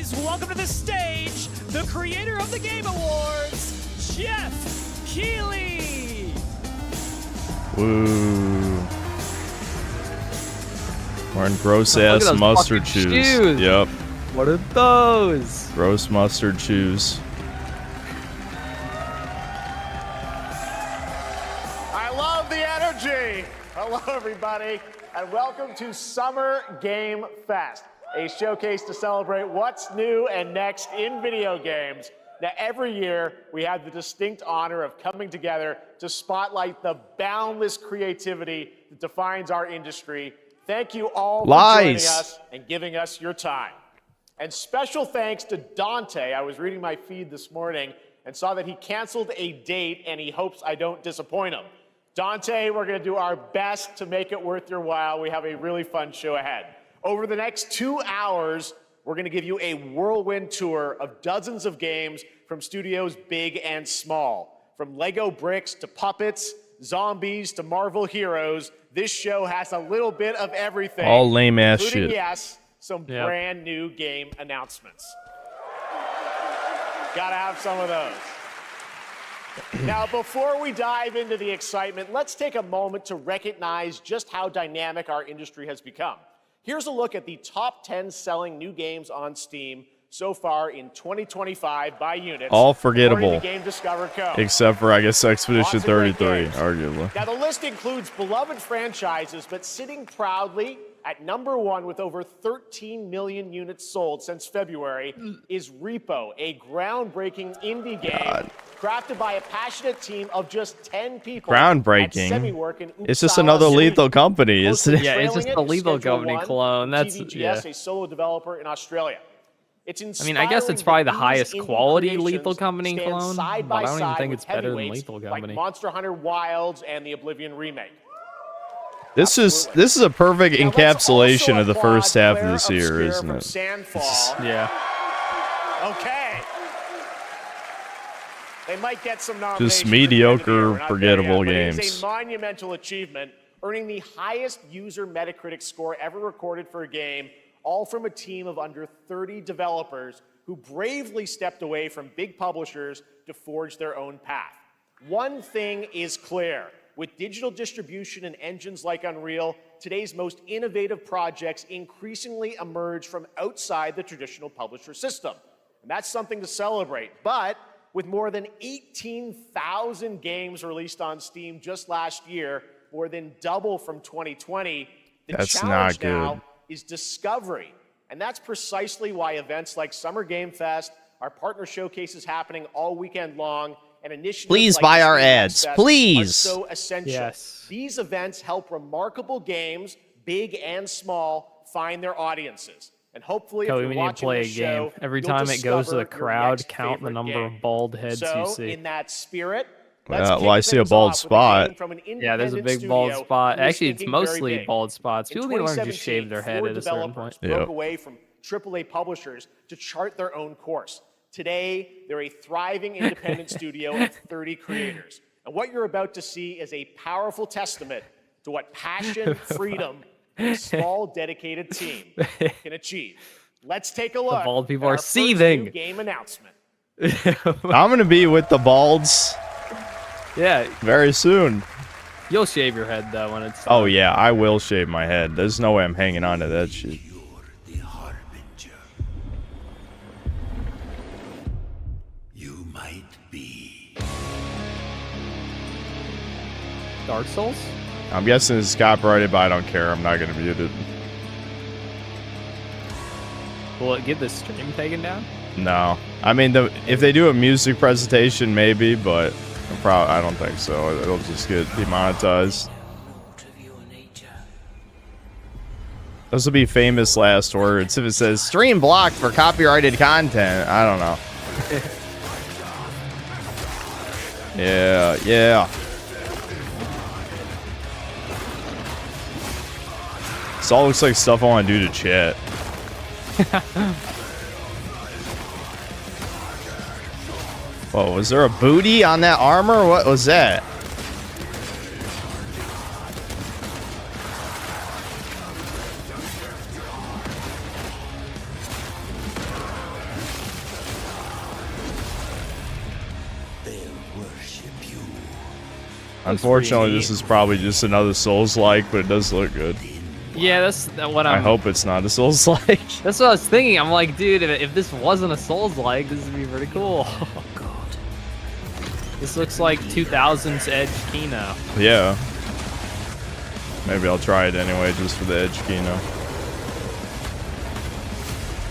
please welcome to the stage the creator of the Game Awards, Jeff Keighley. Woo. Wearing gross-ass mustard shoes. Yep. What are those? Gross mustard shoes. I love the energy. Hello, everybody, and welcome to Summer Game Fest, a showcase to celebrate what's new and next in video games. Now, every year, we have the distinct honor of coming together to spotlight the boundless creativity that defines our industry. Thank you all for joining us and giving us your time. And special thanks to Dante. I was reading my feed this morning and saw that he canceled a date and he hopes I don't disappoint him. Dante, we're going to do our best to make it worth your while. We have a really fun show ahead. Over the next 2 hours, we're going to give you a whirlwind tour of dozens of games from studios big and small. From Lego bricks to puppets, zombies to Marvel heroes, this show has a little bit of everything. All lame-ass including, shit. Yes, some brand new game announcements. Gotta have some of those. Now, before we dive into the excitement, let's take a moment to recognize just how dynamic our industry has become. Here's a look at the top 10 selling new games on Steam so far in 2025 by units. All forgettable. Game Discover Co. Except for, I guess, Expedition 33, arguably. Now, the list includes beloved franchises, but sitting proudly at #1 with over 13 million units sold since February is Repo, a groundbreaking indie game crafted by a passionate team of just 10 people. Groundbreaking. It's just another Lethal Company, isn't it? Yeah, it's just a Lethal Company clone. That's TVGS, a solo developer in Australia. I mean, I guess it's probably the highest quality Lethal Company clone, but I don't even think it's better than Lethal Company. Like Monster Hunter Wilds and the Oblivion remake. This is a perfect encapsulation of the first half of this year, isn't it? Yeah. Okay. They might get some nominations. Just mediocre, forgettable games. games. It's a monumental achievement, earning the highest user Metacritic score ever recorded for a game, all from a team of under 30 developers who bravely stepped away from big publishers to forge their own path. One thing is clear. With digital distribution and engines like Unreal, today's most innovative projects increasingly emerge from outside the traditional publisher system. And that's something to celebrate. But with more than 18,000 games released on Steam just last year, more than double from 2020, the challenge now is discovery. And that's precisely why events like Summer Game Fest, our partner showcases happening all weekend long, and initiatives Please like buy our Miscellaneous ads, please. are so essential. Yes. These events help remarkable games, big and small, find their audiences. And hopefully, if Kelly, you're we need to watching play a this game. show, Every you'll time it goes to the discover your crowd, next count the favorite number game. of bald heads you So, see. in that spirit, Well, I see a bald spot. Yeah, there's a big bald spot. Actually, it's mostly bald spots. People need to learn to just shave their head at a certain point. Broke away from AAA publishers to chart their own course. Today, they're a thriving independent studio of 30 creators. And what you're about to see is a powerful testament to what passion, freedom, and a small, dedicated team can achieve. Let's take a look. The bald people at are our first seething. new game announcement. I'm gonna be with the balds. Yeah. Very soon. You'll shave your head though when it's. Oh yeah, I will shave my head. There's no way I'm hanging on to that shit. You might be. Dark Souls? I'm guessing it's copyrighted, but I don't care. I'm not gonna mute it. Will it get the stream taken down? No. I mean, if they do a music presentation, maybe, but I don't think so. It'll just get demonetized. Those will be famous last words. If it says stream blocked for copyrighted content, I don't know. Yeah. This all looks like stuff I want to do to chat. Whoa, was there a booty on that armor? What was that? Unfortunately, this is probably just another Souls-like, but it does look good. Yeah, that's what I hope it's not a Souls-like. That's what I was thinking. I'm like, dude, if this wasn't a Souls-like, this would be pretty cool. Oh God. This looks like 2000s Edge Kino. Yeah. Maybe I'll try it anyway, just for the Edge Kino.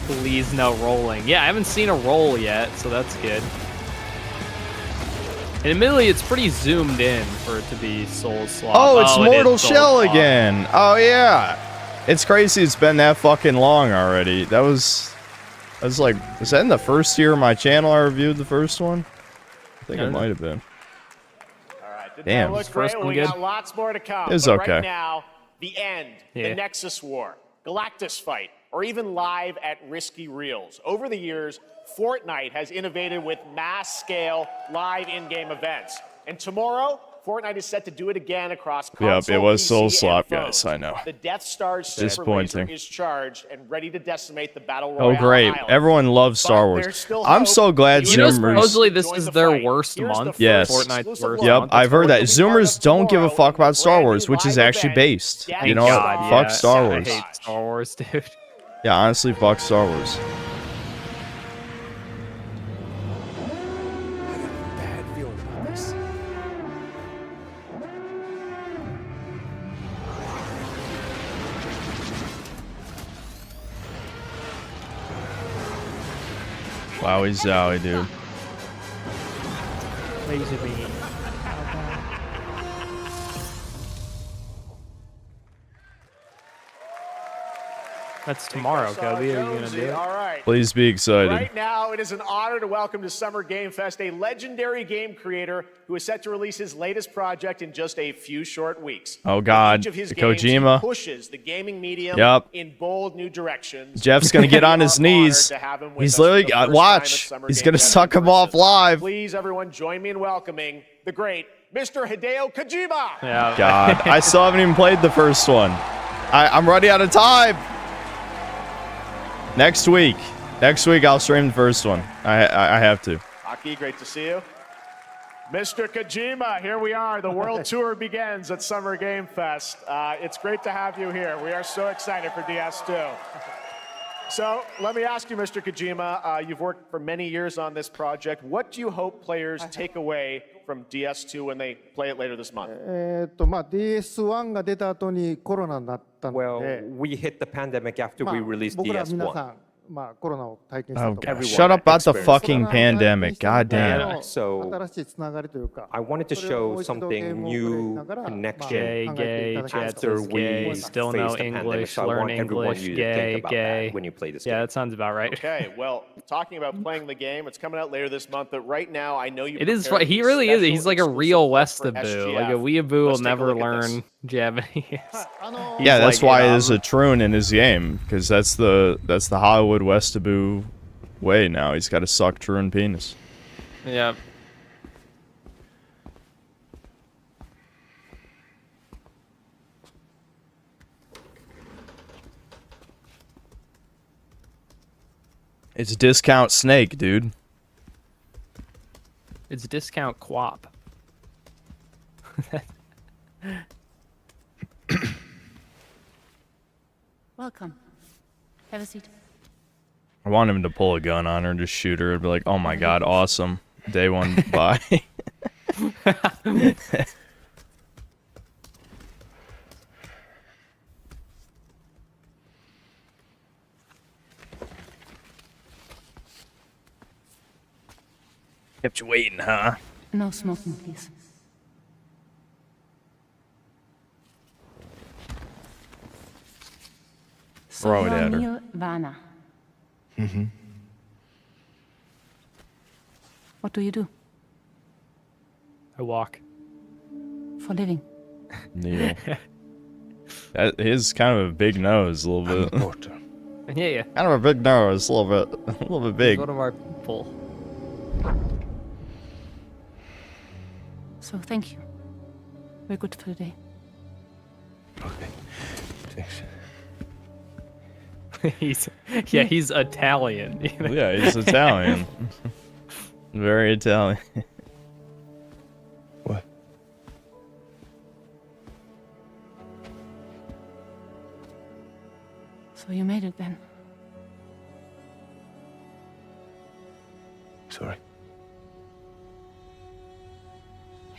Please no rolling. Yeah, I haven't seen a roll yet, so that's good. And admittedly, it's pretty zoomed in for it to be Souls-like. Oh, it's Mortal is Shell Souls-like. again. Oh, yeah. It's crazy it's been that fucking long already. That was like, was that in the first year of my channel I reviewed the first one? I think it might have been. All right, did Damn. that look First great? one We good? got lots more to come. It was but okay. Right now, the end, Yeah. the Nexus War, Galactus Fight, or even live at Risky Reels. Over the years, Fortnite has innovated with mass-scale live in-game events. And tomorrow, Fortnite is set to do it again across console, Yep, it was PC, Soul and Slap, phones. guys, I know. The Death Star's super laser Disappointing. is charged and ready to decimate the Battle Oh, Royale great. island. Everyone loves Star But Wars. there's still I'm hope. so glad You know, Zoomers... Supposedly this Join is the their fight. worst Here's the month. Yes. Fortnite's exclusive worst look. Yep, month. I've heard that. It's going to be part Zoomers of don't give a tomorrow fuck about in Star brand Wars, new which is live actually event. based. Daddy You know what? God, Fuck yeah. Star I Wars. hate Star Wars, dude. Yeah, honestly, fuck Star Wars. Bad feeling about this. Wowie zowie, dude. Laser beam. That's tomorrow, Kobe. Are you gonna do it? All right. Please be excited. Right now, it is an honor to welcome to Summer Game Fest a legendary game creator who is set to release his latest project in just a few short weeks. Oh, God. Each of his The games, he Kojima. pushes the gaming medium Yep. in bold new directions. Jeff's gonna get on We his are knees. honored to have him with He's us for literally the first time watch. at Summer He's Game gonna Fest suck in him off person. live. Please, everyone, join me in welcoming the great Mr. Hideo Kojima. Yeah. God, I still haven't even played the first one. I'm running out of time. Next week I'll stream the first one. I have to. Aki, great to see you. Mr. Kojima, here we are. The world tour begins at Summer Game Fest. It's great to have you here. We are so excited for DS2. So let me ask you, Mr. Kojima, you've worked for many years on this project. What do you hope players take away from DS2 when they play it later this month? DS1 が出た後にコロナになったの Well, で、 we hit the pandemic after まあ we released 僕ら皆 DS1. さん、まあ、コロナを体験した Oh と God! 思います Shut up about the Experience. fucking pandemic. God damn. So, 新しいつながりというか、 I wanted to それをも show う一度ゲー something ムをプレイし new ながら、 connection 考 Gay, えてい gay, ただけたら Jet と after is we gay, still faced no the pandemic. English, So I learn want everyone English, you to gay, think about gay. that when you play this Yeah, game. that sounds about right. Okay, well, talking about playing the game, it's coming out later this month, but right now I know you. It is. prepared He a really is. special He's like a exclusive real book for Westaboo. Like a SGF. weeaboo will Let's take a never look at this. learn Japanese. あの He's Yeah, that's like, why yeah, there's a I'm- troon in his game, because that's the Hollywood Westaboo way now. He's got to suck troon penis. Yeah. It's discount snake, dude. It's discount quap. Welcome. Have a seat. I want him to pull a gun on her and just shoot her and be like, "Oh my God, awesome! Day one, bye." Kept you waiting, huh? No smoking, please. Throw it So you're at her. Neil Vana. Mm-hmm. What do you do I walk. for living? Neil. His kind of a big nose, a little bit. Yeah, yeah. Kind of a big nose, a little bit big. One of our people. So thank you. We're good for the day. He's Italian. you know? Yeah, he's Italian. Very Italian. So you made it then. Sorry.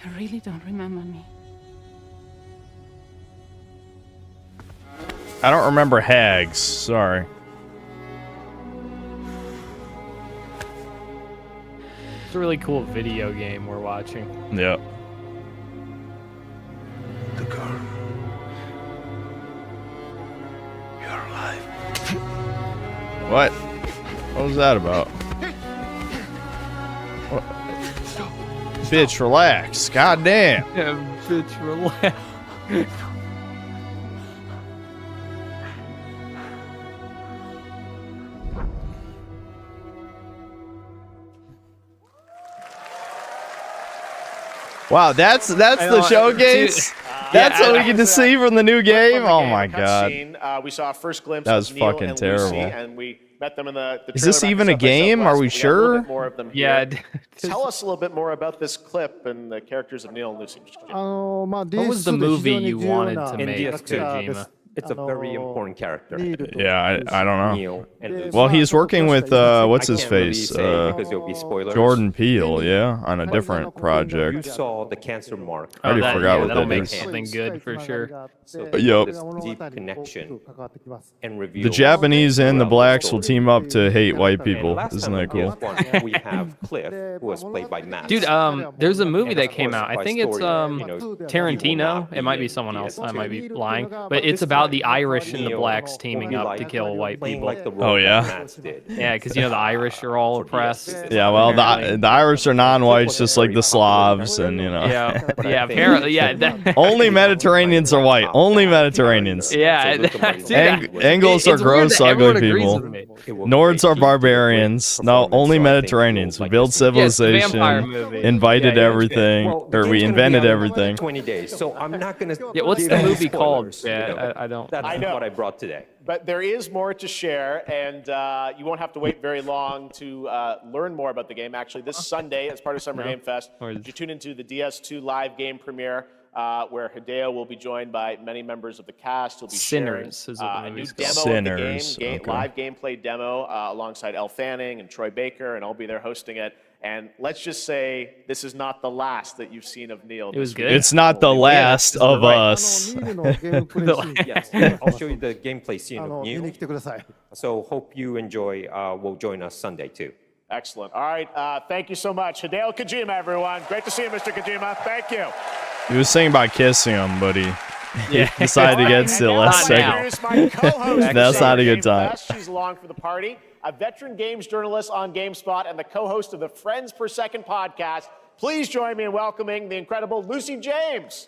You really don't remember me. I don't remember hags. Sorry. It's a really cool video game we're watching. Yep. The car. You're alive. What? What was that about? What? Bitch, relax. God damn. Yeah, bitch, relax. Wow, that's the showcase. That's what we get to see from the new game. Oh my god. We saw a first glimpse That was of Neil fucking and terrible. Lucy, and we met them in the Is this trailer even back a to South by game? Are we Southwest. We have a little sure? bit more of them Yeah. here. Tell us a little bit more about this clip and the characters of Neil and Lucy. what was the movie you wanted to make, Kojima? It's a very important character. Yeah, I don't know. Neil and Lucy. Well, he's working with what's his can't really face? say because there'll be spoilers. Jordan Peele, yeah, on a different You project. saw the cancer mark. I already forgot what that'll that make is. something good for sure. So Yup. this deep connection and reveal. The Japanese and the throughout blacks will story. team up to hate white And people. last Isn't time that cool? on PS1, we have Cliff, who was played by Matt. Dude, there's a movie And that of came course, out. I by think it's story, you know, Tarantino. It might be someone else. I might be lying, but it's about the Irish and the blacks teaming up to kill white playing people. like the Oh, role yeah? that Matt did. Yeah, because you know the Irish are all oppressed. Yeah, well, apparently. the Irish are non-whites, just like the Slavs, and you know. Yeah, yeah. Apparently, yeah. Only Mediterraneans are white. Only Mediterraneans. Yeah, So look at dude, my- Angles are it's weird gross, that everyone ugly agrees people. with me. It will Nords be are a barbarians. No, performance, only so I think Mediterraneans. you'll We like built this game. Yeah, it's a vampire civilization, movie. invited Yeah, yeah. everything, Well, the or we game's gonna be invented out in everything. 20 days, so I'm not gonna. Yeah, what's give the any movie called? spoilers, you know. Yeah, I don't. That's I know. what I brought today. But there is more to share, and you won't have to wait very long to learn more about the game. Actually, this Sunday, as part of Summer Game Fest, you tune into the DS2 live game premiere, where Hideo will be joined by many members of the cast. He'll be Sinners sharing is what the a new movie's demo called. of the game, Sinners, okay. live gameplay demo alongside Elle Fanning and Troy Baker, and I'll be there hosting it. And let's just say this is not the last that you've seen of Neil. It was this good. week. It's not the last of us. Yes, I'll show you the gameplay scene of 見に Neil. 来てください。 So hope you enjoy. Will join us Sunday too. Excellent. All right. Thank you so much. Hideo Kojima, everyone. Great to see you, Mr. Kojima. Thank you. He was saying about kissing him, but he decided to get to the Now last let me second. introduce my co-host That's for not a Game good time. Fest. She's along for the party, a veteran games journalist on GameSpot and the co-host of the Friends Per Second podcast. Please join me in welcoming the incredible Lucy James.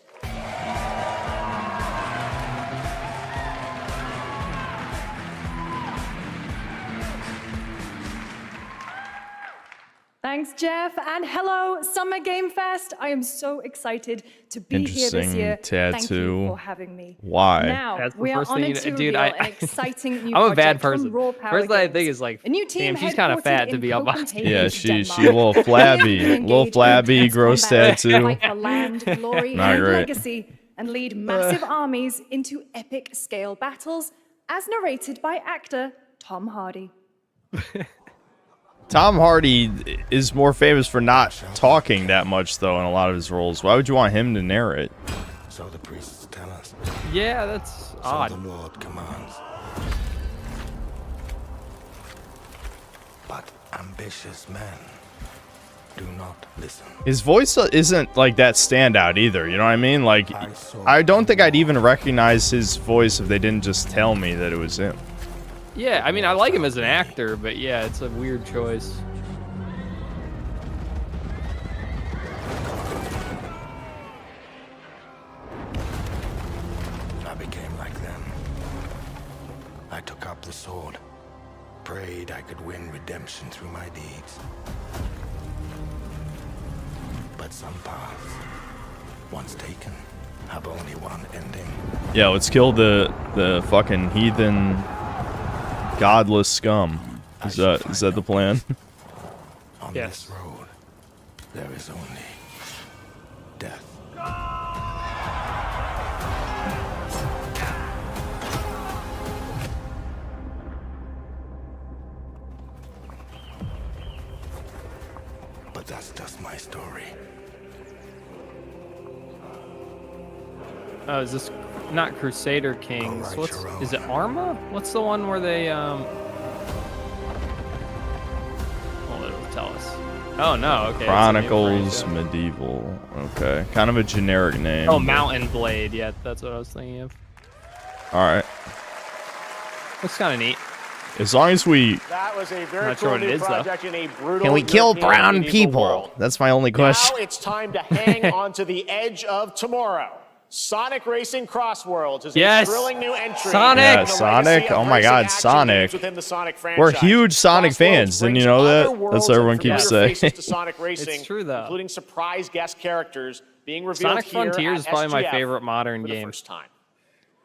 Thanks, Jeff, and hello, Summer Game Fest. I am so excited to be here this Interesting year. Thank tattoo. you for having me. Why? Now, That's the we are first thing honored you to know- dude, reveal I- an exciting new I'm a bad project from person. Raw Power First thing I Games. think is like, a new team damn, she's kind of headquartered fat to in be up on. Copenhagen, Yeah, she a Denmark. little flabby, They little engage in flabby, intense gross combat, tattoo. fight for land, glory, Not and great. legacy, and lead massive armies into epic scale battles, as narrated by actor Tom Hardy. Tom Hardy is more famous for not talking that much, though, in a lot of his roles. Why would you want him to narrate? So the priests tell us. Yeah, that's So odd. the Lord commands. But ambitious men do not listen. His voice isn't like that standout either. You know what I mean? Like, I don't think I'd even recognize his voice if they didn't just tell me that it was him. Yeah, I mean, I like him as an actor, but yeah, it's a weird choice. I became like them. I took up the sword, prayed I could win redemption through my deeds. But some paths, once taken, have only one ending. Yeah, let's kill the fucking heathen, godless scum. Is that the plan? On Yes. this road, there is only death. But that's just my story. Oh, is this not Crusader Kings? Alright, What's you're is it? on. Arma? What's the one where they Well, it'll tell us. Oh no, okay. it's a new Chronicles franchise. Medieval. Okay, kind of a generic name. Oh, but- Mountain Blade. Yeah, that's what I was thinking of. All right. Looks kind of neat. As long as we That was a very Not cool sure what it new is, though. project in a brutal can we kill European brown medieval people? world. That's my only question. Now it's time to hang on to the edge of tomorrow. Sonic Racing Crossworlds is Yes! a thrilling new entry. Sonic! in Yeah, the Sonic. legacy of Oh my racing God, action Sonic. games within the Sonic We're franchise. huge Sonic Crossworlds fans. Didn't brings you know that? other worlds That's what everyone and keeps familiar saying. faces to Sonic Racing, It's true, though. including surprise guest characters being revealed Sonic here Frontiers at is probably my SGF favorite modern for the game. first time.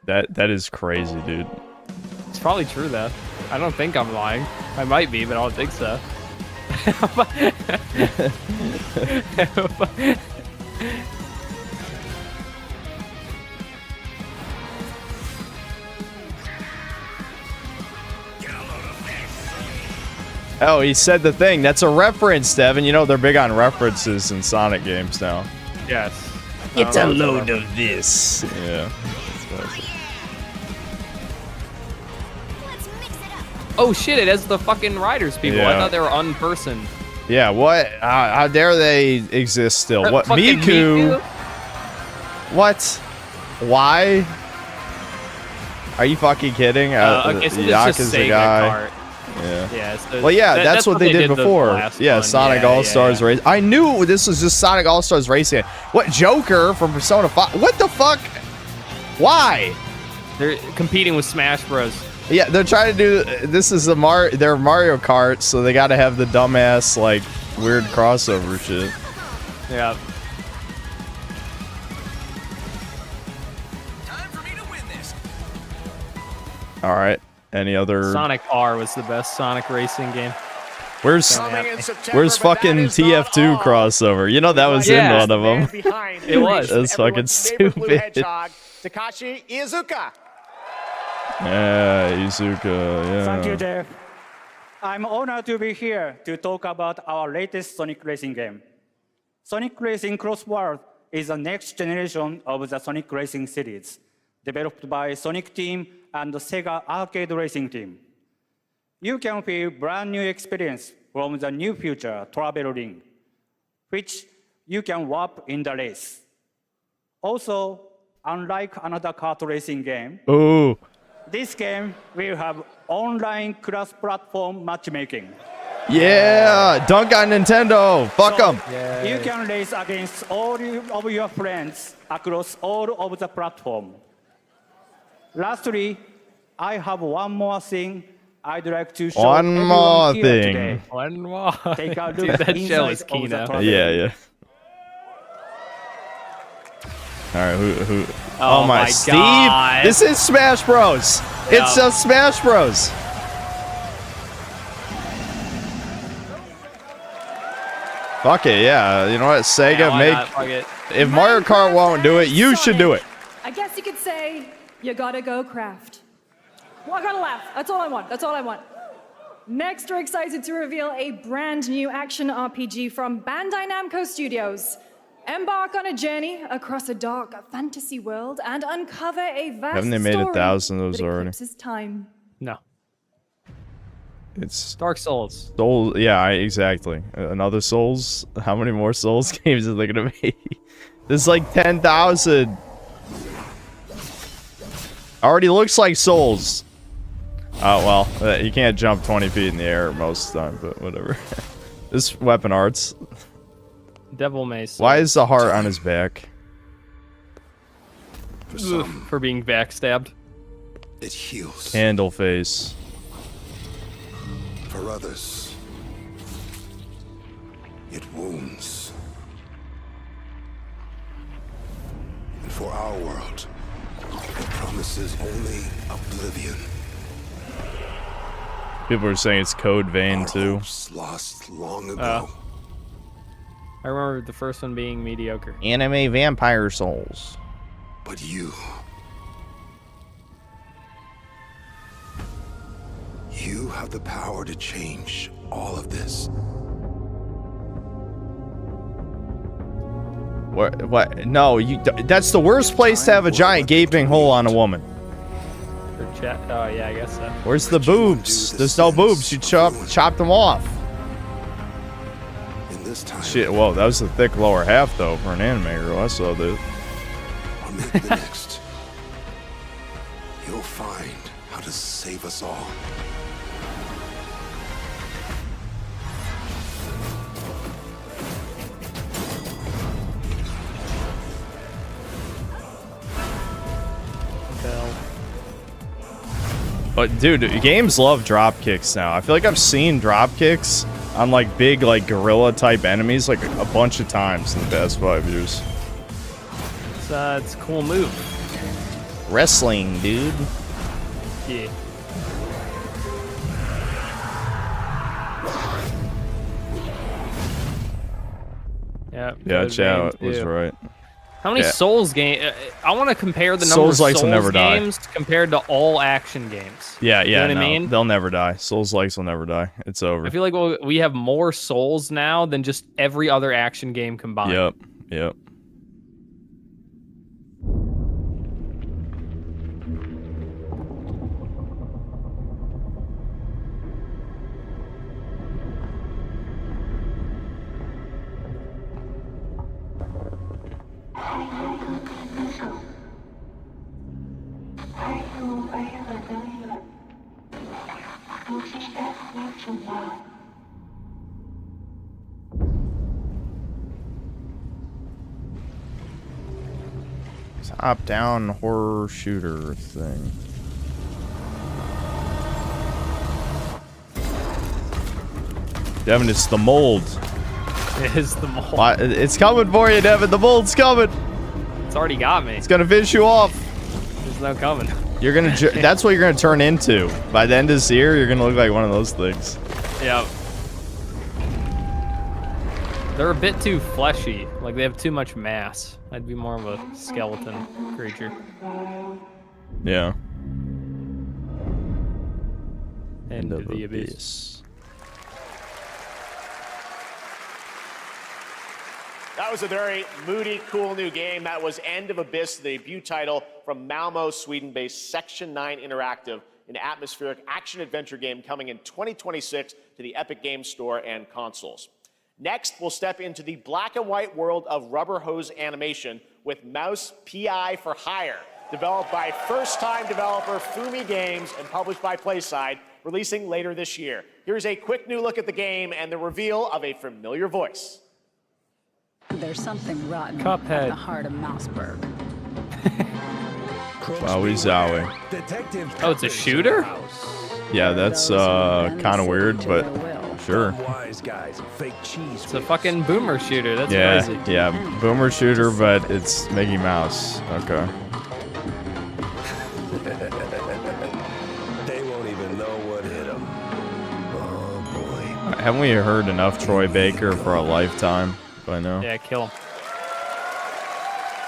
That is crazy, dude. It's probably true though. I don't think I'm lying. I might be, but I don't think so. Oh, he said the thing. That's a reference, Devin. You know they're big on references in Sonic games now. Yes. It's a load of this. Yeah. Oh shit! It has the fucking riders people. I Yeah. thought they were unpersoned. Yeah, what? How dare they exist still? What? Fucking Miku? What? Why? Are you fucking kidding? Okay, so it's just Yakuza Sega guy. cart. Yeah. Yeah. So Well, yeah, that's what they did the before. last Yeah, one. Sonic Yeah, All Stars yeah. Race. I knew this was just Sonic All Stars Racing. What Joker from Persona 5? What the fuck? Why? They're competing with Smash Bros. Yeah, they're trying to do. This is their Mario Kart, so they got to have the dumbass like weird crossover shit. Yeah. All right. Any other? Sonic R was the best Sonic racing game. Where's Coming in September, Where's but that fucking is not TF2 all. crossover? You know that was Yeah. in one of Man them. behind It was. That's fucking everyone's favorite blue stupid. hedgehog, Takashi Iizuka. Yeah, Izuka. Yeah. Thank you, Jeff. I'm honored to be here to talk about our latest Sonic Racing game. Sonic Racing Cross World is the next generation of the Sonic Racing series, developed by Sonic Team and the Sega Arcade Racing Team. You can feel brand new experience from the new future travel ring, which you can warp in the race. Also, unlike another kart racing game, Ooh. this game will have online cross-platform matchmaking. Yeah. Dunk on Nintendo. Fuck them. You can race against all of your friends across all of the platform. Lastly, I have one more thing I'd like to show One everyone more here thing. today. One more. Take a look Dude, that show inside is of key the now. travel Yeah, ring. yeah. All right, who? Oh my my Steve! God. This is Smash Bros. It's just Smash Bros. Fuck it, yeah. You know what? Sega, Yeah, why make. not? Fuck it. If Mario Kart won't do it, you should do it. I guess you could say, you gotta go craft. Well, I gotta laugh. That's all I want. That's all I want. Next, we're excited to reveal a brand new action RPG from Bandai Namco Studios. Embark on a journey across a dark fantasy world and uncover a vast Haven't they made story 1,000 of those that already? eclipses time. No. It's Dark Souls. Soul. Yeah, exactly. Another Souls. How many more Souls games are they gonna make? There's like 10,000. Already looks like Souls. Oh well, you can't jump 20 feet in the air most of the time, but whatever. This weapon arts. Devil May Souls. Why is the heart on his back? For being backstabbed. It heals. Candle face. For others, it wounds. And for our world, it promises only oblivion. People are saying it's Code Vein Our too. hopes lost long ago. I remember the first one being mediocre. Anime Vampire Souls. But you have the power to change all of this. What? No, that's the worst place to have a giant gaping hole on a woman. Oh yeah, I guess so. Where's the boobs? There's no boobs. You chopped them off. Shit, whoa, that was the thick lower half though for an anime girl. I saw that. On the next, you'll find how to save us all. But dude, games love drop kicks now. I feel like I've seen drop kicks on like big like gorilla type enemies like a bunch of times in the past 5 years. It's a cool move. Wrestling, dude. Yeah. Yeah, chat was right. How many Souls games? I want to compare the number Souls of likes Souls will never die. games compared to all action games. Yeah, You know what no, I mean? they'll never die. Souls likes will never die. It's over. I feel like we have more Souls now than just every other action game combined. Yep. Top-down horror shooter thing. Devin, it's the mold. It is the mold. It's coming for you, Devin. The mold's coming. It's already got me. It's gonna fish you off. There's no coming. You're gonna. That's what you're gonna turn into. By the end of this year, you're gonna look like one of those things. Yeah. They're a bit too fleshy. Like they have too much mass. I'd be more of a skeleton creature. Yeah. End of the abyss. That was a very moody, cool new game. That was End of Abyss, the debut title from Malmo, Sweden-based Section 9 Interactive, an atmospheric action-adventure game coming in 2026 to the Epic Games Store and consoles. Next, we'll step into the black and white world of rubber hose animation with Mouse PI for Hire, developed by first-time developer Fumi Games and published by PlaySide, releasing later this year. Here's a quick new look at the game and the reveal of a familiar voice. There's something rotten Cuphead. at the heart of Mouseburg. Wowie zowie. Oh, it's a shooter? Yeah, that's kind of weird, but sure. It's a fucking boomer shooter. That's crazy. Yeah, boomer shooter, but it's Mickey Mouse. Okay. They won't even know what hit them. Oh boy. Haven't we heard enough Troy Baker for a lifetime by now? Yeah, kill him.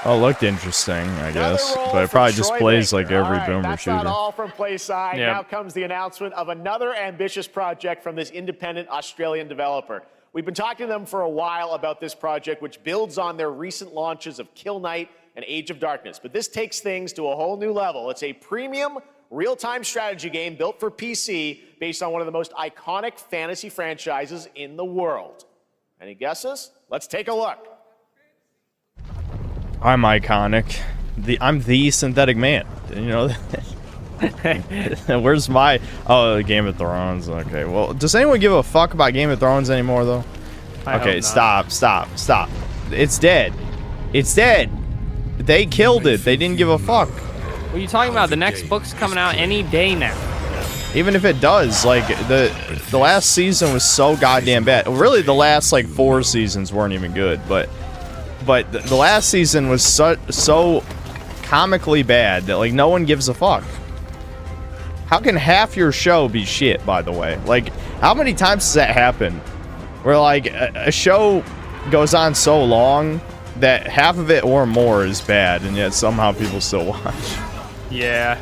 Oh, it looked interesting, I guess, but it probably just plays like every boomer that's shooter. Not all from PlaySide. Yeah. Now comes the announcement of another ambitious project from this independent Australian developer. We've been talking to them for a while about this project, which builds on their recent launches of Kill Knight and Age of Darkness. But this takes things to a whole new level. It's a premium, real-time strategy game built for PC based on one of the most iconic fantasy franchises in the world. Any guesses? Let's take a look. I'm iconic. I'm the synthetic man. You know. Where's my Game of Thrones? Okay. Well, does anyone give a fuck about Game of Thrones anymore, though? Okay, stop. It's dead. It's dead. They killed it. They didn't give a fuck. What are you talking about? The next book's coming out any day now. Even if it does, like the last season was so goddamn bad. Really, the last like 4 seasons weren't even good, but the last season was so comically bad that like no one gives a fuck. How can half your show be shit, by the way? Like, how many times does that happen? Where like a show goes on so long that half of it or more is bad, and yet somehow people still watch. Yeah.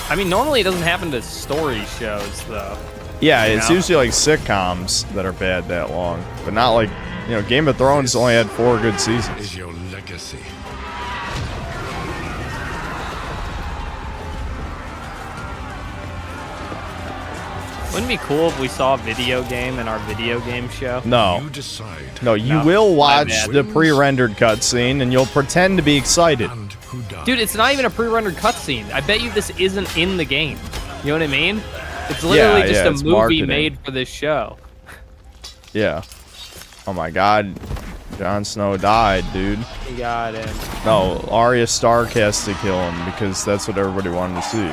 I mean, normally it doesn't happen to story shows, though. Yeah, it's usually like sitcoms that are bad that long, but not like, you know, Game of Thrones only had 4 good seasons. Is your legacy. Wouldn't it be cool if we saw a video game in our video game show? No. You decide. No, you No. will watch bad. the pre-rendered cutscene, and you'll pretend to be excited. And who dies. Dude, it's not even a pre-rendered cutscene. I bet you this isn't in the game. You know what I mean? It's literally just a it's movie marketing. made for this show. Yeah. Oh my God, Jon Snow died, dude. You got him. No, Arya Stark has to kill him because that's what everybody wanted to see.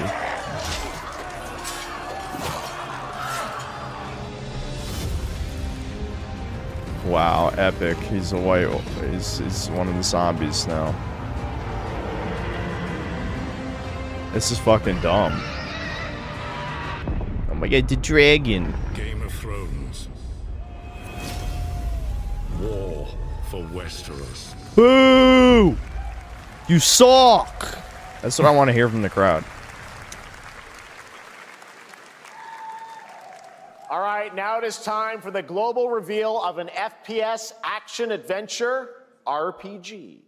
Wow, epic. He's a white. He's one of the zombies now. This is fucking dumb. Oh my God, the dragon. Game of Thrones. War for Westeros. Boo! You suck! That's what I want to hear from the crowd. All right, now it is time for the global reveal of an FPS action-adventure RPG.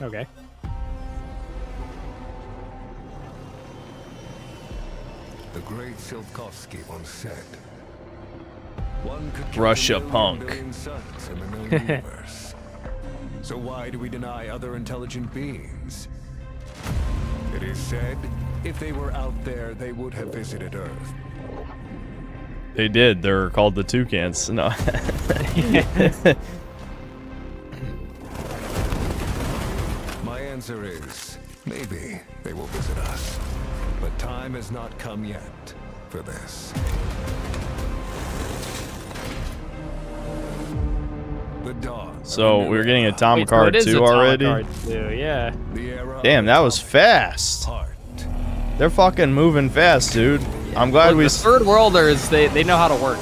Okay. The great Silkovsky once said, one could kill Russia a million punk. billion suns in the known universe. So why do we deny other intelligent beings? It is said, if they were out there, they would have visited Earth. They did. They're called the Toucans. No. My answer is, maybe they will visit us. But time has not come yet for this. The dawn. So we're getting Atomic Wait, so Heart it is 2 Atomic already? Heart 2, yeah. The era Damn, that was fast. heart. They're fucking moving fast, dude. I'm glad Look, we. the third worlders, they know how to work.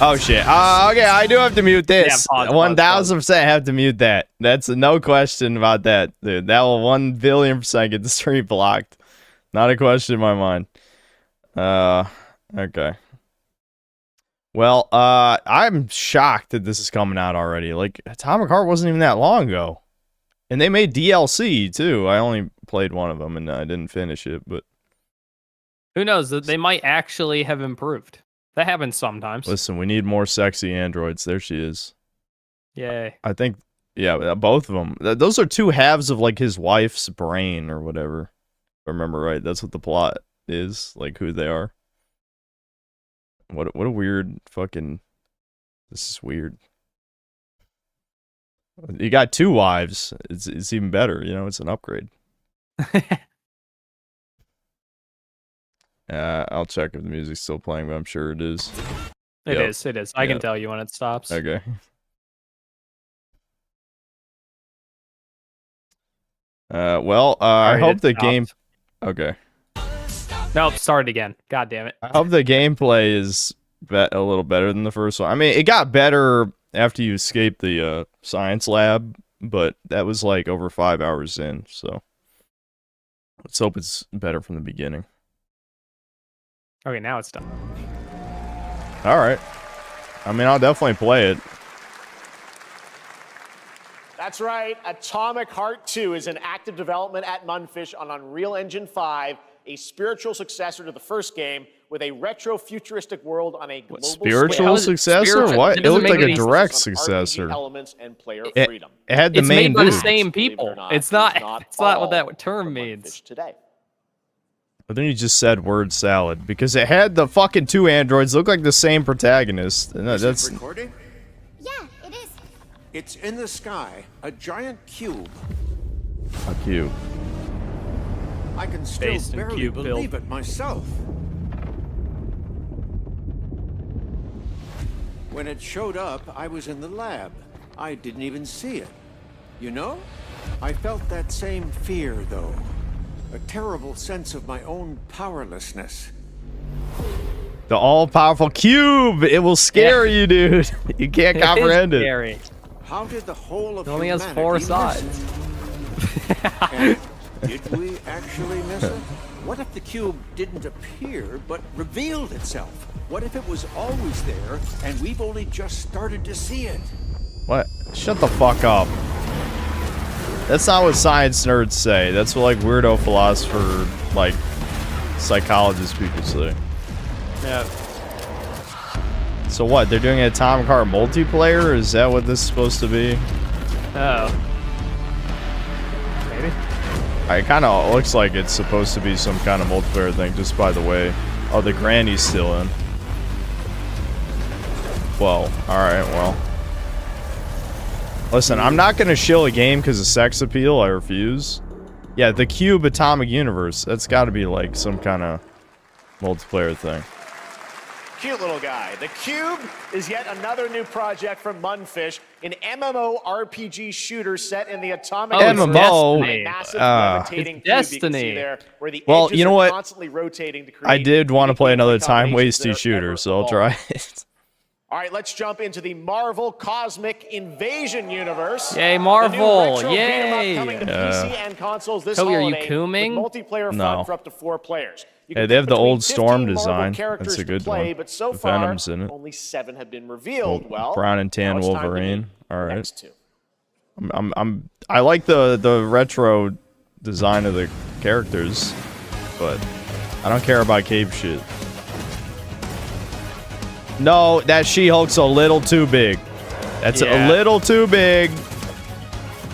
Oh shit. Okay, I do have to mute this. Yeah, pause, 1000% have to mute that. That's no question about that, dude. That will 1 billion% get the stream blocked. Not a question in my mind. Okay. Well, I'm shocked that this is coming out already. Like, Atomic Heart wasn't even that long ago. And they made DLC, too. I only played one of them, and I didn't finish it, but... Who knows? They might actually have improved. That happens sometimes. Listen, we need more sexy androids. There she is. Yay. I think, yeah, both of them. Those are two halves of, like, his wife's brain or whatever. If I remember right. That's what the plot is, like, who they are. What a weird fucking... This is weird. You got 2 wives. It's even better, you know? It's an upgrade. I'll check if the music's still playing, but I'm sure it is. It is. I can Yep. tell you when it stops. Okay. Well, I Alright, hope it the stopped. game... Okay. Nope, start again. God damn it. I hope the gameplay is a little better than the first one. I mean, it got better after you escaped the science lab, but that was like over 5 hours in, so let's hope it's better from the beginning. Okay, now it's done. All right. I mean, I'll definitely play it. That's right. Atomic Heart 2 is in active development at Munfish on Unreal Engine 5, a spiritual successor to the first game with a retro-futuristic world on a global Spiritual scale. successor? spiritual? What? It It doesn't looked like make a any direct sense on RPG successor. elements and player It freedom. had the It's main made by the dude. same Believe it or people. not, It's not it's what that all term from means. Munfish today. But then you just said word salad because it had the fucking 2 androids look like the same protagonist. No, that's recording? Yeah, it is. It's in the sky, a giant cube. a cube. I can still Based in barely cube build. believe it myself. When it showed up, I was in the lab. I didn't even see it. You know? I felt that same fear, though. A terrible sense of my own powerlessness. The all-powerful cube. It will scare you, dude. You can't comprehend it. Scary. How did the whole of It only has humanity 4 miss sides. it? Did we actually miss it? What if the cube didn't appear, but revealed itself? What if it was always there, and we've only just started to see it? What? Shut the fuck up. That's not what science nerds say. That's what, like, weirdo philosopher, like, psychologist people say. Yeah. So what? They're doing an Atomic Heart multiplayer? Is that what this is supposed to be? Oh. Maybe. It kind of looks like it's supposed to be some kind of multiplayer thing, just by the way. Oh, the granny's still in. Well, alright, well. Listen, I'm not going to shill a game because of sex appeal. I refuse. Yeah, the Cube Atomic Universe. That's got to be like some kind of multiplayer thing. Cute little guy. The Cube is yet another new project from Munfish, an MMORPG shooter set in the atomic MMO. It's Destiny. There, where the Well, edges you know are what? constantly rotating to create I did want to play another time combinations wasty that are shooter, ever so I'll try it. All right, let's jump into the Marvel Cosmic Invasion universe. Yay, The new Marvel! retro beat 'em up coming to Yay! PC and consoles this Toby, are you holiday cooming? with multiplayer No. fun for up to 4 players. You Hey, can they have pick the between old Storm 15 Marvel design. characters That's a to good play, one. But so far, Venom's in it. only 7 have been revealed. Well, Brown and tan now it's time to Wolverine. meet All the right. next 2. I like the retro design of the characters, but I don't care about cape shit. No, that She-Hulk's a little too big. That's a little too big.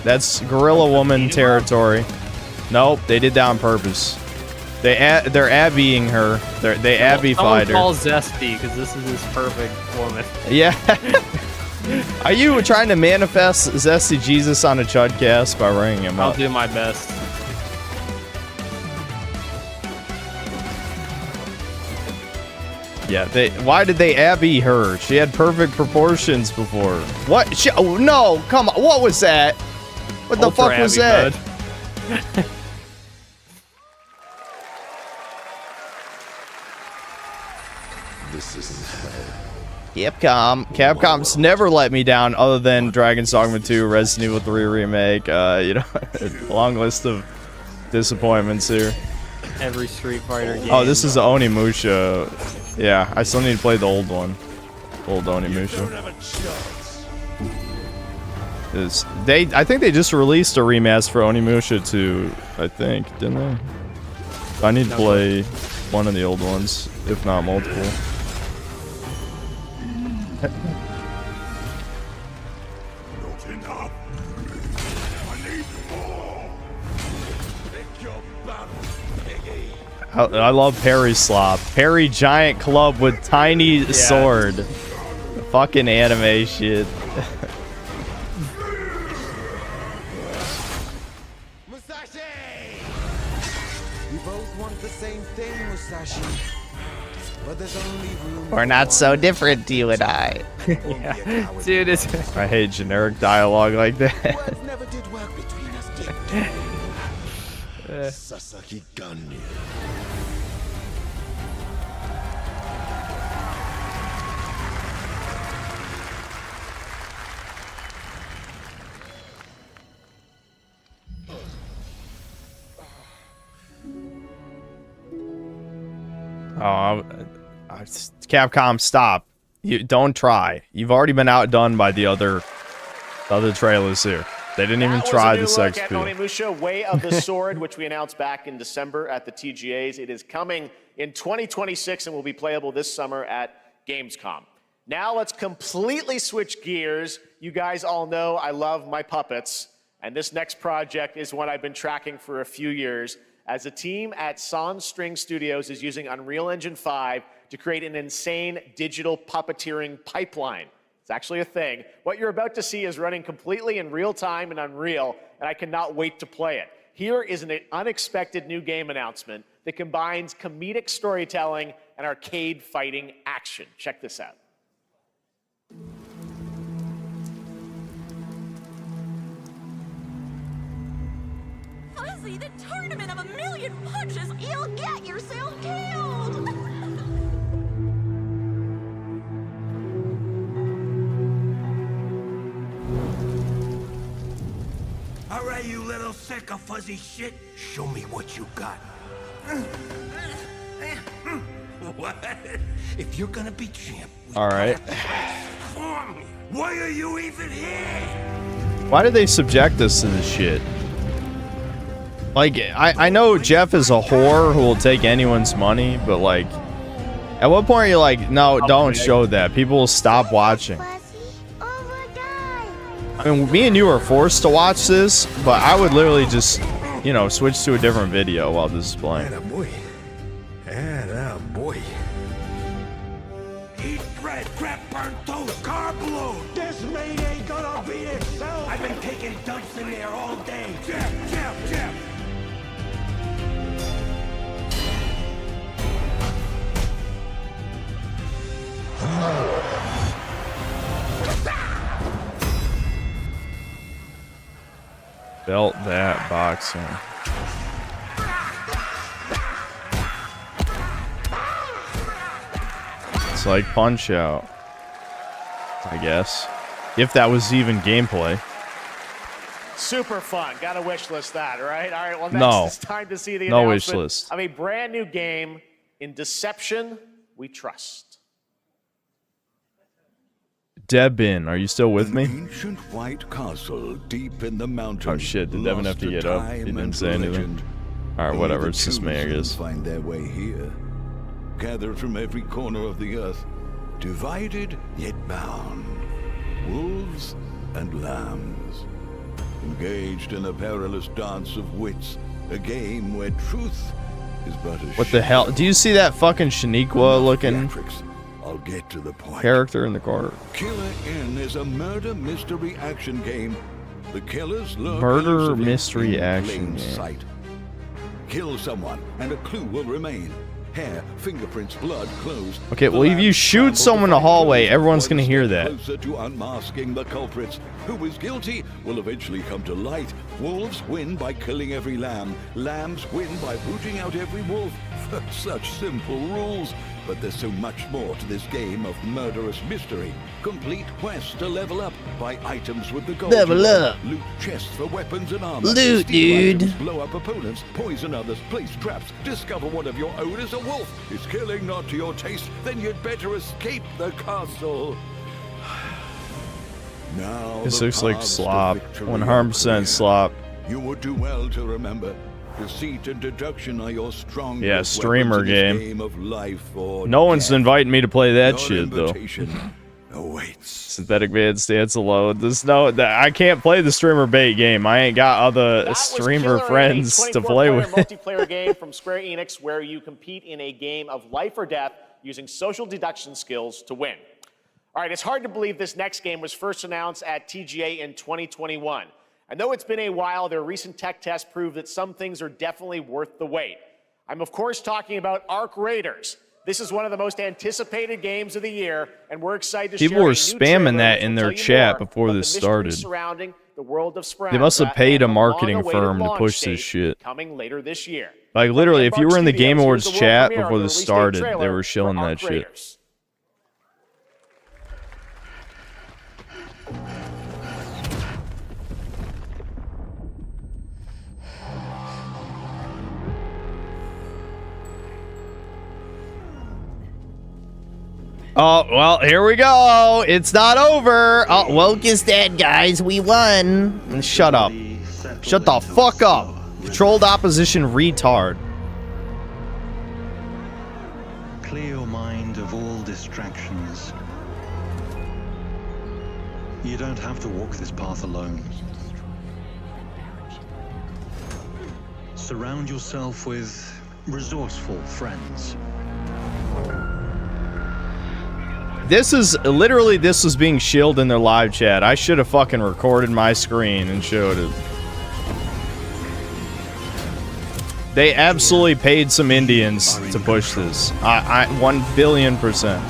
That's Gorilla Woman territory. Nope, they did that on purpose. They're Abbying her. They Abby-fied her. Call Zesty because this is his perfect woman. Yeah. Are you trying to manifest Zesty Jesus on a Chudcast by ringing him I'll up? do my best. Yeah, why did they Abby her? She had perfect proportions before. What? Oh, no, come on. What was that? What the Ultra fuck was Abby, that? This isn't Capcom's never let me down other than Dragon's Dogma 2, Resident Evil 3 Remake, you know, a long list of disappointments here. Every Street Fighter game. Oh, this is the Onimusha. Yeah, I still need to play the old one. Old Onimusha. I think they just released a remaster for Onimusha 2, I think, didn't they? I need to play one of the old ones, if not multiple. I love Parry Slop. Parry giant club with tiny sword. Fucking anime shit. We both want the same thing, Musashi. But there's only room. We're not so different, you and I. Yeah. Dude, it's... I hate generic dialogue like that. Words never did work between us, did they? Sasaki Ganyu. Oh, Capcom, stop! You don't try. You've already been outdone by the other trailers here. They didn't even try the sex at appeal. Onimusha, Way of the Sword, which we announced back in December at the TGAs. It is coming in 2026 and will be playable this summer at Gamescom. Now let's completely switch gears. You guys all know I love my puppets, and this next project is one I've been tracking for a few years, as a team at Sans String Studios is using Unreal Engine 5 to create an insane digital puppeteering pipeline. It's actually a thing. What you're about to see is running completely in real time in Unreal, and I cannot wait to play it. Here is an unexpected new game announcement that combines comedic storytelling and arcade fighting action. Check this out. Fuzzy, the tournament of a million punches, you'll get yourself killed! Alright, you you little sick of fuzzy shit? Show me what you got. What? If you're gonna be champ, All right. why are you even here? Why do they subject us to this shit? Like, I know Jeff is a whore who will take anyone's money, but like, at what point are you like, no, don't show that. People will stop watching. I mean, me and you are forced to watch this, but I would literally just, you know, switch to a different video while this is playing. Boy. Eat bread, crap, burnt toast, carb load. This meat ain't gonna beat itself. I've been taking dumps in there all day. Jeff. Belt that boxing. It's like Punch Out, I guess. If that was even gameplay. Super fun. Gotta wish list that, right? All right, well, next No. it's time to see the No announcement wish list. of a brand new game in Deception We Trust. Debin, are you still with me? Ancient white castle deep in the mountains. Oh shit, did Devin have to get up? He didn't say anything. Alright, whatever, it's just me, I guess. Find their way here. Gathered from every corner of the earth. Divided yet bound. Wolves and lambs. Engaged in a perilous dance of wits. A game where truth is but a What the hell? Do you see that fucking Shaniqua looking I'll get to the point. character in the corner? Killer Inn is a murder mystery action game. The killers lurk Murder elusively mystery in action plain game. sight. Kill someone, and a clue will remain. Hair, fingerprints, blood, clothes. Okay, well, if you shoot someone in the hallway, everyone's gonna hear that. Closer to unmasking the culprits. Who is guilty will eventually come to light. Wolves win by killing every lamb. Lambs win by rooting out every wolf. Such simple rules. But there's so much more to this game of murderous mystery. Complete quests to level up. Buy items with the gold. Level up. Loot chests for weapons and armor. Loot, Steal dude. items, blow up opponents, poison others, place traps, discover one of your own is a wolf. Is killing not to your taste? Then you'd better escape the castle. Now This the looks like paths to slop. victory 100% are clear. slop. You would do well to remember. Deceit and deduction are your strongest Yeah, streamer weapons in this game. of life or No one's inviting me to play that Your shit, though. invitation awaits. Synthetic man stance alone. There's no, I can't play the streamer bait game. I ain't got other streamer friends to play with. Multiplayer game from Square Enix where you compete in a game of life or death using social deduction skills to win. All right, it's hard to believe this next game was first announced at TGA in 2021. And though it's been a while, their recent tech tests prove that some things are definitely worth the wait. I'm of course talking about Arc Raiders. This is one of the most anticipated games of the year, and we're excited to People share were a new spamming trailer that which in will their tell you chat more before about this the mystery started. surrounding the world of Speranza They must have paid a and the marketing long-awaited firm to launch push this date shit. coming later this year. Like, literally, if you were in the Game Awards Here's the world chat premiere before of the this release date started, they trailer were shilling for that Arc shit. Raiders. Oh, well, here we go. It's not over. Oh, woke is dead, guys. We won. Shut up. Shut the fuck up. Controlled opposition retard. Clear your mind of all distractions. You don't have to walk this path alone. Surround yourself with resourceful friends. This is literally, this was being shilled in their live chat. I should have fucking recorded my screen and showed it. They absolutely paid some Indians to push this. 1,000,000,000%.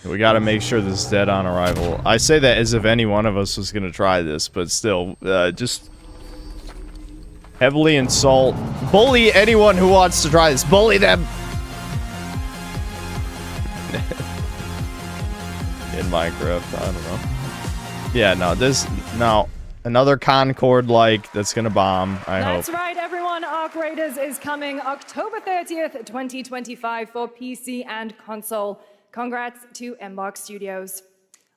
We gotta make sure this is dead on arrival. I say that as if any one of us was gonna try this, but still, just Heavily insult. Bully anyone who wants to try this. Bully them. In Minecraft, I don't know. Yeah, no, another Concord that's gonna bomb, I hope. That's right, everyone. Arc Raiders is coming October 30th, 2025 for PC and console. Congrats to Embark Studios.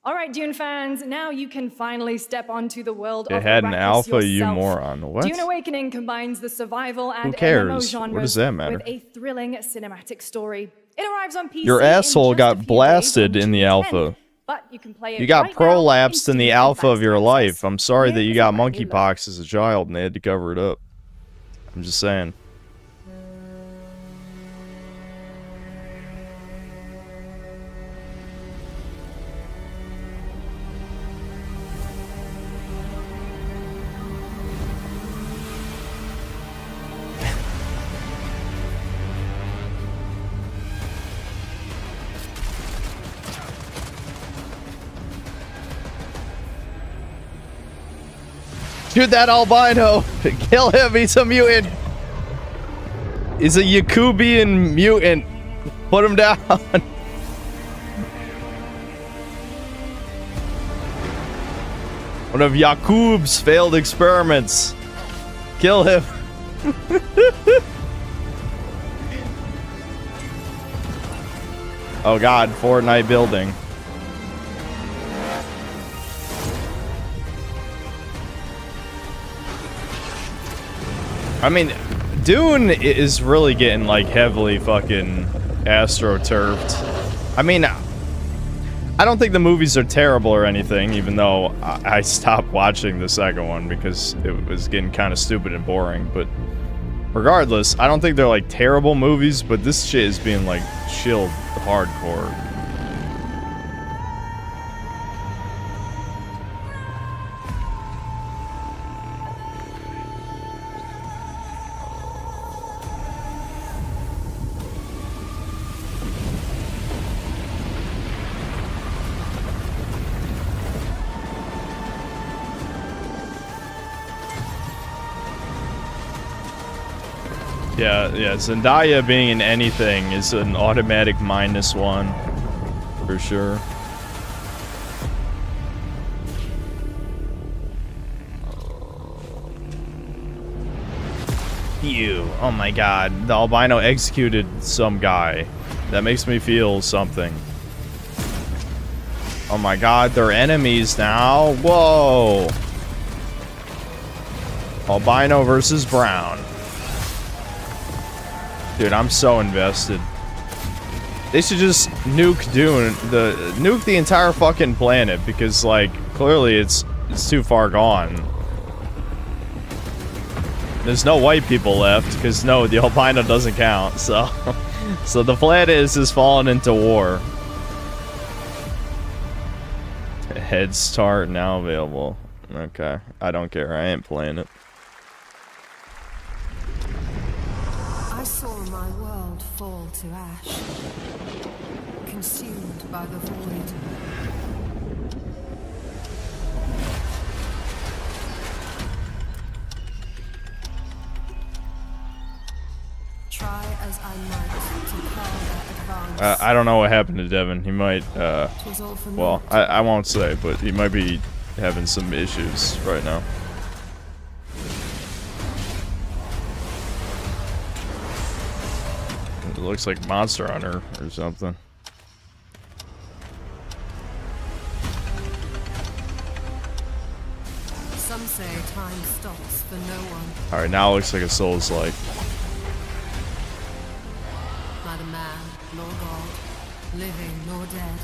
All right, Dune fans, now you can finally step onto the world of It had an Arrakis alpha, yourself. you moron. What? Dune Awakening combines the survival and Who cares? MMO What genres does that matter? with a thrilling cinematic story. It arrives on PC Your in asshole just a got few blasted days on in the June 10th, alpha. but you can play it You got right now prolapsed in the instantly alpha of fast your access. life. I'm sorry that you got Here's a brand new monkeypox as a child and they had to cover it up. I'm just saying. Shoot that albino! Kill him, he's a mutant! He's a Yakubian mutant! Put him down! One of Yakub's failed experiments. Kill him! Oh god, Fortnite building. I mean, Dune is really getting, like, heavily fucking astroturfed. I mean, I don't think the movies are terrible or anything, even though I stopped watching the second one because it was getting kind of stupid and boring, but regardless, I don't think they're, like, terrible movies, but this shit is being, like, chilled hardcore. Yeah, Zendaya being in anything is an automatic -1, for sure. Ew, oh my god, the albino executed some guy. That makes me feel something. Oh my god, they're enemies now, whoa! Albino versus brown. Dude, I'm so invested. They should just nuke Dune, nuke the entire fucking planet because, like, clearly it's too far gone. There's no white people left because no, the albino doesn't count. So, so the planet is just falling into war. Head start now available. Okay, I don't care. I ain't playing it. I saw my world fall to ash, consumed by the void. Try as I might to call their advance. I don't know what happened to Debin. He might, well, I won't say, but he might be having some issues right now. It looks like Monster Hunter or something. Some say time stops for no one. Alright, now it looks like a Souls-like. Neither man nor god, living nor dead.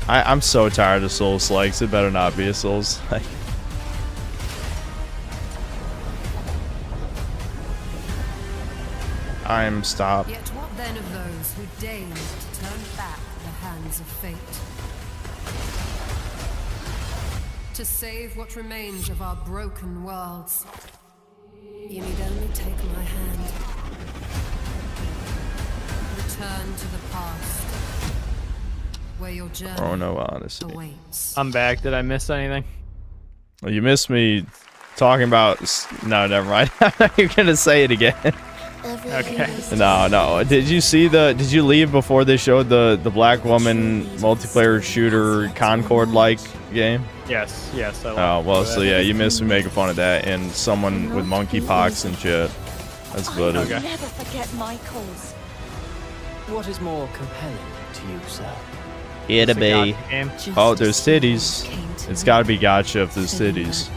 I'm so tired of Souls-likes. It better not be a Souls-like. I'm stopped. Yet what then of those who deigned to turn back the hands of fate? To save what remains of our broken worlds, you need only take my hand. Return to the past, where your journey Oh no, honestly. awaits. I'm back. Did I miss anything? Well, you missed me talking about. No, never mind. You're gonna say it again. Okay. No. Did you see the? Did you leave before they showed the black woman multiplayer shooter Concord like game? Yes. I Oh well, so yeah, you missed me making fun of that and someone with monkeypox and shit. That's about it. I'll never forget my cause. What is more compelling to you, sir? It'll be. Oh, there's titties. It's gotta be gotcha if there's titties.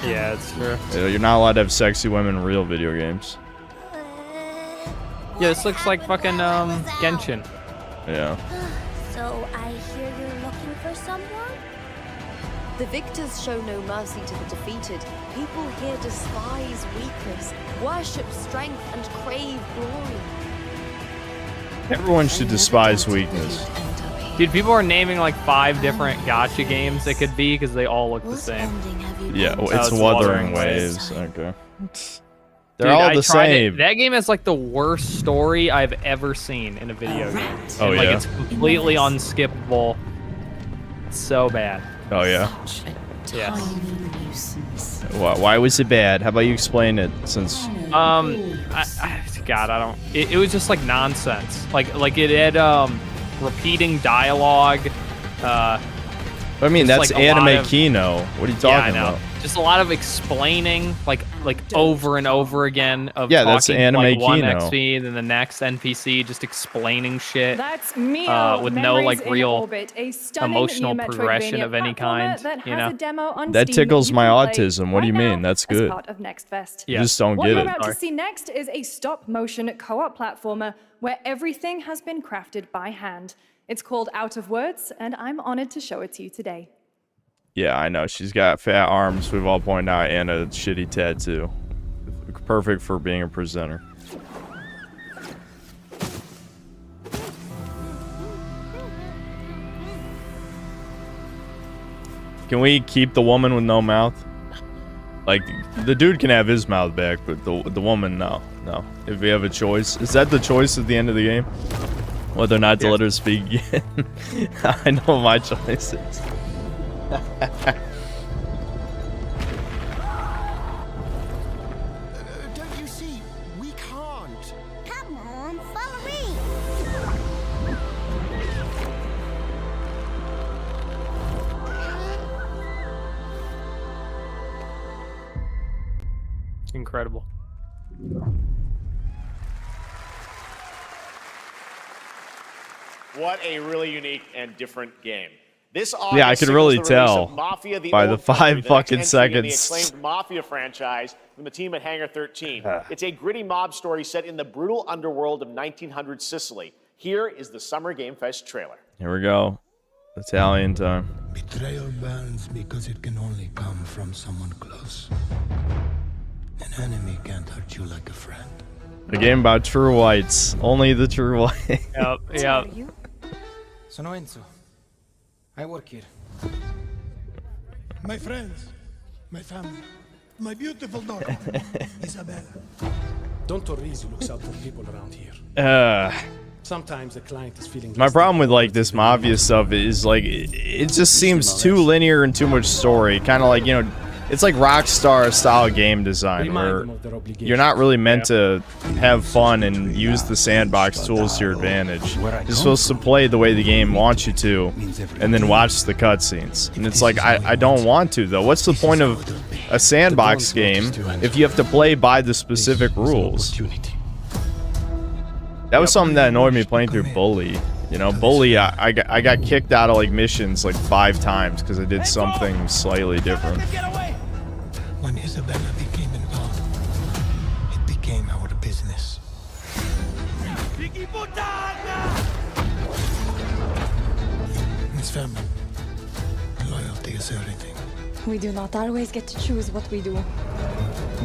Yeah, it's true. You're not allowed to have sexy women in real video games. Yeah, this looks like fucking Genshin. Yeah. So I hear you're looking for someone? The victors show no mercy to the defeated. People here despise weakness, worship strength, and crave glory. Everyone should despise weakness. Dude, people are naming like 5 different gacha games it could be because they all look the same. Yeah, well, it's Wuthering Waves. Okay. They're Dude, all the same. That game has like the worst story I've ever seen in a video game. Oh, and, like, yeah? It's completely unskippable. It's so bad. Oh, yeah? Yeah. Why was it bad? How about you explain it, since... God, I don't... It was just like nonsense. Like it had repeating dialogue. I mean, that's like anime Kino. What are you talking about? Just a lot of explaining, like over and over again of that's talking anime to, like, one Kino. XP, then the next NPC, just explaining shit. That's Mio, with no Memories like in real Orbit, a stunning emotional new progression Metroidvania of any platformer kind. that You has know, a demo on That Steam tickles you my can play autism. What do you right mean? now That's as good. part of Next Fest. You just don't What get you're it. about to see next is a stop-motion co-op platformer where everything has been crafted by hand. It's called Out of Words, and I'm honored to show it to you today. Yeah, I know. She's got fat arms, we've all pointed out, and a shitty tattoo. Perfect for being a presenter. Can we keep the woman with no mouth? Like, the dude can have his mouth back, but the woman, no. No. If we have a choice. Is that the choice at the end of the game? Whether or not to let her speak again? I know my choice is. Don't you see? We can't. Come on, follow me. incredible. What a really unique and different game. This Yeah, I could really tell Mafia, by the Old 5 Country, the fucking next entry in the seconds. acclaimed Mafia franchise from the team at Hangar 13. It's a gritty mob story set in the brutal underworld of 1900 Sicily. Here is the Summer Game Fest trailer. Here we go. Italian time. Betrayal burns because it can only come from someone close. An enemy can't hurt you like a friend. A game about true whites. Only the true white. Yep. Sono Enzo. I work here. My friends, my family, my beautiful daughter, Isabella. Don Torrisi looks out for people around here. Sometimes the client is feeling. My problem with like this mafia stuff is like it just seems too linear and too much story. Kind of like, you know, it's like Rockstar style game design where you're not really meant to have fun and use the sandbox tools to your advantage. You're supposed to play the way the game wants you to and then watch the cutscenes. And it's like, I don't want to though. What's the point of a sandbox game if you have to play by the specific rules? That was something that annoyed me playing through Bully. You know, Bully, I got kicked out of like missions like 5 times because I did something slightly different. When Isabella became involved, it became our business. Miss family, loyalty is everything. We do not always get to choose what we do.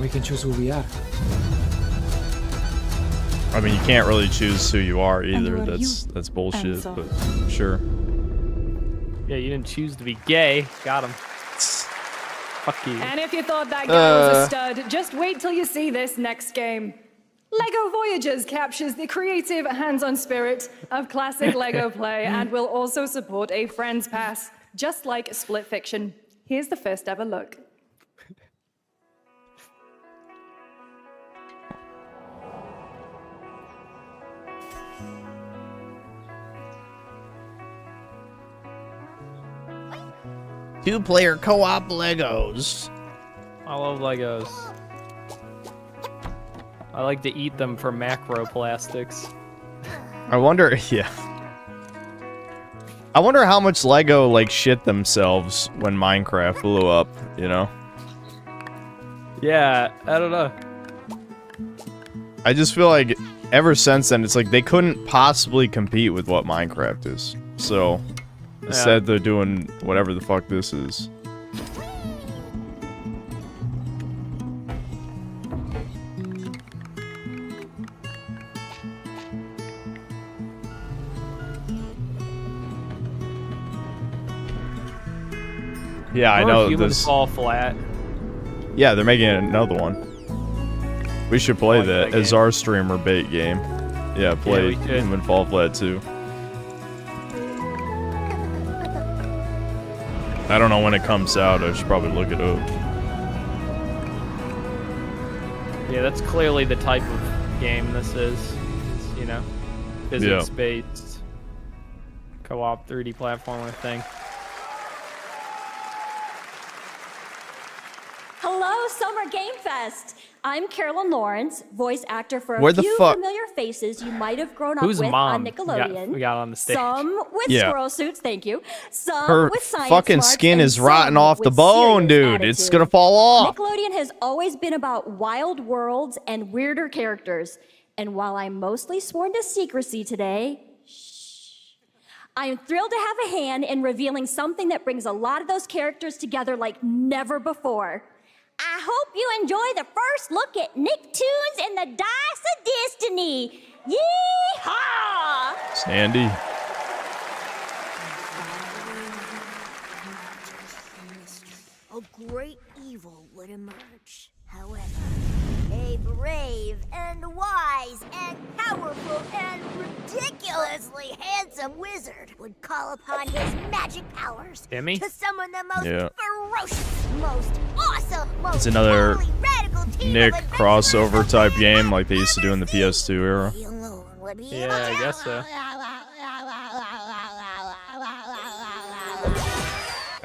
We can choose who we are. I mean, you can't really choose who you are And either. who are That's bullshit, Enzo? but sure. Yeah, you didn't choose to be gay. Got him. Fuck you. And if you thought that guy was a stud, just wait till you see this next game. LEGO Voyagers captures the creative, hands-on spirit of classic LEGO play and will also support a Friends Pass, just like Split Fiction. Here's the first ever look. 2-player co-op Legos. I love Legos. I like to eat them for macroplastics. I wonder, yeah. I wonder how much Lego, like, shit themselves when Minecraft blew up, you know? Yeah, I don't know. I just feel like ever since then, it's like they couldn't possibly compete with what Minecraft is. So, instead they're doing whatever the fuck this is. Yeah, I know Humans this. fall flat. Yeah, they're making another one. We should play that as our streamer bait game. Yeah, play Human Fall Flat too. I don't know when it comes out. I should probably look it up. Yeah, that's clearly the type of game this is. It's, you know, physics-based co-op 3D platformer thing. Hello, Summer Game Fest! I'm Carolyn Lawrence, voice actor for Where a the few fuck- familiar faces you might have grown up Whose with mom on Nickelodeon. we got on the stage? Some with Yeah. squirrel suits, thank you. Some Her with science fucking smarts, skin and is rotting some off the with bone, serious dude. It's attitude. gonna fall off. Nickelodeon has always been about wild worlds and weirder characters. And while I'm mostly sworn to secrecy today, I am thrilled to have a hand in revealing something that brings a lot of those characters together like never before. I hope you enjoy the first look at Nicktoons and the Dice of Destiny. Yeehaw! Sandy. A great evil would emerge. However, a brave and wise and powerful and ridiculously handsome wizard would call upon his magic powers Timmy? to summon the most Yeah. ferocious, most awesome, most It's another totally radical team Nick of crossover type game like they used to do in the PS2 era. Yeah, I guess so.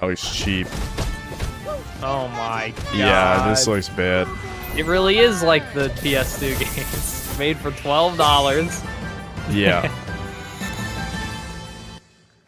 Oh, he's cheap. Oh my god. Yeah, this looks bad. It really is like the PS2 games. Made for $12. Yeah.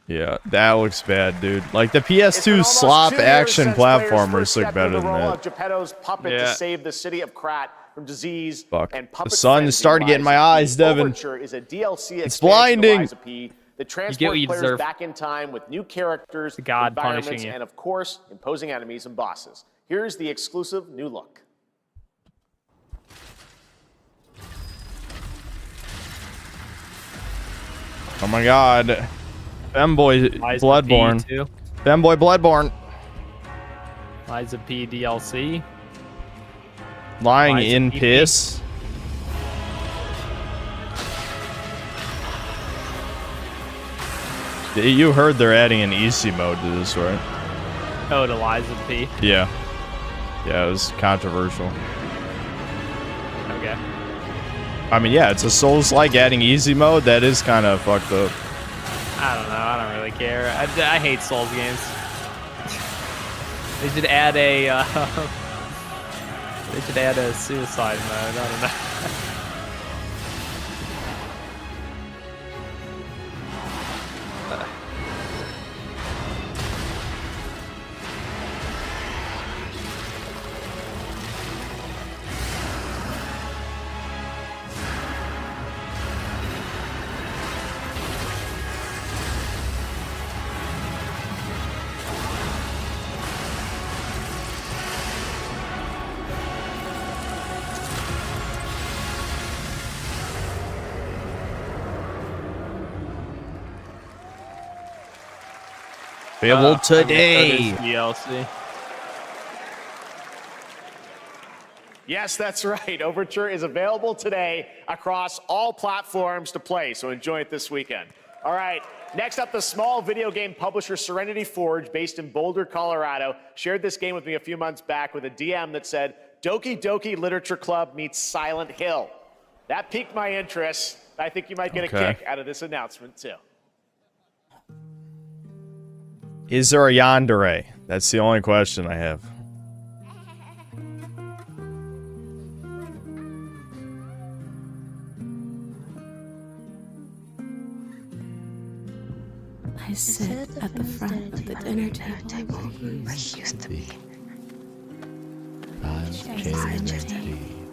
Yeah, that looks bad, dude. Like the PS2 slop action platformers look better than that. Geppetto's puppet Yeah. to save the city of Krat from disease Fuck. and The puppet sun is starting to get in my eyes, Devin. Overture is a DLC It's expansion of blinding. Lies of P that get transports what you players deserve. back in time with new characters, God punishing environments, you. and of course, imposing enemies and bosses. Here's the exclusive new look. Oh my god. Femboy Lies of Bloodborne. P too. Femboy Bloodborne. Lies of P DLC. Lying Lies of in PP. piss. You heard they're adding an easy mode to this, right? Oh, to Lies of P. Yeah. Yeah, it was controversial. Okay. I mean, yeah, it's a Souls-like adding easy mode. That is kind of fucked up. I don't know. I don't really care. I hate Souls games. They should add a. They should add a suicide mode. I don't know. Available today. DLC. Yes, that's right. Overture is available today across all platforms to play, so enjoy it this weekend. All right, next up, the small video game publisher Serenity Forge, based in Boulder, Colorado, shared this game with me a few months back with a DM that said, Doki Doki Literature Club meets Silent Hill. That piqued my interest. I think you might get a kick out of this announcement, too. Is there a yandere? That's the only question I have. I sit at the front of the dinner table where he used to be.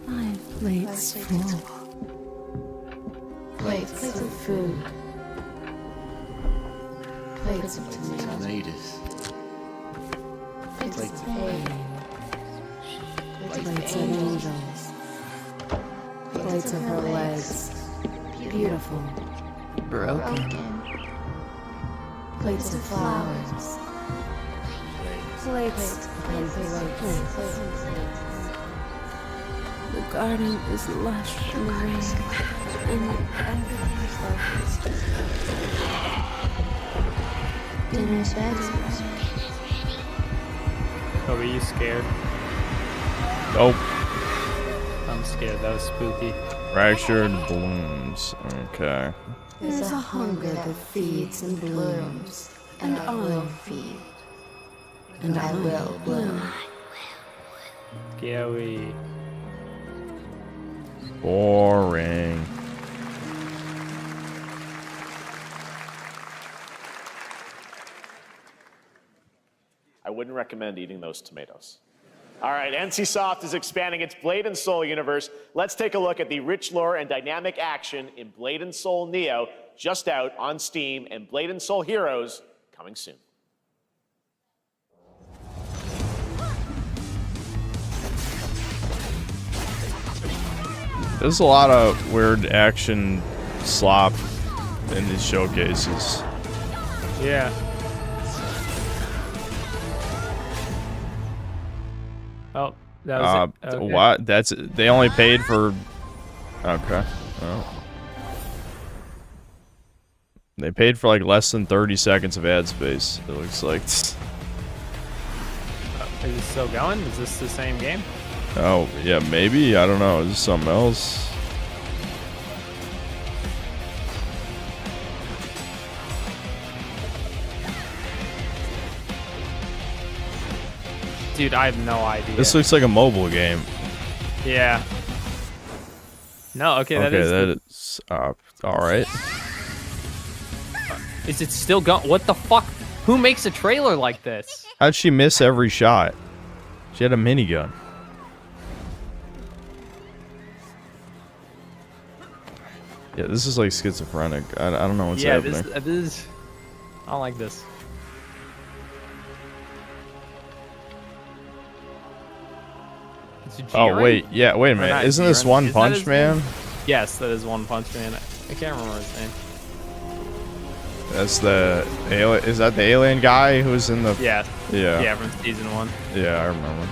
5 plates full. Plates of food. Plates of tomatoes. Plates of hay. Plates of angels. Plates of her legs. Beautiful. Broken. Plates of flowers. Plates and plates. The garden is lush and green, and everything's lovely. Dinner's ready. Oh, are you scared? Nope. I'm scared. That was spooky. Fractured blooms. Okay. There's a hunger that feeds and blooms, and I will feed, and I will bloom. Scary. Boring. I wouldn't recommend eating those tomatoes. All right, NCSoft is expanding its Blade and Soul universe. Let's take a look at the rich lore and dynamic action in Blade and Soul Neo, just out on Steam, and Blade and Soul Heroes coming soon. There's a lot of weird action slop in these showcases. Yeah. Oh, that was it. Okay. What? That's they only paid for. Okay. Oh. They paid for like less than 30 seconds of ad space. It looks like. Is it still going? Is this the same game? Oh yeah, maybe. I don't know. Is this something else? Dude, I have no idea. This looks like a mobile game. Yeah. No, okay, that is all right. Is it still going? What the fuck? Who makes a trailer like this? How'd she miss every shot? She had a minigun. Yeah, this is like schizophrenic. I don't know what's happening. Yeah, this is. I don't like this. Oh wait, yeah, wait a minute. Isn't this One Punch Man? Yes, that is One Punch Man. I can't remember his name. That's the alien. Is that the alien guy who's in the? Yeah. Yeah. Yeah, from season 1. Yeah, I remember.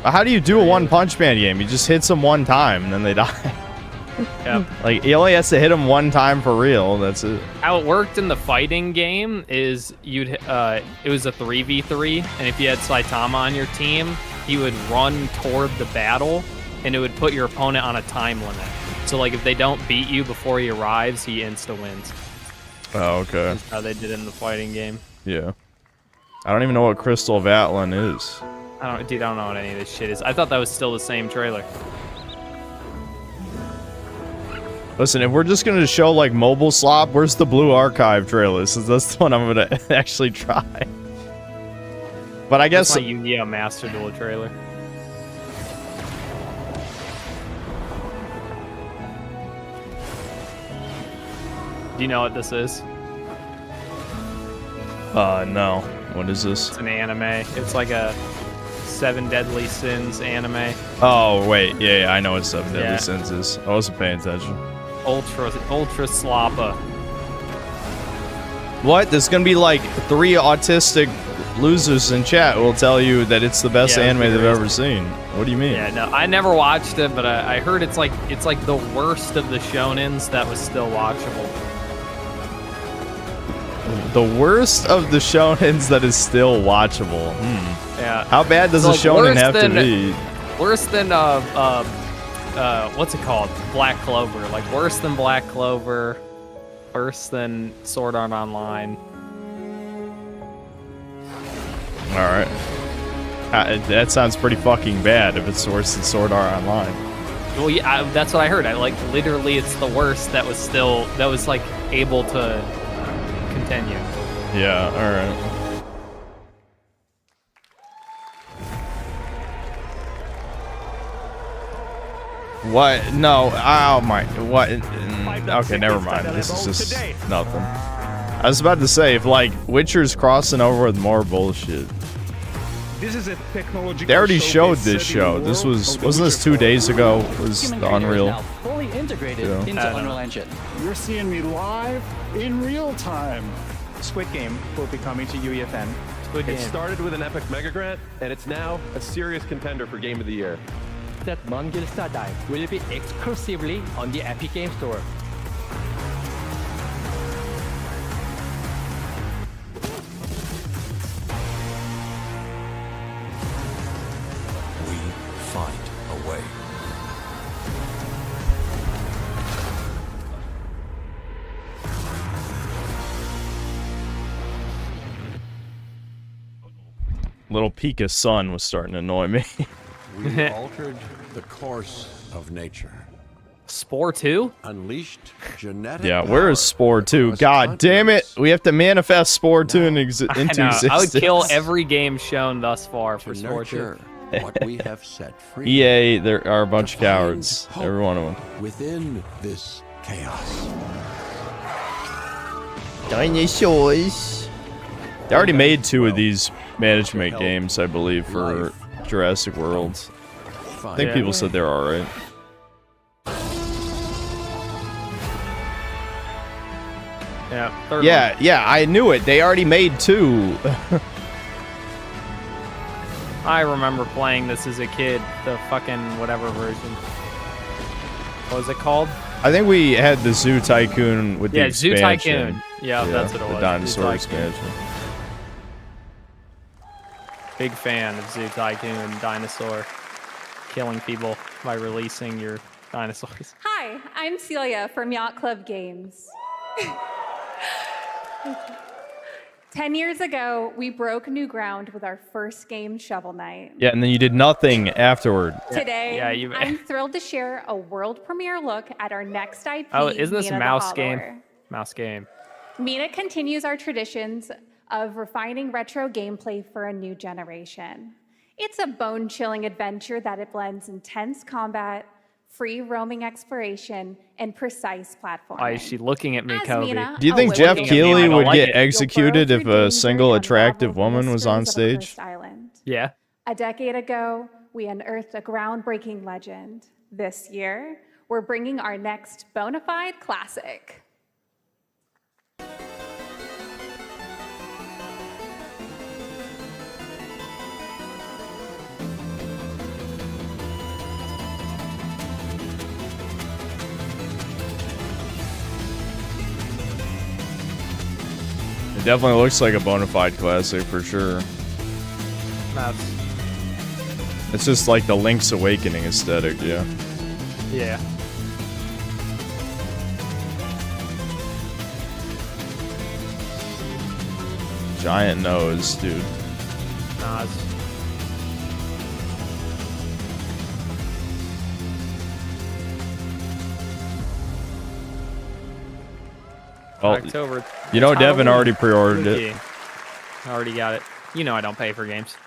How do you do a One Punch Man game? He just hits them one time and then they die. Yep. Like he only has to hit him one time for real. That's it. How it worked in the fighting game is it was a 3v3, and if you had Saitama on your team, he would run toward the battle, and it would put your opponent on a time limit. So like if they don't beat you before he arrives, he insta wins. Oh, okay. That's how they did it in the fighting game. Yeah. I don't even know what Crystal of Atlan is. I don't know what any of this shit is. I thought that was still the same trailer. Listen, if we're just gonna show like mobile slop, where's the Blue Archive trailer? So that's the one I'm gonna actually try. But I guess my Yu-Gi-Oh! Master Duel trailer. Do you know what this is? No. What is this? It's an anime. It's like a 7 Deadly Sins anime. Oh wait, yeah, I know what 7 Deadly Sins is. I wasn't paying attention. Ultra sloppa. What? There's gonna be like 3 autistic losers in chat who will tell you that it's the best anime they've ever seen. What do you mean? Yeah, no, I never watched it, but I heard it's like the worst of the shonens that was still watchable. The worst of the shonens that is still watchable. Yeah. How bad does a shonen have to be? Worse than what's it called? Black Clover. Like worse than Black Clover. Worse than Sword Art Online. All right. That sounds pretty fucking bad if it's worse than Sword Art Online. Well, yeah, that's what I heard. I like literally, it's the worst that was like able to continue. Yeah. All right. What? No. Oh my. What? Okay, never mind. This is just nothing. I was about to say, if like Witcher's crossing over with more bullshit. This is a technological They already showed showcase this set in the show. world This was of the wasn't this Witcher 2 days franchise. ago? Was the Unreal? Fully integrated Yeah. into Unreal Engine. You're seeing me live in real time. Squid Game will be coming to UEFN. It started with an epic mega grant, and it's now a serious contender for Game of the Year. That Mongilsta Dive will be exclusively on the Epic Game Store. We find a way. Little Pika's son was starting to annoy me. We altered the course of nature. Spore 2? Unleashed genetic Yeah, where is Spore 2? God damn it! We have to manifest Spore 2 into existence. I would kill every game shown thus far for Spore 2. what we have set free. EA, there are a bunch of cowards. Every one of them. Within this chaos. Dinosaurs. They already made 2 of these management games, I believe, for Jurassic World. I think people said they're alright. Yeah, yeah, I knew it. They already made 2. I remember playing this as a kid, the fucking whatever version. What was it called? I think we had the Zoo Tycoon with the Zoo expansion. Tycoon. Yeah, that's what it was. The dinosaur expansion. Big fan of Zoo Tycoon, dinosaur, killing people by releasing your dinosaurs. Hi, I'm Celia from Yacht Club Games. 10 years ago, we broke new ground with our first game, Shovel Knight. Yeah, and then you did nothing afterward. Today, I'm thrilled to share a world premiere look at our next IP, Oh, isn't this Mina the Mouse Hollower. game? Mouse game. Mina continues our traditions of refining retro gameplay for a new generation. It's a bone-chilling adventure that it blends intense combat, free roaming exploration, and precise platforming. Why is she looking at me, As Kobe? Mina, Do you think Jeff Keighley would get executed if a single attractive woman was on stage? Island. Yeah. A decade ago, we unearthed a groundbreaking legend. This year, we're bringing our next bona fide classic. It definitely looks like a bona fide classic for sure. It's just like the Link's Awakening aesthetic, yeah. Yeah. Giant nose, dude. Nas. Well, October. you know, Devin Halloween. already pre-ordered it. Yeah. I already got it. You know I don't pay for games.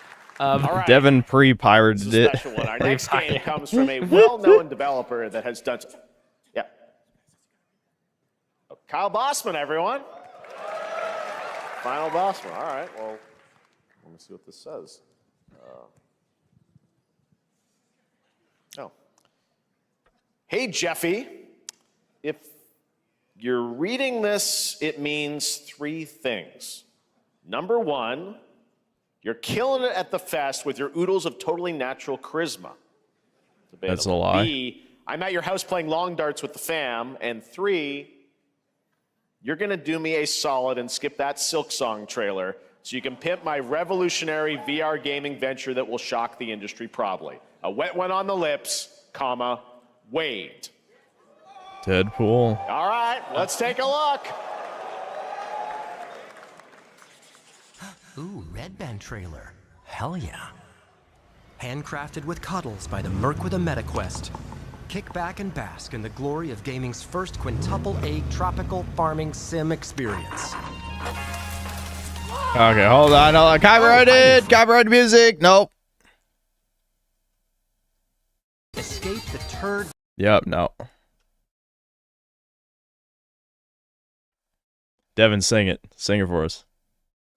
All right. Devin pre-pirated it. Special one. Our next game comes from a well-known developer that has done. Yeah. Oh, Kyle Bossman, everyone. Final Bossman. All right. Well, let me see what this says. Oh. Hey, Jeffy. If you're reading this, it means 3 things. Number 1, you're killing it at the fest with your oodles of totally natural charisma. That's a lie. B, I'm at your house playing long darts with the fam. And 3, you're going to do me a solid and skip that Silk Song trailer so you can pimp my revolutionary VR gaming venture that will shock the industry probably. A wet one on the lips, comma, Wade. Deadpool. All right, let's take a look. Ooh, Red Band trailer. hell yeah. Handcrafted with cuddles by the Merc with a MetaQuest. Kick back and bask in the glory of gaming's first quintuple A tropical farming sim experience. Okay, hold on. Copyrighted music. Nope. Escape the turd. Yep, no. Devin, sing it. Sing it for us.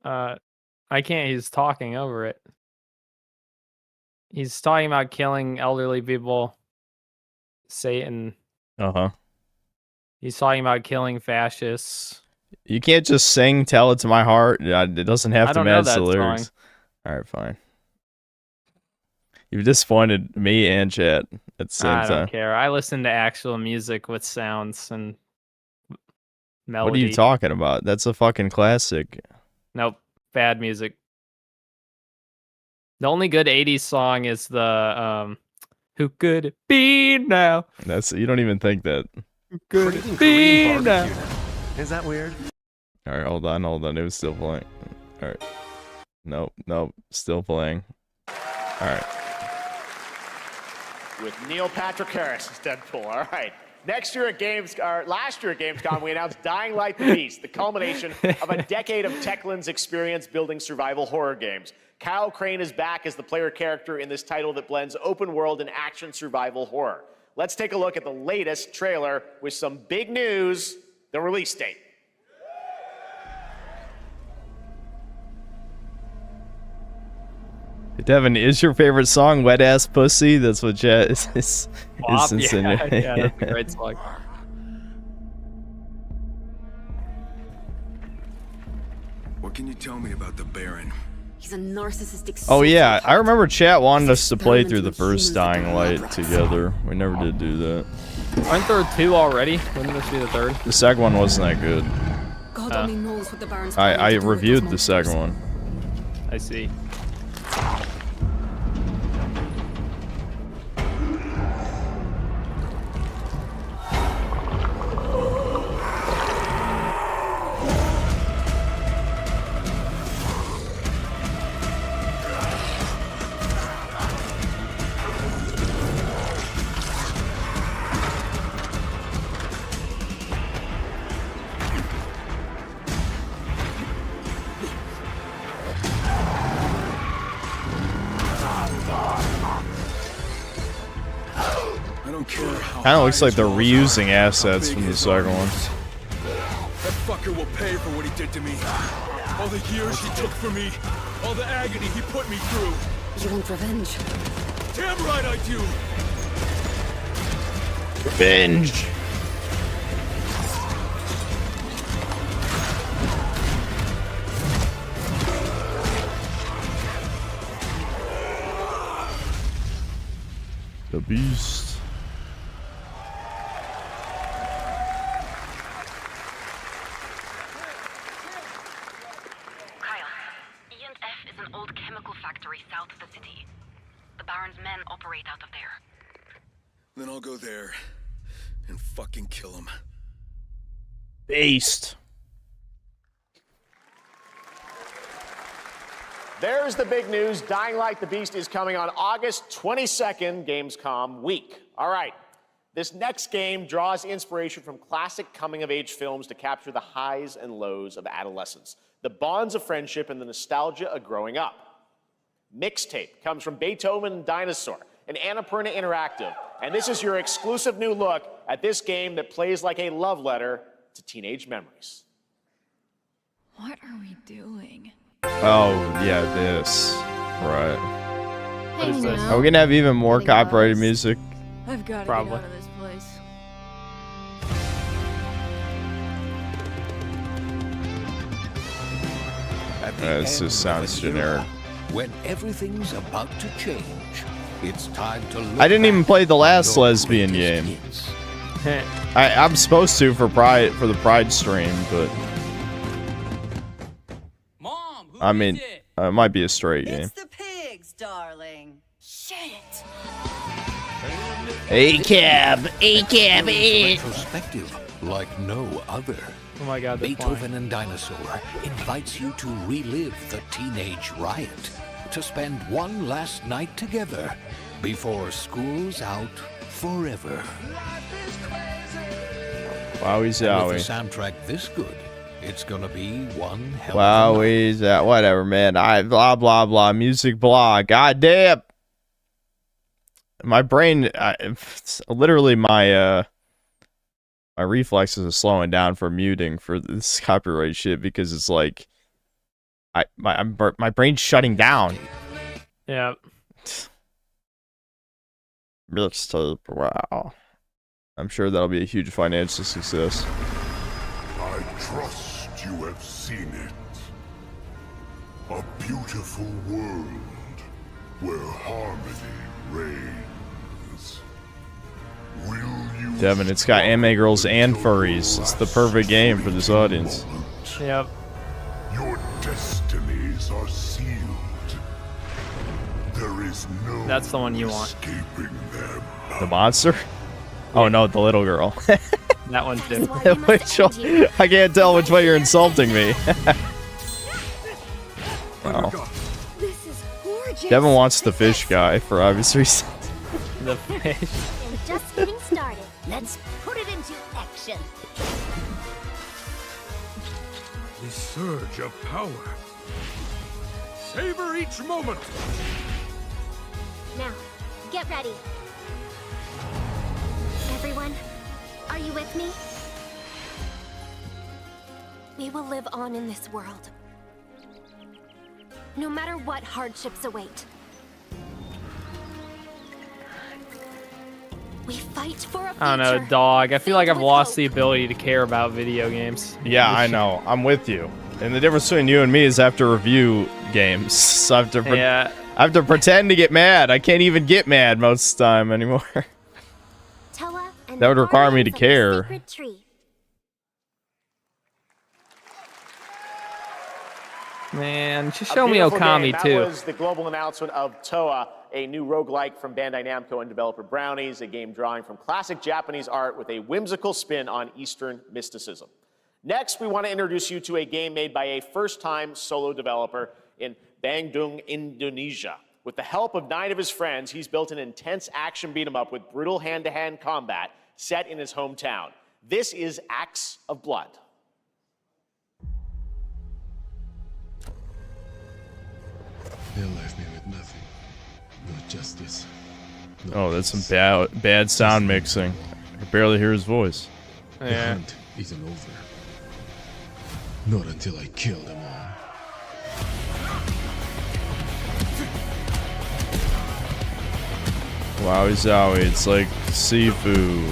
I can't. He's talking over it. He's talking about killing elderly people. Satan. Uh-huh. He's talking about killing fascists. You can't just sing "Tell It to My Heart." It doesn't have to match the lyrics. Song. All right, fine. You've disappointed me and chat at the same time. I don't care. I listen to actual music with sounds and melody. What are you talking about? That's a fucking classic. Nope. Bad music. The only good 80s song is the Who Could It Be Now? You don't even think that. Who could it be now? Is that weird? All right, hold on. It was still playing. All right. Nope. Still playing. All right. With Neil Patrick Harris as Deadpool. All right. Last year at Gamescom, we announced Dying Light the Beast, the culmination of a decade of Techlan's experience building survival horror games. Kyle Crane is back as the player character in this title that blends open world and action survival horror. Let's take a look at the latest trailer with some big news, the release date. Devin, is your favorite song "Wet Ass Pussy"? That's what chat is insinuating. Yeah, that's a great song. What can you tell me about the Baron? He's a narcissistic. Oh yeah, I remember chat wanted us to play through the first Dying Light together. We never did do that. Aren't there 2 already? Wouldn't this be the 3rd? The second one wasn't that good. God only knows what the Baron's I reviewed the second one. I see. Kind of looks like they're reusing assets from the second one. That fucker will pay for what he did to me. All the years he took from me. All the agony he put me through. You want revenge? Damn right I do. Revenge. The Beast. Then I'll go there and fucking kill him. Beast. There's the big news. Dying Light the Beast is coming on August 22nd, Gamescom week. All right. This next game draws inspiration from classic coming-of-age films to capture the highs and lows of adolescence, the bonds of friendship, and the nostalgia of growing up. Mixtape comes from Beethoven and Dinosaur, and Annapurna Interactive. And this is your exclusive new look at this game that plays like a love letter to teenage memories. What are we doing? Oh, yeah, this. Right. What is this? Are we gonna have even more copyrighted music? I've got to Probably. get out of this place. This just sounds generic. When everything's about to change, it's time to look I didn't even back play the on last your lesbian greatest game. hits. I'm supposed to for the Pride stream, but I mean, it might be a straight game. The pigs, darling. Shit. A-cab, A-cab, retrospective like no other. Oh my God, that's Beethoven and Dinosaur invites you to relive the teenage riot. to spend one last night together before school's out forever. Wowie And with zowie. a soundtrack this good, it's gonna be one hell of a night. Wowie zowie. Whatever, man. Blah, blah, blah. Music, blah. Goddamn. My brain, literally my reflexes are slowing down for muting for this copyright shit because it's like, my brain's shutting down. Yeah. Mixtape, wow. I'm sure that'll be a huge financial success. I trust you have seen it. A beautiful world where harmony reigns. Will you Devin, it's got anime girls and furries. It's the perfect game for this audience. Yep. Your destinies are sealed. There is no That's the one you want. escaping them. The monster? Oh no, the little girl. That one too. I can't tell which way you're insulting me. Oh. This is gorgeous. Devin wants the fish guy for obvious reasons. The fish. And just getting started. Let's put it into action. The surge of power. Savor each moment. Now, get ready. Everyone, are you with me? We will live on in this world. No matter what hardships await. We fight for a future. I don't know, dog. I feel like I've lost the ability to care about video games. Yeah, I know. I'm with you. And the difference between you and me is I have to review games. So I have to I have to pretend to get mad. I can't even get mad most of the time anymore. That would require me to care. Man, just A show me beautiful Okami game. too. That was the global announcement of Toa, a new roguelike from Bandai Namco and developer Brownies, a game drawing from classic Japanese art with a whimsical spin on Eastern mysticism. Next, we want to introduce you to a game made by a first-time solo developer in Bandung, Indonesia. With the help of 9 of his friends, he's built an intense action beat-em-up with brutal hand-to-hand combat set in his hometown. This is Acts of Blood. They left me with nothing. No justice. Oh, that's some bad sound mixing. I can barely hear his voice. The hunt isn't over. Not until I kill them all. Wowie zowie, it's like Sifu.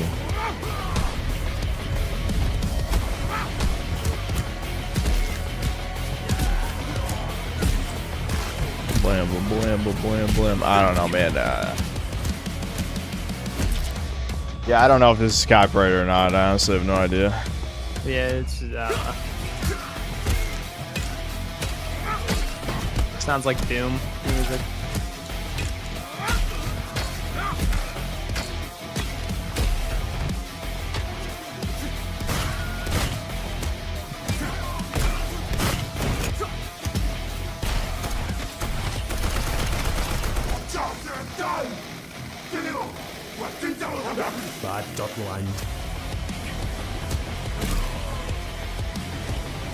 Blam, blam, blam, blam, blam. I don't know, man. Yeah, I don't know if this is copyrighted or not. I honestly have no idea. Yeah, it's sounds like Doom music.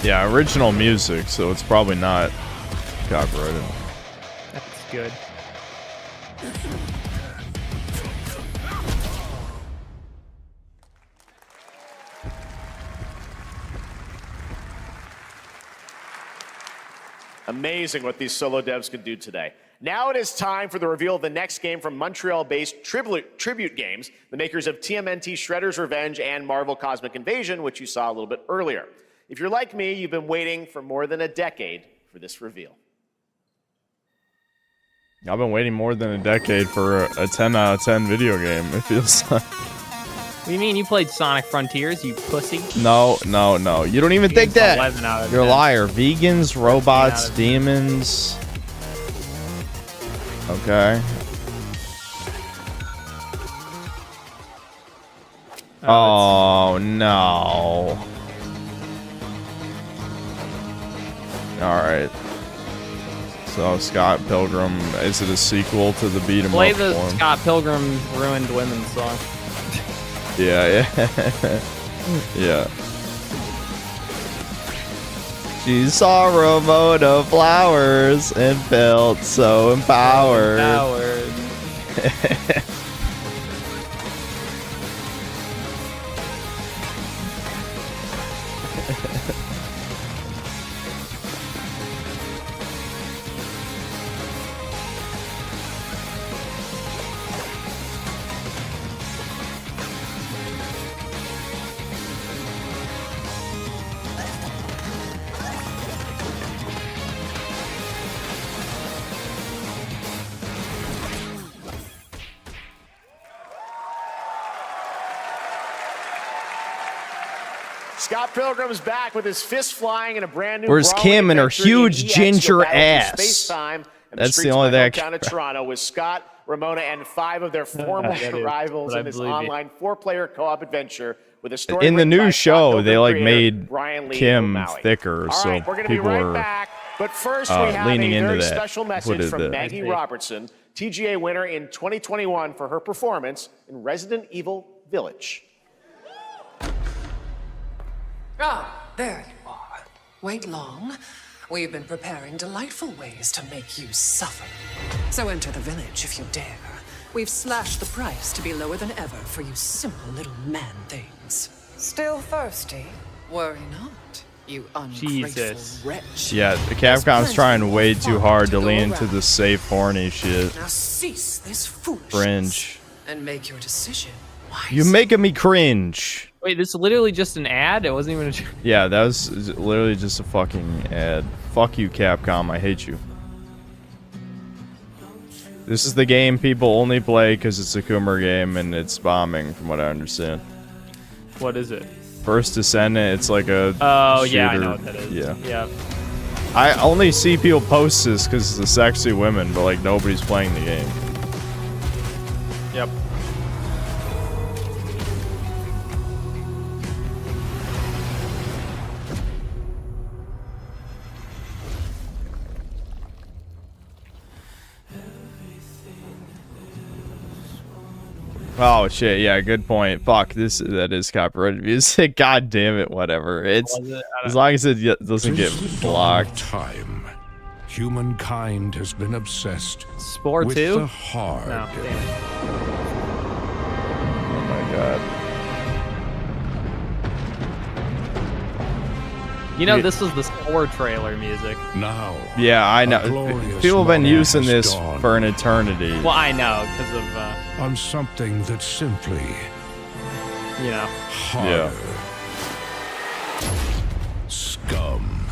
Yeah, original music, so it's probably not copyrighted. That's good. Amazing what these solo devs can do today. Now it is time for the reveal of the next game from Montreal-based Tribute Games, the makers of TMNT Shredder's Revenge and Marvel Cosmic Invasion, which you saw a little bit earlier. If you're like me, you've been waiting for more than a decade for this reveal. I've been waiting more than a decade for a 10 out of 10 video game, it feels like. What do you mean? You played Sonic Frontiers, you pussy? No, no, no. You don't even think that. 11 out of You're a 10. liar. Vegans, robots, demons. Okay. Oh, no. Alright. So Scott Pilgrim, is it a sequel to the beat 'em Play up the one? Scott Pilgrim Ruined Women song. Yeah. Yeah. She saw Ramona flowers and felt so empowered. Scott Pilgrim's back with his fist flying in a brand new. Where's brawling Kim and her adventure in huge EX ginger to battle through ass? space-time and That's streets the only of my thing I hometown of Toronto with Scott, Ramona, and 5 of their former That is, rivals but I in this believe you. online 4-player co-op adventure with a story In the written by new Scott show, Pilgrim they like creator made Brian Lee Kim O'Malley. thicker, All so right, we're gonna be people right are back. But first, we have leaning a into very that. special What message is from that? Maggie Robertson, TGA winner in 2021 for her performance in Resident Evil Village. Ah, there you are. Wait long. We've been preparing delightful ways to make you suffer. So enter the village if you dare. We've slashed the price to be lower than ever for you simple little man things. Still thirsty? Worry not, you ungrateful Jesus. wretch. Yeah, the Capcom's trying way too hard to lean into the safe horny shit. Now cease this foolishness Cringe. and make your decision. You making me cringe. Wait, this is literally just an ad? It wasn't even a... Yeah, that was literally just a fucking ad. Fuck you, Capcom. I hate you. This is the game people only play because it's a Coomer game and it's bombing, from what I understand. What is it? First Descendant, it's like a Oh, shooter. yeah, I know what that is. Yeah. Yeah. I only see people post this because it's the sexy women, but like nobody's playing the game. Yep. Oh shit, yeah, good point. Fuck, that is copyrighted music. God damn it, whatever. It's as long as it doesn't get Since the dawn blocked. of time, humankind has been obsessed Spore with 2? the hard. No, damn it. Oh my god. You know, this was the Spore trailer music. Now, Yeah, I know. glorious People have been morning using has this dawned. for an eternity. Well, I know, because of, on something that simply you know. harder. Scum.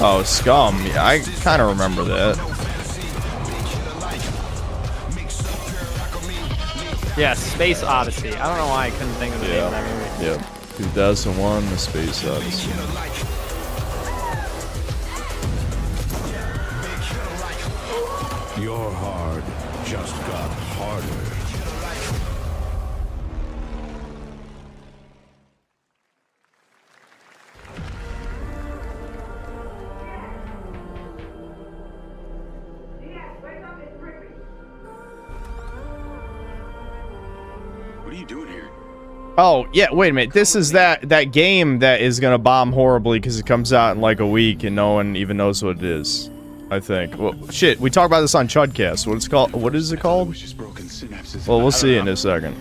Oh, Scum. Yeah, I kind of remember that. Yeah, Space Odyssey. I don't know why I couldn't think of the name of that movie. Yep. 2001, The Space Odyssey. Your hard just got harder. What are you doing here? Oh, yeah, wait a minute. This is that game that is going to bomb horribly because it comes out in like a week and no one even knows what it is. I think. Well, shit, we talked about this on Chudcast. What is it called? Well, we'll see in a second.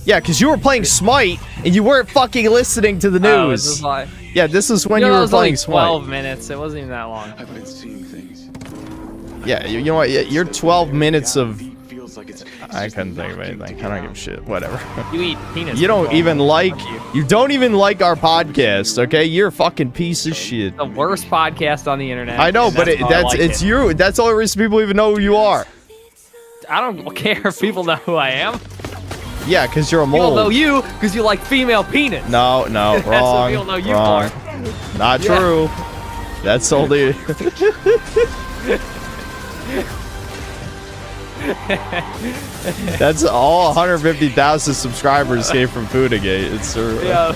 Yeah, because you were playing Smite and you weren't fucking listening to the Oh, news. this is like, Yeah, this is when you you know, it were was playing like Smite. 12 minutes. It wasn't even that long. I've been seeing things. Yeah, you know what? You're 12 minutes of... I couldn't think of anything. I don't give a shit. Whatever. You eat penis. You don't football. even like... Fuck You don't even like our podcast, okay? You're a fucking piece of shit. The worst podcast on the internet. I know, and but why I like it's it. you. That's the only reason people even know who you are. I don't care if people know who I am. Yeah, because you're a People mole. know you because you like female penis. No, That's what wrong. people know you wrong. for. Not Yeah. true. That's only... That's all 150,000 subscribers came from Foodagate. It's Yeah.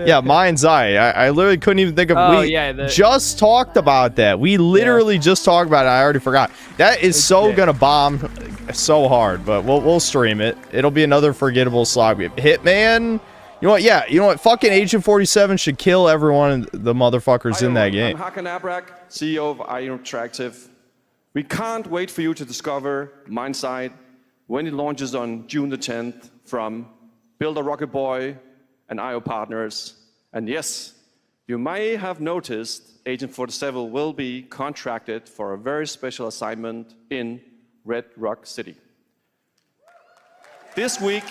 Yeah, Mind's Eye. I literally couldn't even think of. Oh, we yeah, just talked about that. We literally just talked about it. I already forgot. That is so gonna bomb so hard, but we'll stream it. It'll be another forgettable slog. Hitman. You know what? Yeah, you know what? Fucking Agent 47 should kill everyone the motherfuckers in that game. I'm Hakan Abrak, CEO of IO Interactive. We can't wait for you to discover Mindside when it launches on June the 10th from Builder Rocket Boy and IO partners. And yes, you may have noticed Agent 47 will be contracted for a very special assignment in Red Rock City. This week,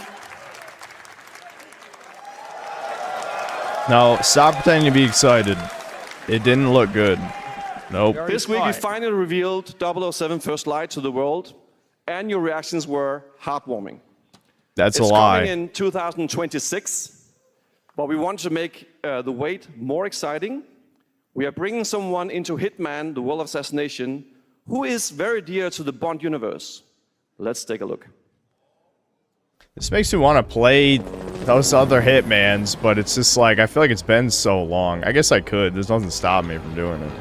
No, stop pretending to be excited. It didn't look good. Nope. This week we finally revealed 007 First Light to the world, and your reactions were heartwarming. That's a It's lie. coming in 2026, but we want to make the wait more exciting. We are bringing someone into Hitman, the World of Assassination, who is very dear to the Bond universe. Let's take a look. This makes me want to play those other Hitmans, but it's just like, I feel like it's been so long. I guess I could. There's nothing stopping me from doing it.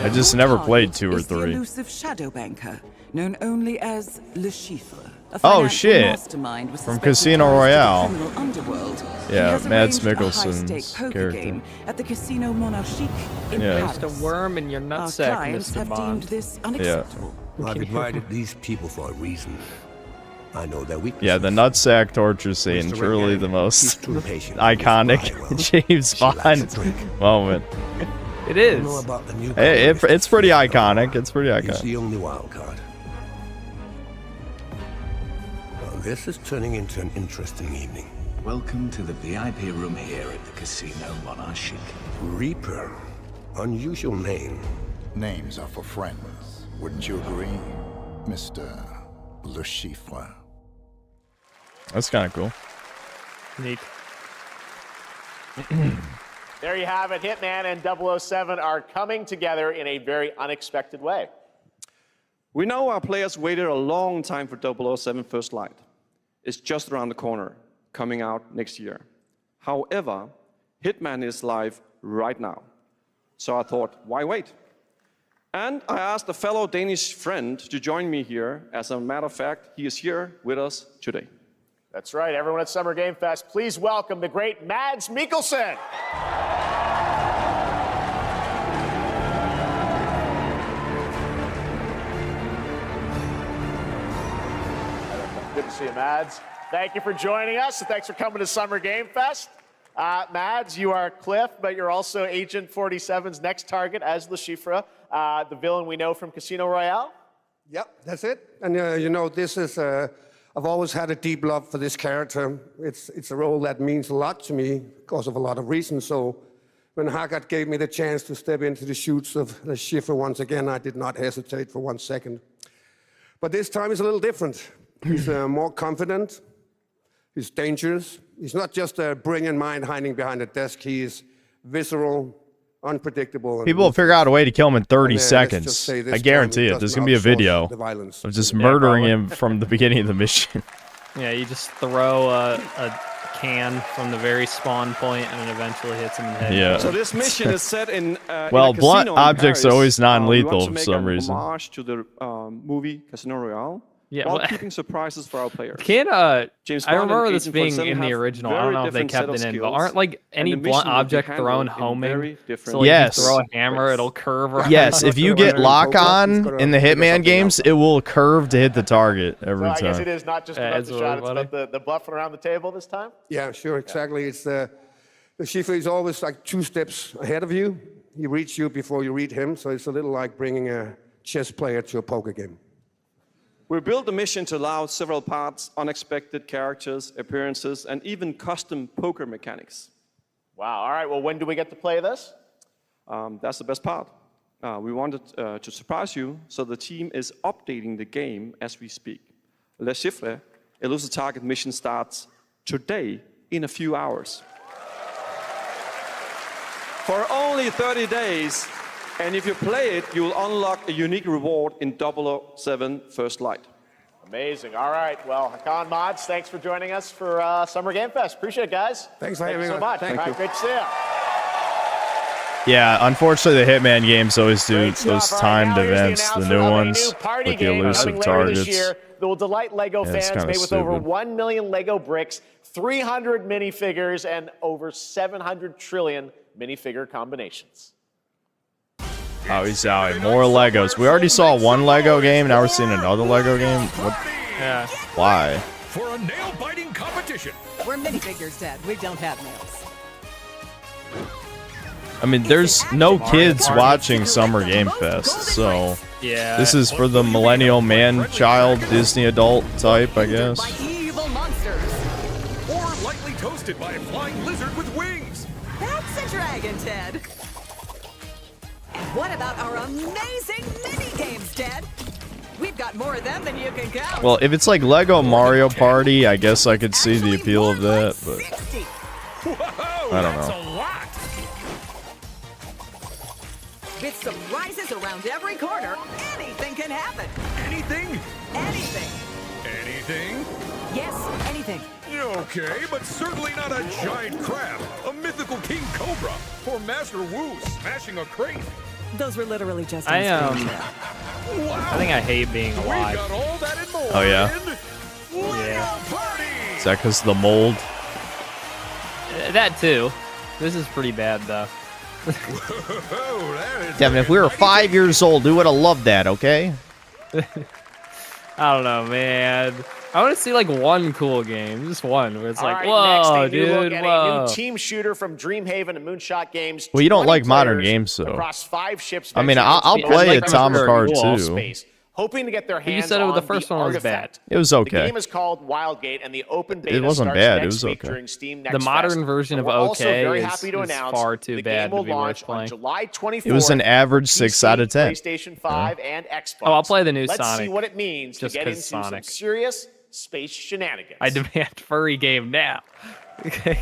I just never played 2 or 3. The elusive shadow banker, known only as Le Chiffre. Oh shit! From Casino Royale. Yeah, Mads Mikkelsen's character. At the Casino Monarchique in Yeah. Paris. Just a worm in your Our nutsack, clients Mr. have Bond. deemed this unacceptable. I've invited these people for a reason. I know their weaknesses. Yeah, the nutsack torture scene, Mr. truly Regan, the most he's too impatient. iconic James Bond moment. It is. You know about the new It's pretty iconic. It's pretty He's iconic. the only wild card. Well, this is turning into an interesting evening. Welcome to the VIP room here at the Casino Monarchique. Reaper. Unusual name. Names are for friends. Wouldn't you agree, Mr. Le Chiffre? That's kind of cool. Neat. There you have it. Hitman and 007 are coming together in a very unexpected way. We know our players waited a long time for 007 First Light. It's just around the corner, coming out next year. However, Hitman is live right now. So I thought, why wait? And I asked a fellow Danish friend to join me here. As a matter of fact, he is here with us today. That's right, everyone at Summer Game Fest, please welcome the great Mads Mikkelsen. Good to see you, Mads. Thank you for joining us, and thanks for coming to Summer Game Fest. Mads, you are Cliff, but you're also Agent 47's next target as Le Chiffre, the villain we know from Casino Royale. Yep, that's it. And you know, this is, I've always had a deep love for this character. It's a role that means a lot to me because of a lot of reasons. So when Haggard gave me the chance to step into the shoes of Le Chiffre once again, I did not hesitate for 1 second. But this time is a little different. He's more confident. He's dangerous. He's not just a brilliant mind hiding behind a desk. He is visceral, unpredictable. And People will figure out a way to kill him in 30 let's just seconds. say this I guarantee time it. There's doesn't going to be a outsource video the violence. of just Yeah, murdering probably. him from the beginning of the mission. Yeah, you just throw a can from the very spawn point, and it eventually hits him in the head. Yeah. So this mission is set in Well, in a blunt casino in objects are Paris. always We non-lethal want to for make some an reason. homage to the movie Casino Royale. Yeah, while well- keeping surprises for our players. Can't James I Bond and remember this Agent being 47 in the have original. I very don't know if they different set kept of it in, but skills, aren't like and any the mission blunt will be object handled thrown in homing? very different So like Yes. you throw a hammer, it'll curve around. Yes, if you get lock on in the Hitman games, it will curve to hit the target every So I guess time. it is not just Yeah, about it's the a shot, little it's about the bluffing around the table this time? Yeah, sure, exactly. It's the Chiffre is always like 2 steps ahead of you. He reads you before you read him, so it's a little like bringing a chess player to a poker game. We built the mission to allow several parts, unexpected characters, appearances, and even custom poker mechanics. Wow, all right, well, when do we get to play this? That's the best part. We wanted to surprise you, so the team is updating the game as we speak. Le Chiffre, Elusive Target mission starts today in a few hours. For only 30 days, and if you play it, you will unlock a unique reward in 007 First Light. Amazing. All right. Well, Hakan Mods, thanks for joining us for Summer Game Fest. Appreciate it, guys. Thanks for Thank you having so us. much. Thank All you. right, great to see you. Yeah, unfortunately, the Hitman games always do Great those stuff. All right, timed now here's the events, the announcement new of a ones new party with the game elusive coming later targets. this year that will delight LEGO Yeah, it's fans kinda made with over stupid. 1 million LEGO bricks, 300 minifigures, and over 700 trillion minifigure combinations. Oh, he's out. More Legos. We already saw one Lego game. Now we're seeing another Lego game. What? Yeah. Why? For a nail-biting competition. We're minifigures, Dad. We don't have nails. I mean, there's no kids watching Summer Game Fest, so Yeah. this is for the millennial man-child Disney adult type, I guess. By evil monsters. Or lightly toasted by a flying lizard with wings. That's a dragon, Ted. And what about our amazing mini games, Ted? We've got more of them than you can count. Well, if it's like Lego Mario Party, I guess I could see the appeal of that, but I don't know. With surprises around every corner, anything can happen. Anything? Anything. Anything? Yes, anything. Okay, but certainly not a giant crab, a mythical king cobra, or Master Wu smashing a crate. Those were literally just I think I hate being alive. Got all that and more Oh, yeah? Yeah. Is that because of the mold? That too. This is pretty bad though. Devin, if we were 5 years old, we would have loved that, okay? I don't know, man. I want to see like one cool game, just one, where it's All like, right, whoa, next, a new dude, look at a whoa. new team shooter from Dreamhaven and Moonshot Games. Well, you don't 20 like modern players games, though. Across 5 ships. I mean, venturing I'll into play space Atomic for Heart, dual too. space, hoping to get their But you hands said on the first one was artifact. It was The okay. game is called Wildgate, and the open beta It wasn't starts bad. It next was week okay. during Steam The Next modern Fest. version of We're also okay very is- happy to is announce far too the bad game to will be worth launch on playing. July 24th. It was an average 6 out of 10. PlayStation 5 and Xbox. Oh, I'll play the new Let's Sonic, see what it means to just get 'cause into some Sonic. serious space shenanigans. I demand furry game now. Okay.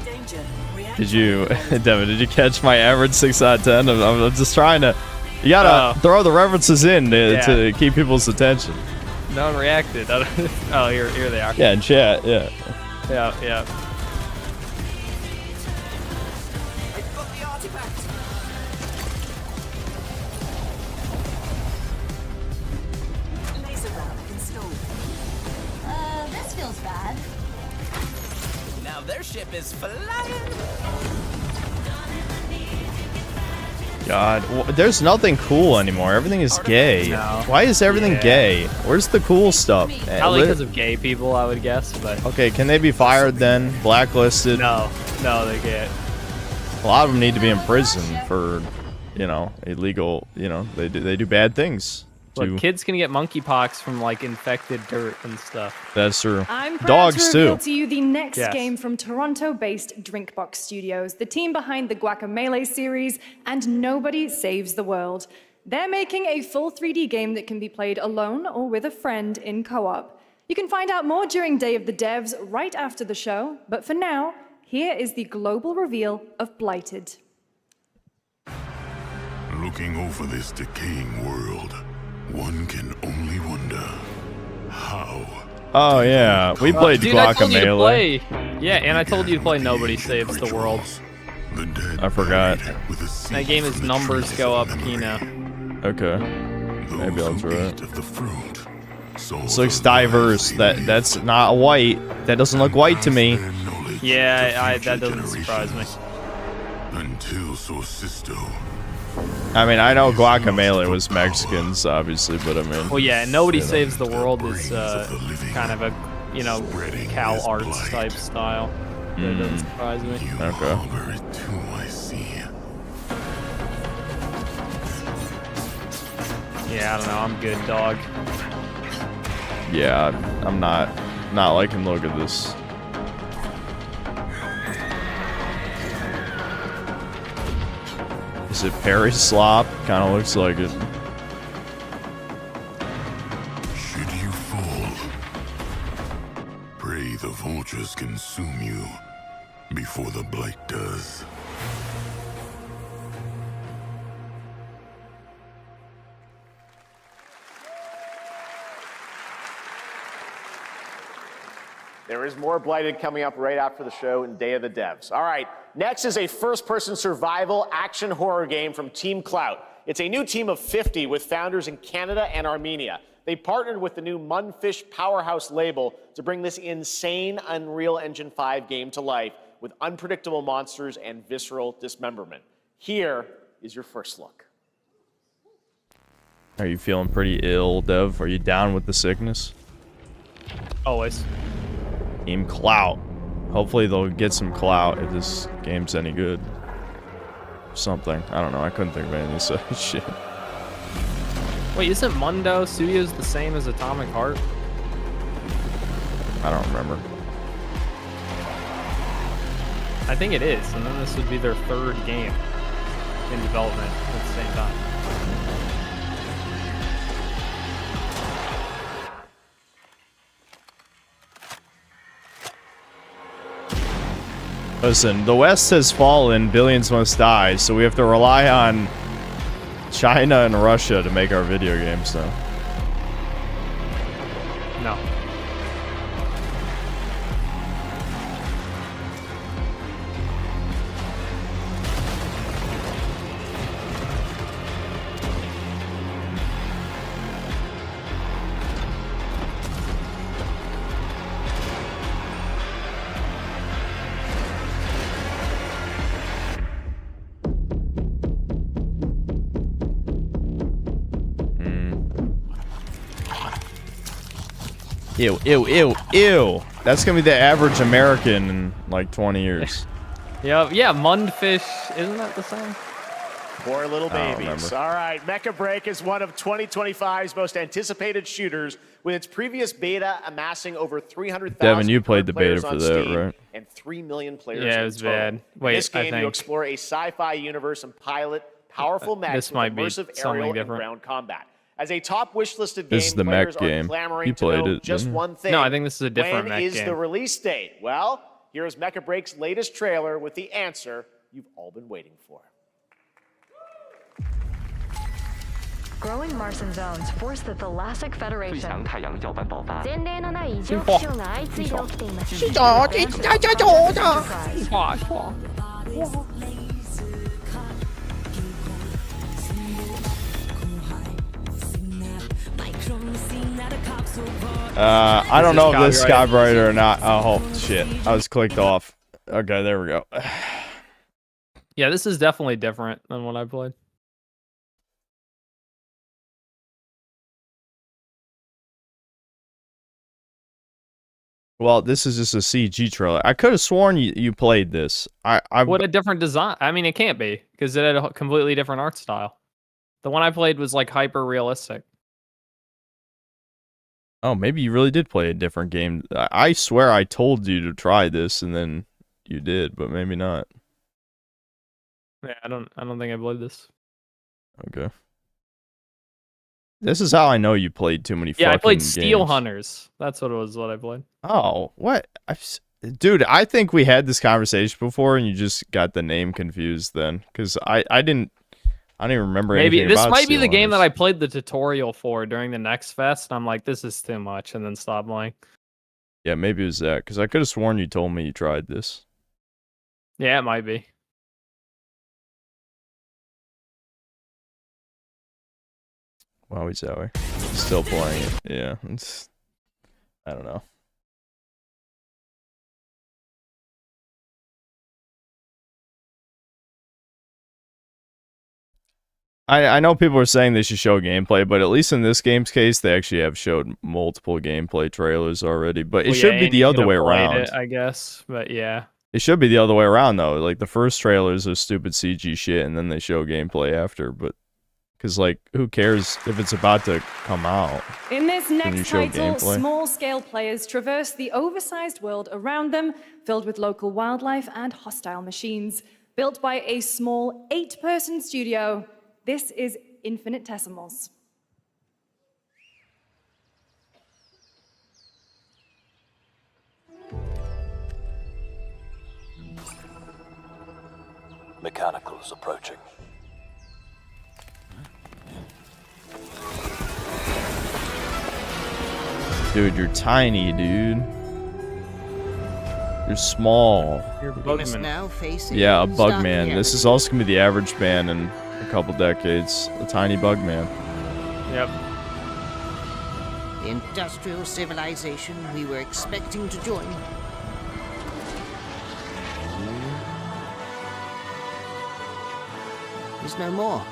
Danger. Did you, Devin, did you catch my average 6 out of 10? I'm just trying to... You gotta throw the references in to keep people's attention. No one reacted. Oh, here they are. Yeah, in chat, yeah. Yeah. This feels bad. Now their ship is flying. God, there's nothing cool anymore. Everything is gay. No. Why is everything Yeah. gay? Where's the cool stuff? Probably because of gay people, I would guess. But Okay, can they be fired then? Blacklisted? no, they can't. A lot of them need to be in prison for, illegal, they do bad things. Look, kids can get monkeypox from like infected dirt and stuff. That's true. I'm proud Dogs to reveal too. to you the next Yes. game from Toronto-based Drinkbox Studios, the team behind the Guacamelee series and Nobody Saves the World. They're making a full 3D game that can be played alone or with a friend in co-op. You can find out more during Day of the Devs right after the show, but for now, here is the global reveal of Blighted. Looking over this decaying world, one can only wonder how. Oh yeah, we played Dude, I told you to Guacamelee. play. Yeah, and I told you to play Nobody Saves the World. I forgot. That game is numbers go up, Kina. Okay. Maybe I'll try it. This looks diverse. That's not white. That doesn't look white to me. Yeah, that doesn't surprise me. Until Sorcisto. I mean, I know Guacamelee was Mexicans, obviously, but I mean... Well, yeah, Nobody Saves the World is kind of a, Cal Arts type style. That doesn't surprise me. Okay. Yeah, I don't know. I'm good, dog. Yeah, I'm not liking the look of this. Is it Perry Slop? Kind of looks like it. Should you fall, pray the vultures consume you before the blight does. There is more Blighted coming up right after the show in Day of the Devs. All right, next is a first-person survival action horror game from Team Clout. It's a new team of 50 with founders in Canada and Armenia. They partnered with the new Munfish Powerhouse label to bring this insane Unreal Engine 5 game to life with unpredictable monsters and visceral dismemberment. Here is your first look. Are you feeling pretty ill, Dev? Are you down with the sickness? Always. Team Clout. Hopefully they'll get some clout if this game's any good. Something. I don't know. I couldn't think of any of this shit. Wait, isn't Mundo Studios the same as Atomic Heart? I don't remember. I think it is, and then this would be their third game in development at the same time. Listen, the West has fallen, billions must die, so we have to rely on China and Russia to make our video games now. No. Ew, ew, ew, ew. That's gonna be the average American in like 20 years. Yeah, Mundfish, isn't that the same? Poor little babies. All right, Mecha Break is one of 2025's most anticipated shooters, with its previous beta amassing over 300,000 Devin, you played the players beta for on that, Steam right? and 3 million players. Yeah, it in was total. bad. Wait, in this game, I think you explore a sci-fi universe and pilot powerful mechs this with might be immersive something aerial and different. ground combat. As a top wish-listed game, This is the players mech are game. clamoring You to know played it, just didn't you? one thing. No, I think this is a different when mech is game. the release date? Well, here's Mecha Break's latest trailer with the answer you've all been waiting for. Growing Martian zones force the Thalassic Federation. 前例のない異常気象が相次いで起きています。I don't know if this is copyrighted or not. Oh, shit. I was clicked off. Okay, there we go. Yeah, this is definitely different than what I played. Well, this is just a CG trailer. I could have sworn you played this. What a different design. I mean, it can't be, because it had a completely different art style. The one I played was like hyper realistic. Oh, maybe you really did play a different game. I swear I told you to try this, and then you did, but maybe not. Yeah, I don't think I played this. Okay. This is how I know you played too many fucking Yeah, I played Steel games. Hunters. That's what it was, what I played. Oh, what? Dude, I think we had this conversation before, and you just got the name confused then. Because I didn't even remember Maybe anything this about might be Steel the game that Hunters. I played the tutorial for during the next fest. I'm like, this is too much, and then stopped playing. Yeah, maybe it was that. Because I could have sworn you told me you tried this. Yeah, it might be. Wow, he's that way. Still playing it. Yeah, it's... I don't know. I know people are saying they should show gameplay, but at least in this game's case, they actually have showed multiple gameplay trailers already. But it should be the other way around. It, I guess, but yeah. It should be the other way around, though. Like, the first trailers are stupid CG shit, and then they show gameplay after. But, because, like, who cares if it's about to come out? In this you next show title, gameplay? small-scale players traverse the oversized world around them, filled with local wildlife and hostile machines. Built by a small 8-person studio, this is Infinitesimals. Mechanicals approaching. Dude, you're tiny, dude. You're small. You're Bugman. Yeah, a Bugman. This is also gonna be the average man in a couple decades. A tiny Bugman. Yep. The industrial civilization we were expecting to join. Is no more.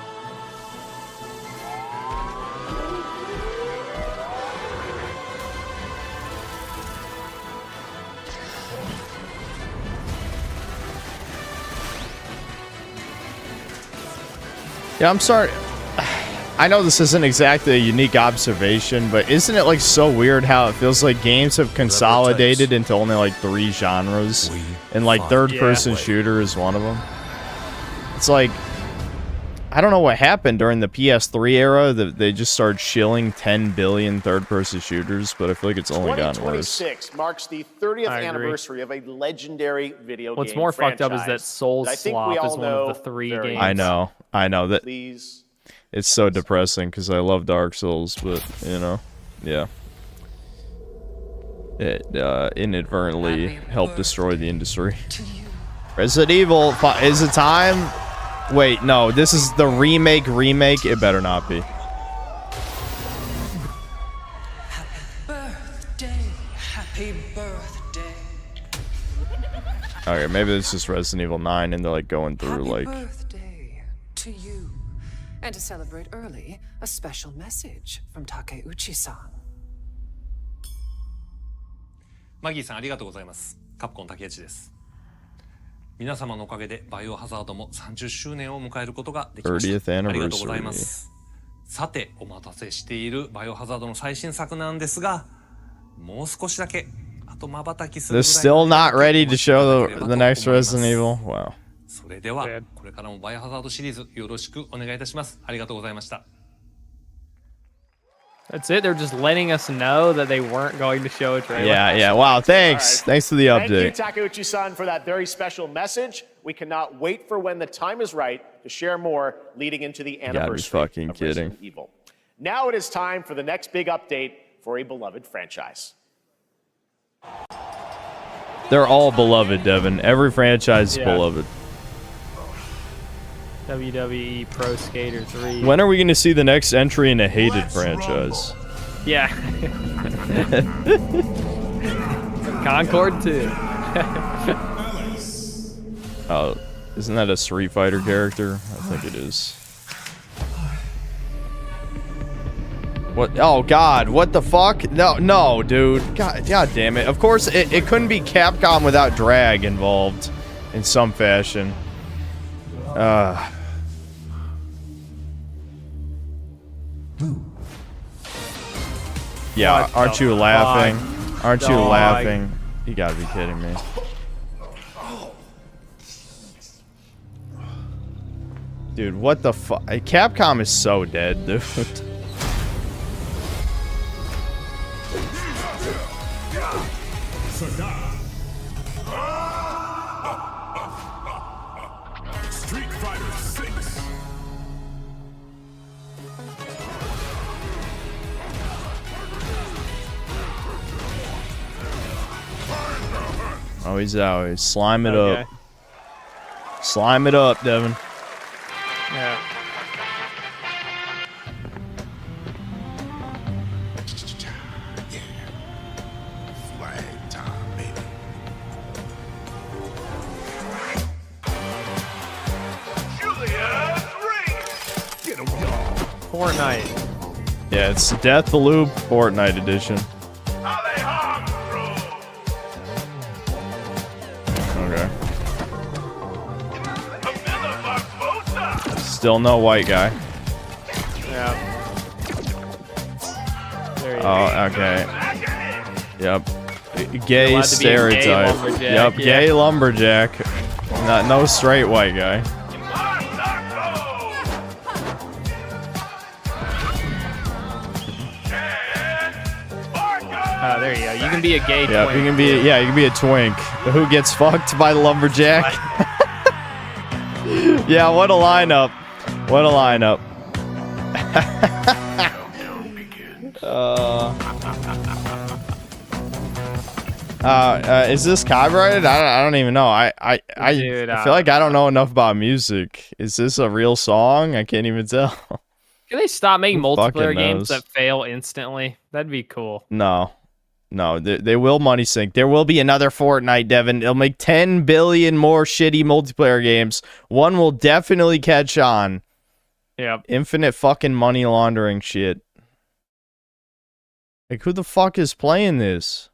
Yeah, I'm sorry. I know this isn't exactly a unique observation, but isn't it like so weird how it feels like games have consolidated into only like 3 genres, and like third-person shooter is one of them? It's like, I don't know what happened during the PS3 era that they just started shilling 10 billion third-person shooters, but I feel like it's only gotten worse. 2026 marks the 30th anniversary of a legendary video What's game more franchise fucked up is that Soul Swap is one of the 3 games. I know that. Please. It's so depressing because I love Dark Souls, but you know, yeah, it inadvertently helped destroy the industry. Resident Evil is it time? Wait, no, this is the remake. It better not be. Happy birthday. Okay, maybe it's just Resident Evil 9 and they're like going through like. Happy birthday to you. And to celebrate early, a special message from Takeuchi-san. マギーさんありがとうございます。カプコン竹内です。皆様のおかげでバイオハザードも30周年を迎えることができました。ありがとうございます。さて、お待たせしているバイオハザードの最新作なんですが、もう少しだけあと瞬きする They're still not ready to show the next Resident Evil. Wow. それではこれからもバイオハザードシリーズよろしくお願いいたします。ありがとうございました。That's it. They're just letting us know that they weren't going to show a trailer. Yeah. Wow. Thanks. Thanks for the update. Thank you, Takeuchi-san, for that very special message. We cannot wait for when the time is right to share more leading into the anniversary of Resident Evil. Now it is time for the next big update for a beloved franchise. They're all beloved, Devin. Every franchise is beloved. WWE Pro Skater 3. When are we going to see the next entry in a hated franchise? Yeah. Concord 2. Oh, isn't that a Street Fighter character? I think it is. What? Oh God! What the fuck? No, dude. God damn it! Of course, it couldn't be Capcom without drag involved in some fashion. Yeah, aren't you laughing? Aren't you laughing? You gotta be kidding me. Dude, what the fuck? Capcom is so dead, dude. Street Fighter 6. Oh, he's out. He's slime it up. Slime it up, Devin. Yeah. Flag time, baby. Get him, y'all. Fortnite. Yeah, it's Deathloop Fortnite edition. Okay. Still no white guy. Yeah. There you go. Oh, okay. Yep. Gay stereotype. Yep, gay lumberjack. No straight white guy. Oh, there you go. You can be a gay Yeah, twink. you can be. Yeah, you can be a twink who gets fucked by the lumberjack. Yeah, what a lineup! What a lineup! Is this copyrighted? I don't even know. Dude, I feel like I don't know enough about music. Is this a real song? I can't even tell. Can they stop making Who fucking multiplayer games knows? that fail instantly? That'd be cool. No, they will money sink. There will be another Fortnite, Devin. It'll make 10 billion more shitty multiplayer games. One will definitely catch on. Yep. Infinite fucking money laundering shit. Like, who the fuck is playing this?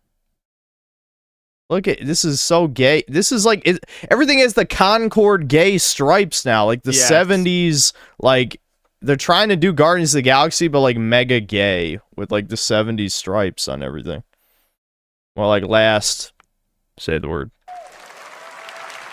Look at this is so gay. This is like everything is the Concord gay stripes now. Like the 70s, like they're trying to do Guardians of the Galaxy, but like mega gay with like the 70s stripes on everything. Well, like say the word.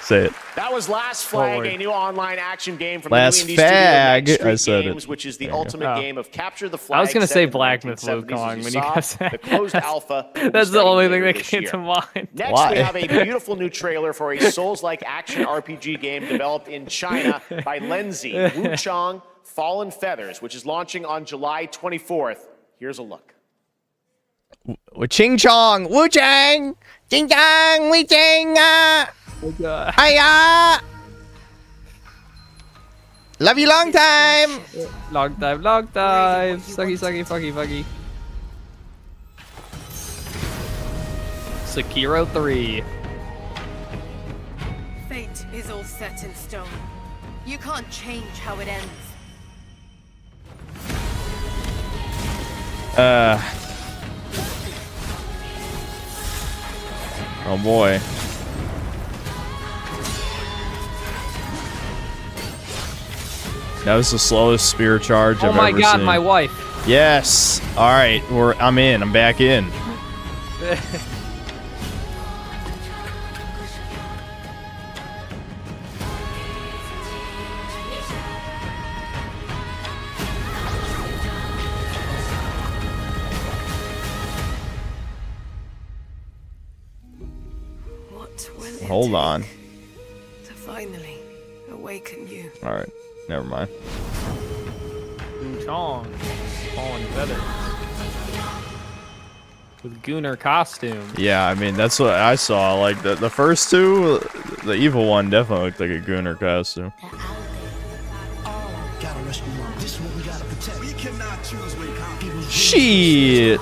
Say it. That was Last Flag, a new online action game from Last the new indie Fag. studio I Next said Street Games, it. which is the There you ultimate go. game of capture the flag. I was gonna set say in the Black Myth 1970s, Wukong as when you you saw. guys said The closed alpha. will be That's the starting only later thing that this came year. to mind. Next, Why? we have a beautiful new trailer for a Souls-like action RPG game developed in China by Lenzi, Wuchang Fallen Feathers, which is launching on July 24th. Here's a look. Ching Chong, Wu Chang, Ching Chong, Wee Ching, hiya. Love you long time. Long time. Sucky, fucky, fucky. Sekiro 3. Fate is all set in stone. You can't change how it ends. Oh boy. That was the slowest spear charge I've ever seen. Oh my god, my wife. Yes. All right, I'm in. I'm back in. What will it Hold on. to finally awaken you? All right. Never mind. Chong. Fallen Feathers. With Gunnar costume. Yeah, I mean that's what I saw. Like the first two, the evil one definitely looked like a Gunnar costume. Shit.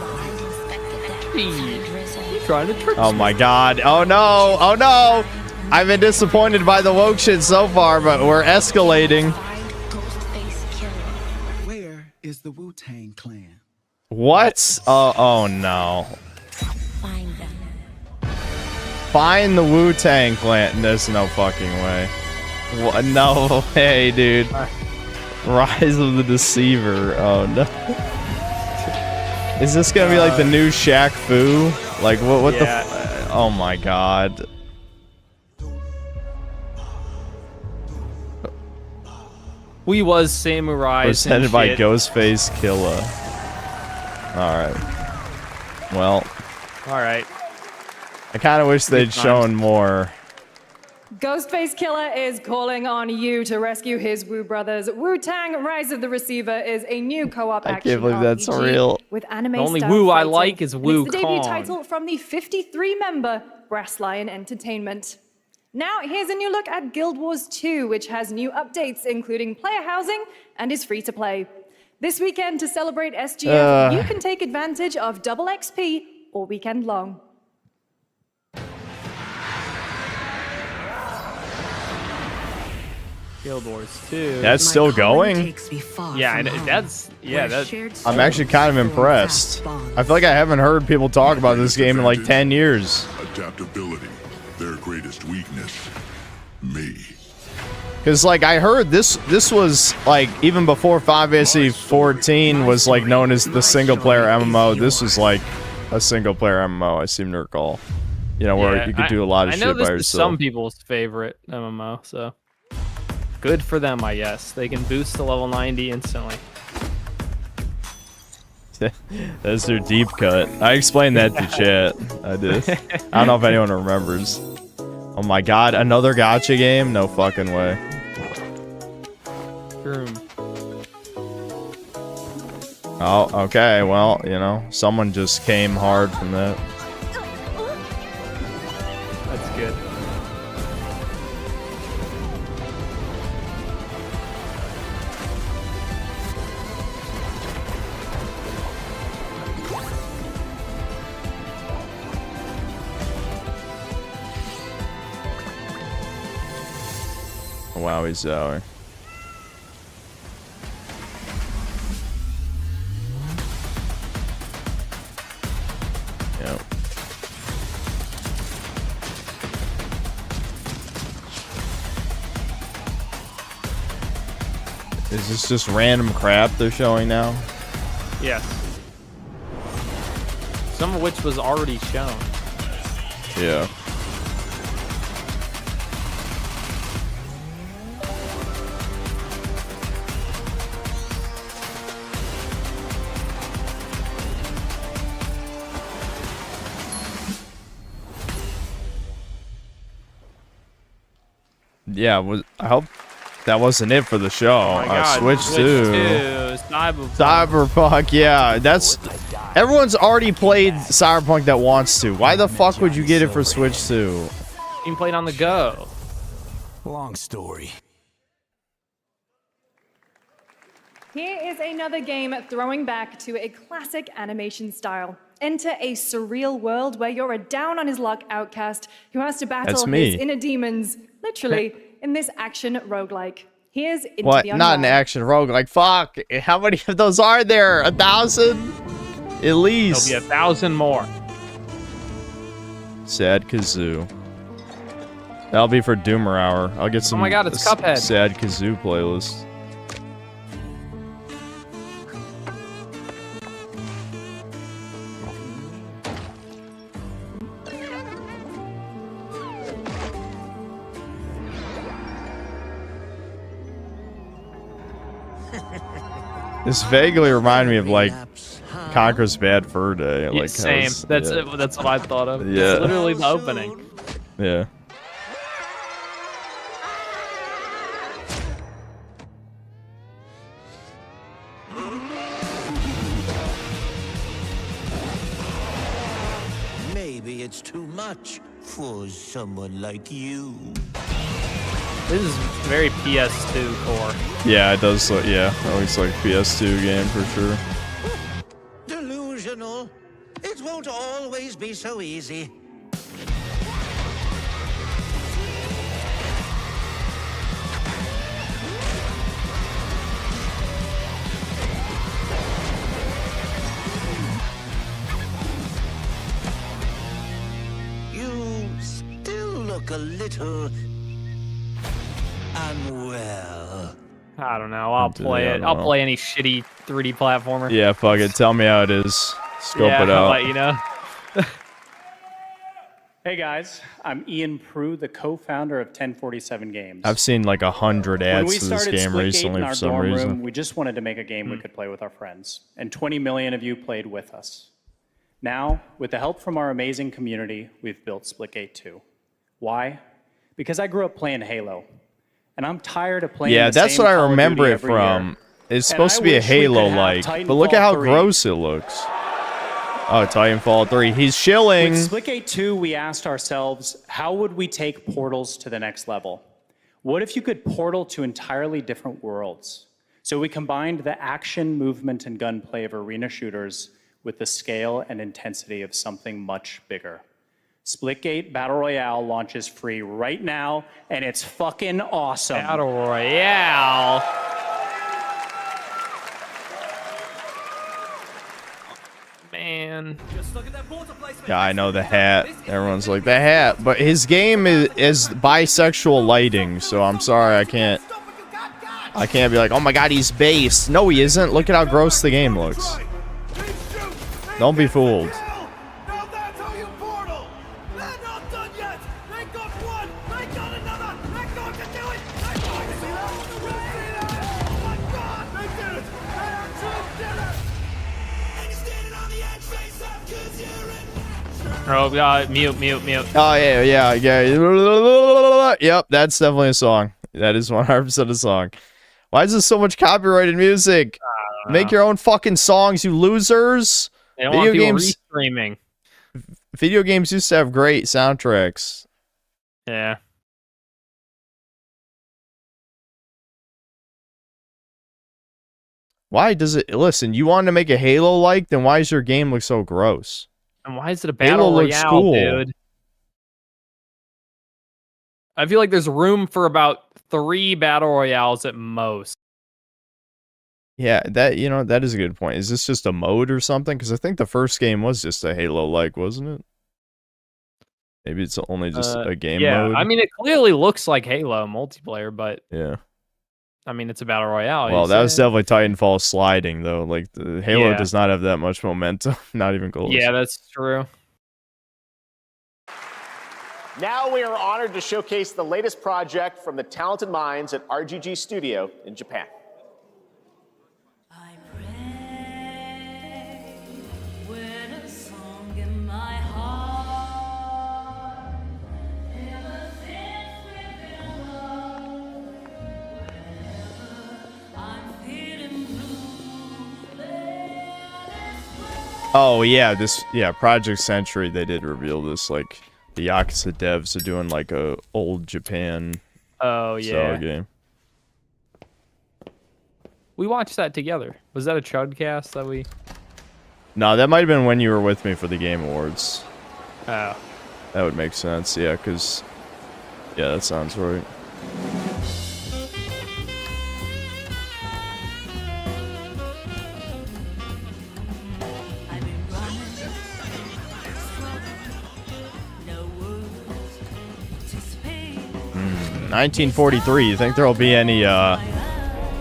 Trying to trick Oh my god. Oh no. Oh no. I've been disappointed by the woke shit so far, but we're escalating. Where is the Wu-Tang Clan? What? Oh no. Find the Wu-Tang Clan. There's no fucking way. What? No way, dude. Rise of the Deceiver. Oh no. Is this gonna be like the new Shaq Fu? Like what the? Oh my god. We was samurais. Presented by Ghostface Killa. Alright. Well. Alright. I kind of wish they'd shown more. Ghostface Killer is calling on you to rescue his Wu brothers. Wu-Tang Rise of the Receiver is a new co-op action can't believe that's RPG real. with anime The only style Wu I fighting. like is And it's the debut Wukong. title from the 53-member Brass Lion Entertainment. Now, here's a new look at Guild Wars 2, which has new updates, including player housing, and is free to play. This weekend, to celebrate SGF, you can take advantage of double XP all weekend long. Guild Wars 2. That's still going? Yeah, and that's I'm actually kind of impressed. I feel like I haven't heard people talk about this game in like 10 years. Adaptability, their greatest weakness. Me. Because, like, I heard this was, like, even before 5AC14 was, like, known as the single-player MMO, this was, like, a single-player MMO, I seem to recall. You know, where you could do a lot of shit by yourself. I know this is some people's favorite MMO, so... Good for them, I guess. They can boost to level 90 instantly. That's their deep cut. I explained that to chat. I did. I don't know if anyone remembers. Oh my god, another gacha game? No fucking way. Oh, okay. Well, you know, someone just came hard from that. Wowie Zowie. Yep. Is this just random crap they're showing now? Yes. Some of which was already shown. Yeah. Yeah, I hope that wasn't it for the show. Oh my God, Switch 2. Cyberpunk, yeah. That's everyone's already played Cyberpunk that wants to. Why the fuck would you get it for Switch 2? You can play it on the go. Long story. Here is another game throwing back to a classic animation style. Enter a surreal world where you're a down-on-his-luck outcast who has to battle his inner demons, literally, in this action roguelike. Here's Into What? the Unwild. Not an action roguelike. Fuck. How many of those are there? 1,000? At least. There'll be 1,000 more. Sad Kazoo. That'll be for Doomer Hour. I'll get some. Oh my God, it's Cuphead. Sad Kazoo playlist. This vaguely reminded me of like Conker's Bad Fur Day. Like same. That's it. That's what I thought of. Yeah. It's literally the opening. Yeah. Maybe it's too much for someone like you. This is very PS2 core. Yeah, it does. Yeah, that looks like PS2 game for sure. Delusional. It won't always be so easy. You still look a little unwell. I don't know. I'll play it. I'll play any shitty 3D platformer. Yeah, fuck it. Tell me how it is. Scope it I'll out. let you know. Hey guys, I'm Ian Prue, the co-founder of 1047 Games. I've seen like 100 When ads we to this started game Splitgate recently in for our some dorm reason. room, we just wanted to make a game we could play with our friends, and 20 million of you played with us. Now, with the help from our amazing community, we've built Splitgate 2. Why? Because I grew up playing Halo, and I'm tired of playing Yeah, the that's same what I Call of remember Duty it every from. year. It's And supposed I to be a wish we could have Halo-like, but look at how Titanfall 3. gross it looks. Oh, Titanfall 3. He's chilling. With Splitgate 2, we asked ourselves, how would we take portals to the next level? What if you could portal to entirely different worlds? So we combined the action, movement, and gunplay of arena shooters with the scale and intensity of something much bigger. Splitgate Battle Royale launches free right now, and it's fucking awesome. Battle Royale. Man. Yeah, I know the hat. Everyone's like, the hat. But his game is bisexual lighting, so I'm sorry, I can't be like, oh my god, he's based. No, he isn't. Look at how gross the game looks. Don't be fooled. Oh god, mute. Oh yeah. Yep, that's definitely a song. That is 100% a song. Why is there so much copyrighted music? Make your own fucking songs, you losers. They don't want people restreaming. Video games used to have great soundtracks. Yeah. Why does it... Listen, you wanted to make a Halo-like? Then why does your game look so gross? And why is it a Battle Royale, dude? I feel like there's room for about 3 battle royales at most. Yeah, that is a good point. Is this just a mode or something? Because I think the first game was just a Halo-like, wasn't it? Maybe it's only just a game mode. I mean, it clearly looks like Halo multiplayer, but yeah. I mean, it's a battle royale. Well, that was definitely Titanfall sliding, though. Like, the Halo does not have that much momentum. Not even close. Yeah, that's true. Now we are honored to showcase the latest project from the talented minds at RGG Studio in Japan. Oh, yeah, Project Century, they did reveal this, like, the Yakuza devs are doing, like, a old Japan style game. We watched that together. Was that a Chudcast that we... No, that might have been when you were with me for the Game Awards. Oh. That would make sense, yeah, because... Yeah, that sounds right. Hmm, 1943. You think there'll be any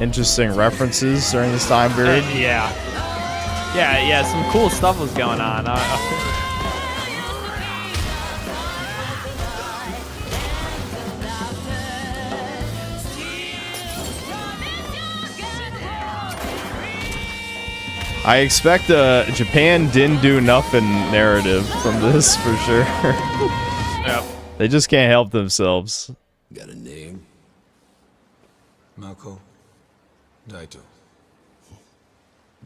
interesting references during this time period? Yeah, some cool stuff was going on. I expect Japan didn't do nothing narrative from this for sure. Yep. They just can't help themselves. Got a name? Mako. Daito.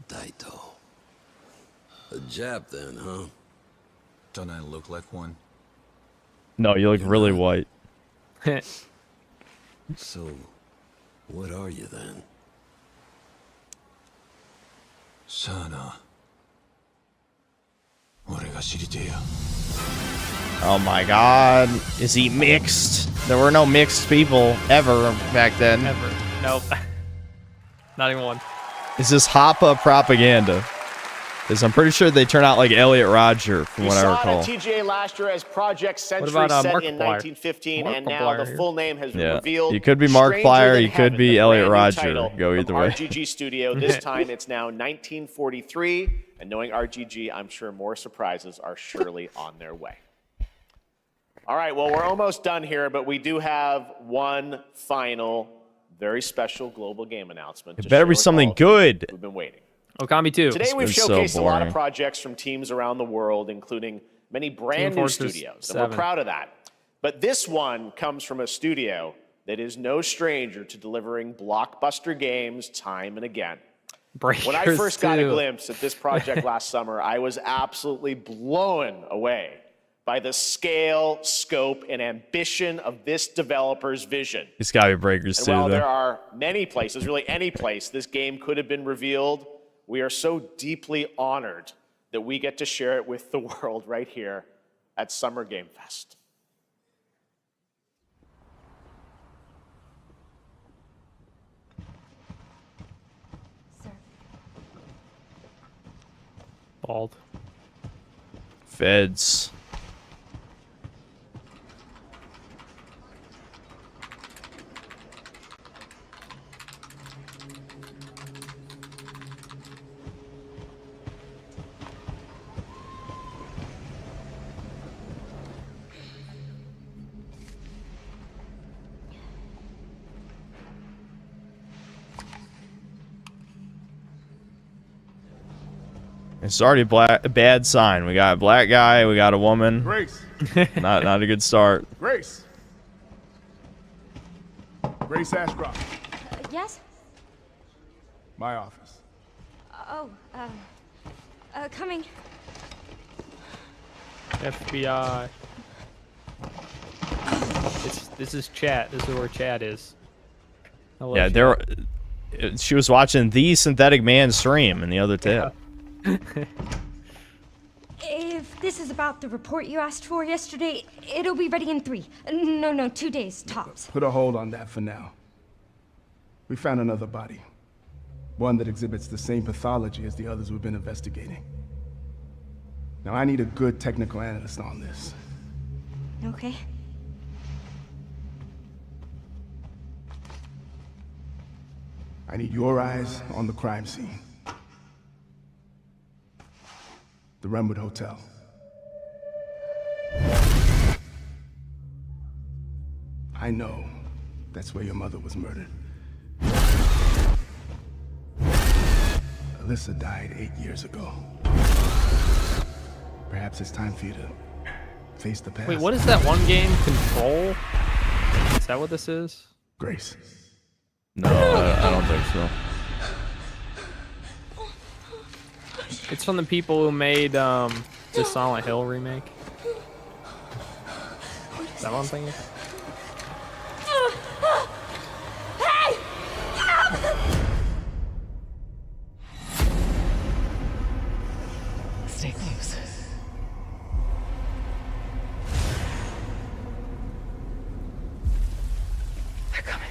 Daito. A Jap then, huh? Don't I look like one? No, you look really white. So, what are you then? Sana. Oh my god. Is he mixed? There were no mixed people ever back then. Ever. Nope. Not even one. Is this Hoppa propaganda? Because I'm pretty sure they turn out like Elliot Rodger, from what I recall. You saw it at TGA last year as Project Century about, set Markiplier? in 1915, and now the full name has been revealed. You could be Stranger Markiplier, Than you could Heaven, be the Elliot brand new Rodger. title Go either from way. RGG Studio. This time it's now 1943, and knowing RGG, I'm sure more surprises are surely on their way. All right, well, we're almost done here, but we do have one final, very special global game announcement. It better be something good. We've been waiting. Okami 2. Today we've It's so showcased a lot of boring. projects from teams around the world, including many brand new Fortress studios, 7. and we're proud of that. But this one comes from a studio that is no stranger to delivering blockbuster games time and again. When I Breakers first got a 2. glimpse at this project last summer, I was absolutely blown away by the scale, scope, and ambition of this developer's vision. It's gotta be Breakers And 2, while though. there are many places, really any place, this game could have been revealed, we are so deeply honored that we get to share it with the world right here at Summer Game Fest. Bald. Feds. It's already a bad sign. We got a black guy, we got a woman. Grace. Not a good start. Grace. Grace Ashcroft. Yes? My office. Oh, coming. FBI. This is chat. This is where chat is. Hello, Yeah, chat. she was watching the Synthetic Man stream in the other tab. Ew. If this is about the report you asked for yesterday, it'll be ready in 3. No, 2 days, tops. Put a hold on that for now. We found another body. One that exhibits the same pathology as the others we've been investigating. Now, I need a good technical analyst on this. Okay. I need your eyes on the crime scene. The Renwood Hotel. I know that's where your mother was murdered. Alyssa died 8 years ago. Perhaps it's time for you to face the past. Wait, what is that one game? Control? Is that what this is? Grace. No, I don't think so. It's from the people who made the Silent Hill remake. Is that what I'm thinking? Hey! Stay close. They're coming.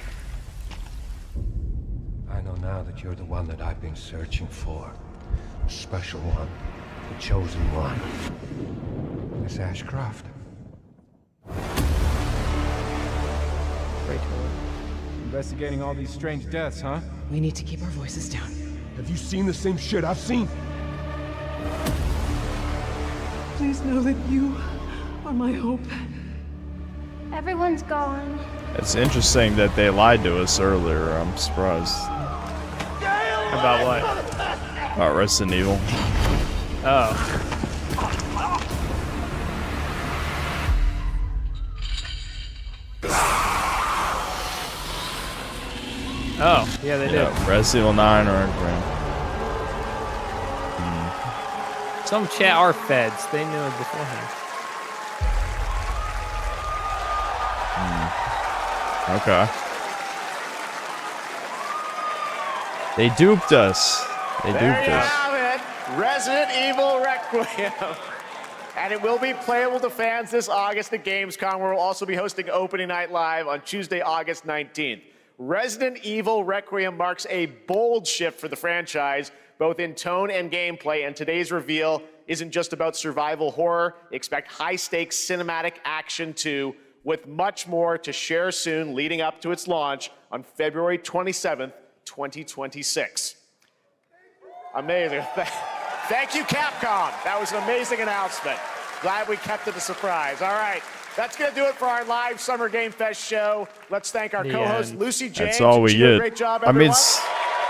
I know now that you're the one that I've been searching for. The special one. The chosen one. Miss Ashcroft. Great. Investigating all these strange deaths, huh? We need to keep our voices down. Have you seen the same shit I've seen? Please know that you are my hope. Everyone's gone. It's interesting that they lied to us earlier. I'm surprised. About what? About Resident Evil. Oh. Oh, yeah, they did. Resident Evil 9 or Some chat are feds. They knew it beforehand. Okay. They duped us. They There duped you us. have it, Resident Evil Requiem. And it will be playable to fans this August at Gamescom, where we'll also be hosting Opening Night Live on Tuesday, August 19th. Resident Evil Requiem marks a bold shift for the franchise, both in tone and gameplay, and today's reveal isn't just about survival horror. Expect high-stakes cinematic action too, with much more to share soon leading up to its launch on February 27th, 2026. Amazing. Thank you, Capcom. That was an amazing announcement. Glad we kept it a surprise. All right, that's going to do it for our live Summer Game Fest show. Let's thank our co-host, Lucy James. That's all we She did a get. Great job, I mean, everyone. it's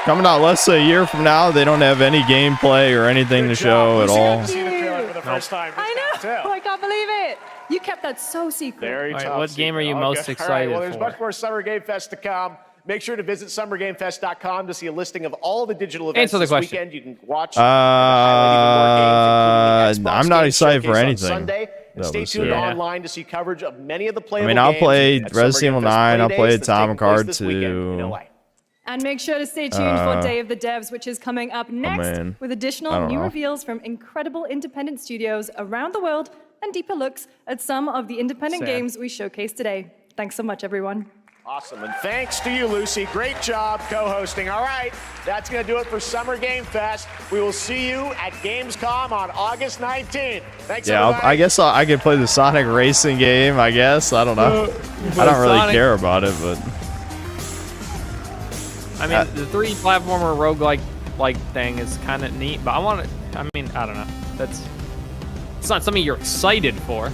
coming out less than a year from now. They don't have any gameplay or anything to show at all. See the trailer for the first time. I know. I can't believe it. You kept that so secret. Very tough. what game are you secret. most Okay. excited All right, well, there's for? much more Summer Game Fest to come. Make sure to visit summergamefest.com to see a listing of all the digital events Answer the this question. weekend. You can watch. I'm not excited for anything. Sunday. And that stay was tuned here. online to see coverage of many of the I playable mean, I'll games play at Resident Summer Evil Game Fest 9. I'll Play play Days that's Atomic taking place Heart this weekend in 2. LA. And make sure to stay tuned for Uh, Day of the Devs, which is coming up next man. with I additional don't new know. reveals from incredible independent studios around the world and deeper looks at some of the independent Sad. games we showcased today. Thanks so much, everyone. Awesome, and thanks to you, Lucy. Great job co-hosting. All right, that's going to do it for Summer Game Fest. We will see you at Gamescom on August 19th. Thanks, Yeah, everybody. I guess I could play the Sonic racing game, I guess. I don't know. I don't really Sonic- care about it, but... I mean, the 3 platformer roguelike thing is kind of neat, but I want to. I mean, I don't know. It's not something you're excited for.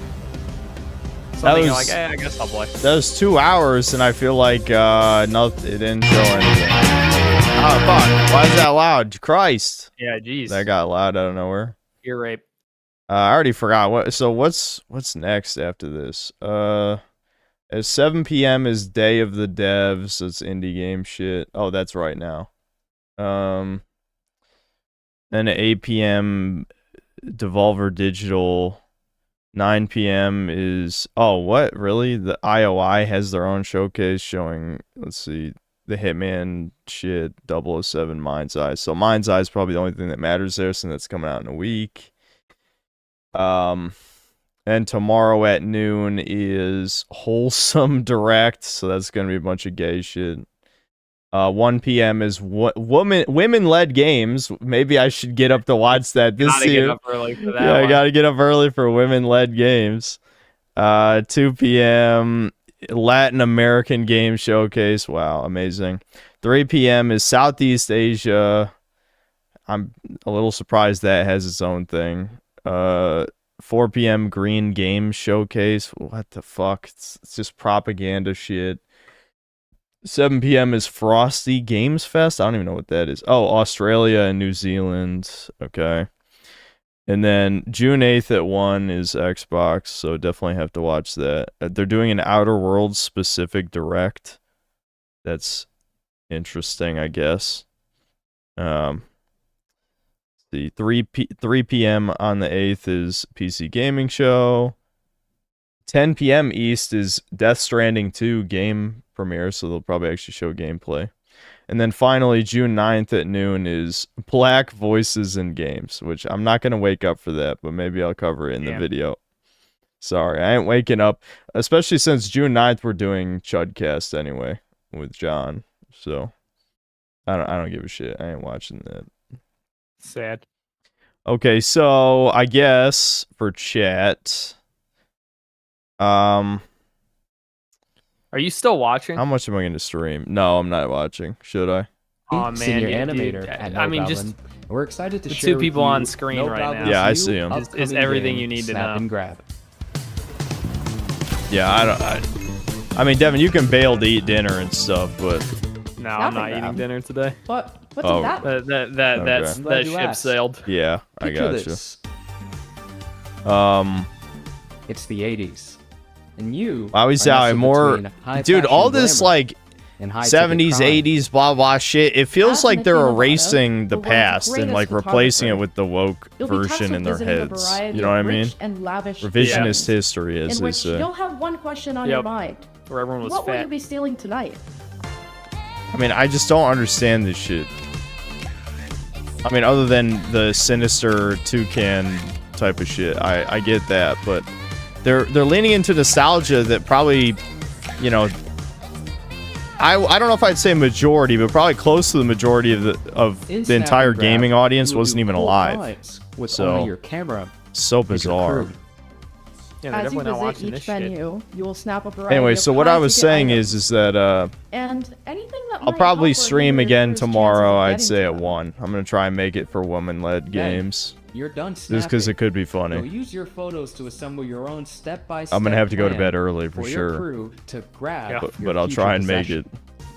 Something you're like, I guess I'll play. That was 2 hours, and I feel like it didn't show anything. Oh, fuck. Why is that loud? Christ. Yeah, jeez. That got loud out of nowhere. Ear rape. I already forgot. What's next after this? At 7 p.m. is Day of the Devs. It's indie game shit. Oh, that's right now. Then at 8 p.m., Devolver Digital. 9 p.m. is... Oh, what? Really? The IOI has their own showcase showing... Let's see. The Hitman shit. 007 Mind's Eye. So Mind's Eye is probably the only thing that matters there since it's coming out in a week. And tomorrow at noon is Wholesome Direct, so that's gonna be a bunch of gay shit. 1 p.m. is women-led games. Maybe I should get up to watch that this year. Get up early for that Yeah, I one. gotta get up early for women-led games. 2 p.m. Latin American Game Showcase. Wow, amazing. 3 p.m. is Southeast Asia. I'm a little surprised that has its own thing. 4 p.m. Green Game Showcase. What the fuck? It's just propaganda shit. 7 p.m. is Frosty Games Fest. I don't even know what that is. Oh, Australia and New Zealand. Okay. And then June 8th at 1 is Xbox, so definitely have to watch that. They're doing an Outer Worlds specific direct. That's interesting, I guess. The 3 p.m. on the 8th is PC Gaming Show. 10 p.m. East is Death Stranding 2 game premiere, so they'll probably actually show gameplay. And then finally, June 9th at noon is Black Voices in Games, which I'm not going to wake up for that, but maybe I'll cover it in the video. Sorry, I ain't waking up, especially since June 9th we're doing Chudcast anyway with John. So I don't give a shit. I ain't watching that. Sad. Okay, so I guess for chat, Are you still watching? how much am I going to stream? No, I'm not watching. Should I? Oh man, Senior yeah, animator dude. at I mean, No just Goblin. We're excited to the share two with people you on screen No right Goblin's now. Yeah, I new see 'em. Is upcoming everything game, you need to Snap know. and Grab. Yeah, I mean, Devin, you can bail to eat dinner and stuff, but No, I'm not eating dinner today. What? What's Oh. that? That ship sailed. Yeah, I Picture got this. you. It's the 80s. And you I always are nestled say more, between high dude. All fashion this glamour like and high-ticket 70s, crime. 80s, blah blah shit. It feels like they're erasing the the world's past and greatest like replacing it photographer. with the woke You'll be tasked version with in their visiting a heads. variety You know what I of mean? rich and lavish Revisionist places, history, as in they which say. you'll have one question on Yep. your mind. Where everyone was What will fat. you be stealing tonight? I mean, I just don't understand this shit. I mean, other than the sinister toucan type of shit, I get that, but they're leaning into nostalgia that probably, you know, I don't know if I'd say majority, but probably close to the majority of In the Snap entire and Grab, gaming audience you will wasn't do even cool alive. fights with So only your camera. so and your bizarre. crew. Yeah, they're As you definitely not visit watching each this shit. venue, you will snap a variety Anyway, of so what I was high-ticket saying items. is that And anything that I'll might probably help or stream hinder your again crew's tomorrow. I'd chances of say getting at to 1. I'm gonna try and make it for woman-led games. You're done Just because snapping. it could be You'll funny. use your photos to assemble your own step-by-step I'm gonna have to go to plan bed early for your sure. crew to grab But, your I'll future try and make possession. it.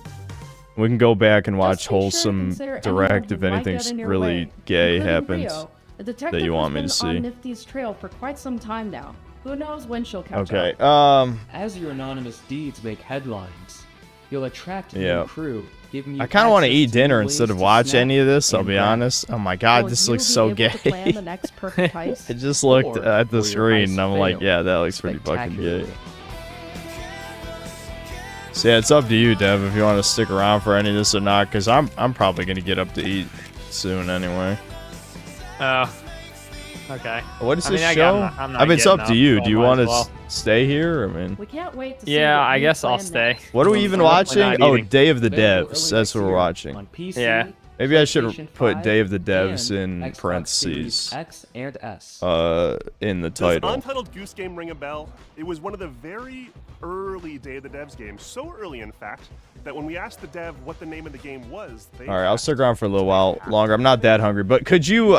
We can go back and watch Just be sure to Wholesome consider anyone Direct who if might get anything's in your really way, gay including happens Rio. The that detective you want me to has been see. on Nifty's trail for quite some time now. Who knows when she'll catch Okay. up? As your anonymous deeds make headlines, you'll attract a Yeah. new crew, giving you I kind of want to access eat dinner new instead ways of to watch snap any of this. I'll and be grab. honest. Oh my god, Will this you looks be so able gay. to plan the next perfect heist? I just looked Or at the will your heist screen and I'm like, fail yeah, that looks pretty fucking gay. spectacularly? So yeah, it's up to you, Dev, if you want to stick around for any of this or not, because I'm probably gonna get up to eat soon anyway. Oh. Okay. What is I this mean, show? I'm not I mean, it's getting up to you. so Do you might want as to well. stay here? I mean, We can't wait to see Yeah, what I you guess I'll plan stay. next. what are we even watching? not Oh, eating. Day of the Available Devs. early That's what next we're year watching. on PC, Yeah. Maybe I should PlayStation put 5, Day of the Devs and in Xbox parentheses. Series X and S. In the Does title. Untitled Goose Game ring a bell? It was one of the very early Day of the Devs games, so early in fact, that when we asked the dev what the name of the game was, they All right, I'll stick around for a little while longer. I'm not that hungry, but could you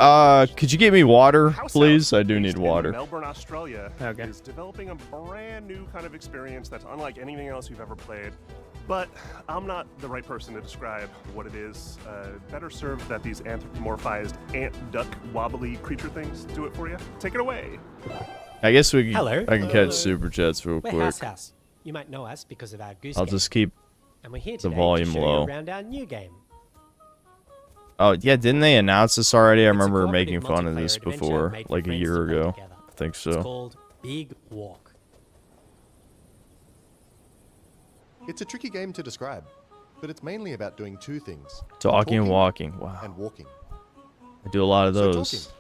get me water, please? I do need water. Melbourne, Australia is developing a brand new kind of experience that's unlike anything else you've ever played. But I'm not the right person to describe what it is. Better served that these anthropomorphized ant, duck, wobbly creature things do it for you. Take it away. I guess we can. Hello. I can catch super chats real We're quick. House. You might know us because of our Goose I'll Game. just keep And we're here the today volume to show low. you around our new game. Oh yeah, didn't they announce this already? I remember cooperative making fun of this multiplayer adventure before, made for like a friends year to play ago. together. I think It's so. called Big Walk. It's a tricky game to describe, but it's mainly about doing two things. Talking and walking. Wow. And walking. I do a lot of So those. talking.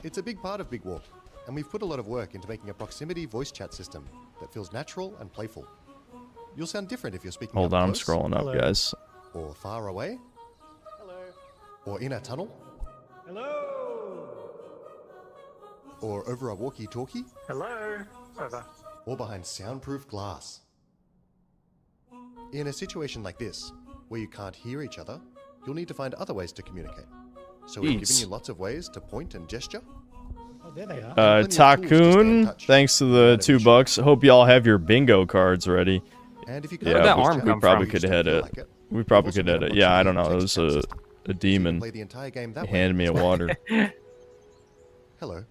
It's a big part of Big Walk. and we've put a lot of work into making a proximity voice chat system that feels natural and playful. You'll sound different if you're speaking Hold up on, I'm close, scrolling up, guys. or far away, or in a tunnel, or over a walkie-talkie, or behind soundproof glass. In a situation like this, where you can't hear each other, you'll need to find other ways to communicate. So we've given you lots of ways to point and gesture. Oh, there they are. Takun, thanks to the $2. Hope y'all have your bingo cards ready. And if you Where'd that arm we come probably from? could hit it. We probably could hit it. Yeah, I don't know. It was a demon. He handed me a water. Hello.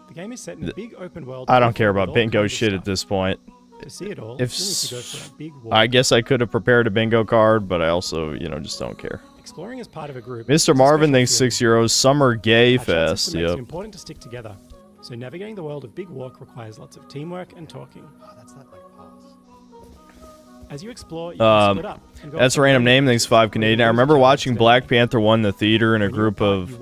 The game is set in a big open world. I don't care about bingo shit at this point. To see it all, If you need to go for that big walk. I guess I could have prepared a bingo card, but I also, you know, just don't care. Exploring as part of a group. Mr. Marvin, thanks €6. Summer Gay Fest. It's Yep. important to stick together. So navigating the world of Big Walk requires lots of teamwork and talking. That's not like As you explore, you can split up. And go That's a off random the name. Thanks 5 Canadian. I remember watching Black Panther 1 in the theater, and a group of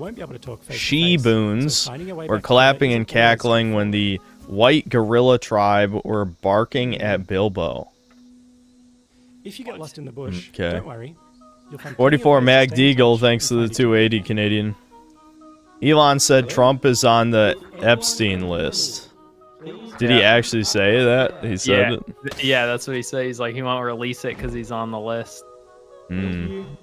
she-boons were clapping and cackling when the white gorilla tribe were barking at Bilbo. If you get lost in the bush, Okay. don't worry. You'll find 44 plenty of ways Mag to stay in Deagle, touch thanks to and the find 280 Canadian. Elon said Trump is on the Epstein list. Did he actually say that? He said it? Yeah, that's what he said. He's like, he won't release it because he's on the list. I mean,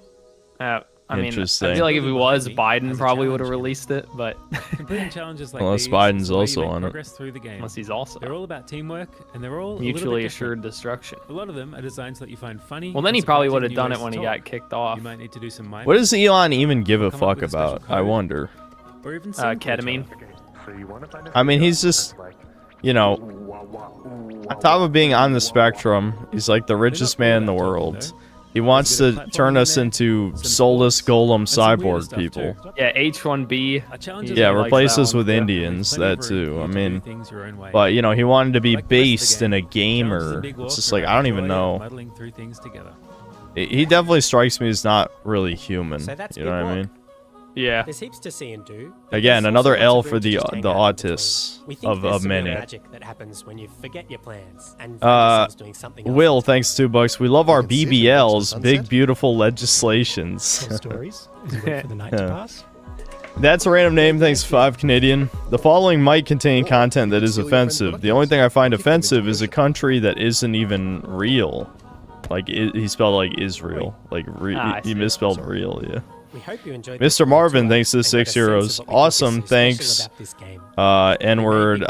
I Interesting. feel like if he was, Biden probably would have released it, but Completing challenges like Unless these Biden's is the way you also make on it. progress through the game. unless he's also They're all about teamwork, and they're all a little bit mutually different. assured destruction. A lot of them are designed so that you find funny. Well, then and he probably surprising would have new done ways it when to he talk. got kicked off. You might need to do some mind What does Elon even give a Come up fuck with a special about? I code, wonder. or even sing to each Ketamine. other. I mean, he's just, you know, on top of being on the spectrum, he's like the richest man in the world. He wants to turn us into soulless golem cyborg people. Yeah, H1B. Yeah, replace us with Indians, that too. I mean, but you know, he wanted to be based in a gamer. It's just like, I don't even know. Muddling through things together. He definitely strikes me as not really human. So that's You know big what I mean? walk. Yeah. There's heaps to see and do. but Again, there's another also L lots of for room to the just hang out in autists between. We think there's of some real many. magic that happens when you forget your plans and find yourselves doing something else. Will, thanks $2. We love our BBLs, big beautiful legislations. Tell stories as you wait for the night to pass. That's a random name, thanks 5 Canadian. The following might contain content that is offensive. The only thing I find offensive is a country that isn't even real. Like, he spelled like Israel. Like, he misspelled real, yeah. We hope you enjoyed Mr. Marvin, thanks to the €6. Awesome, thanks. N-word,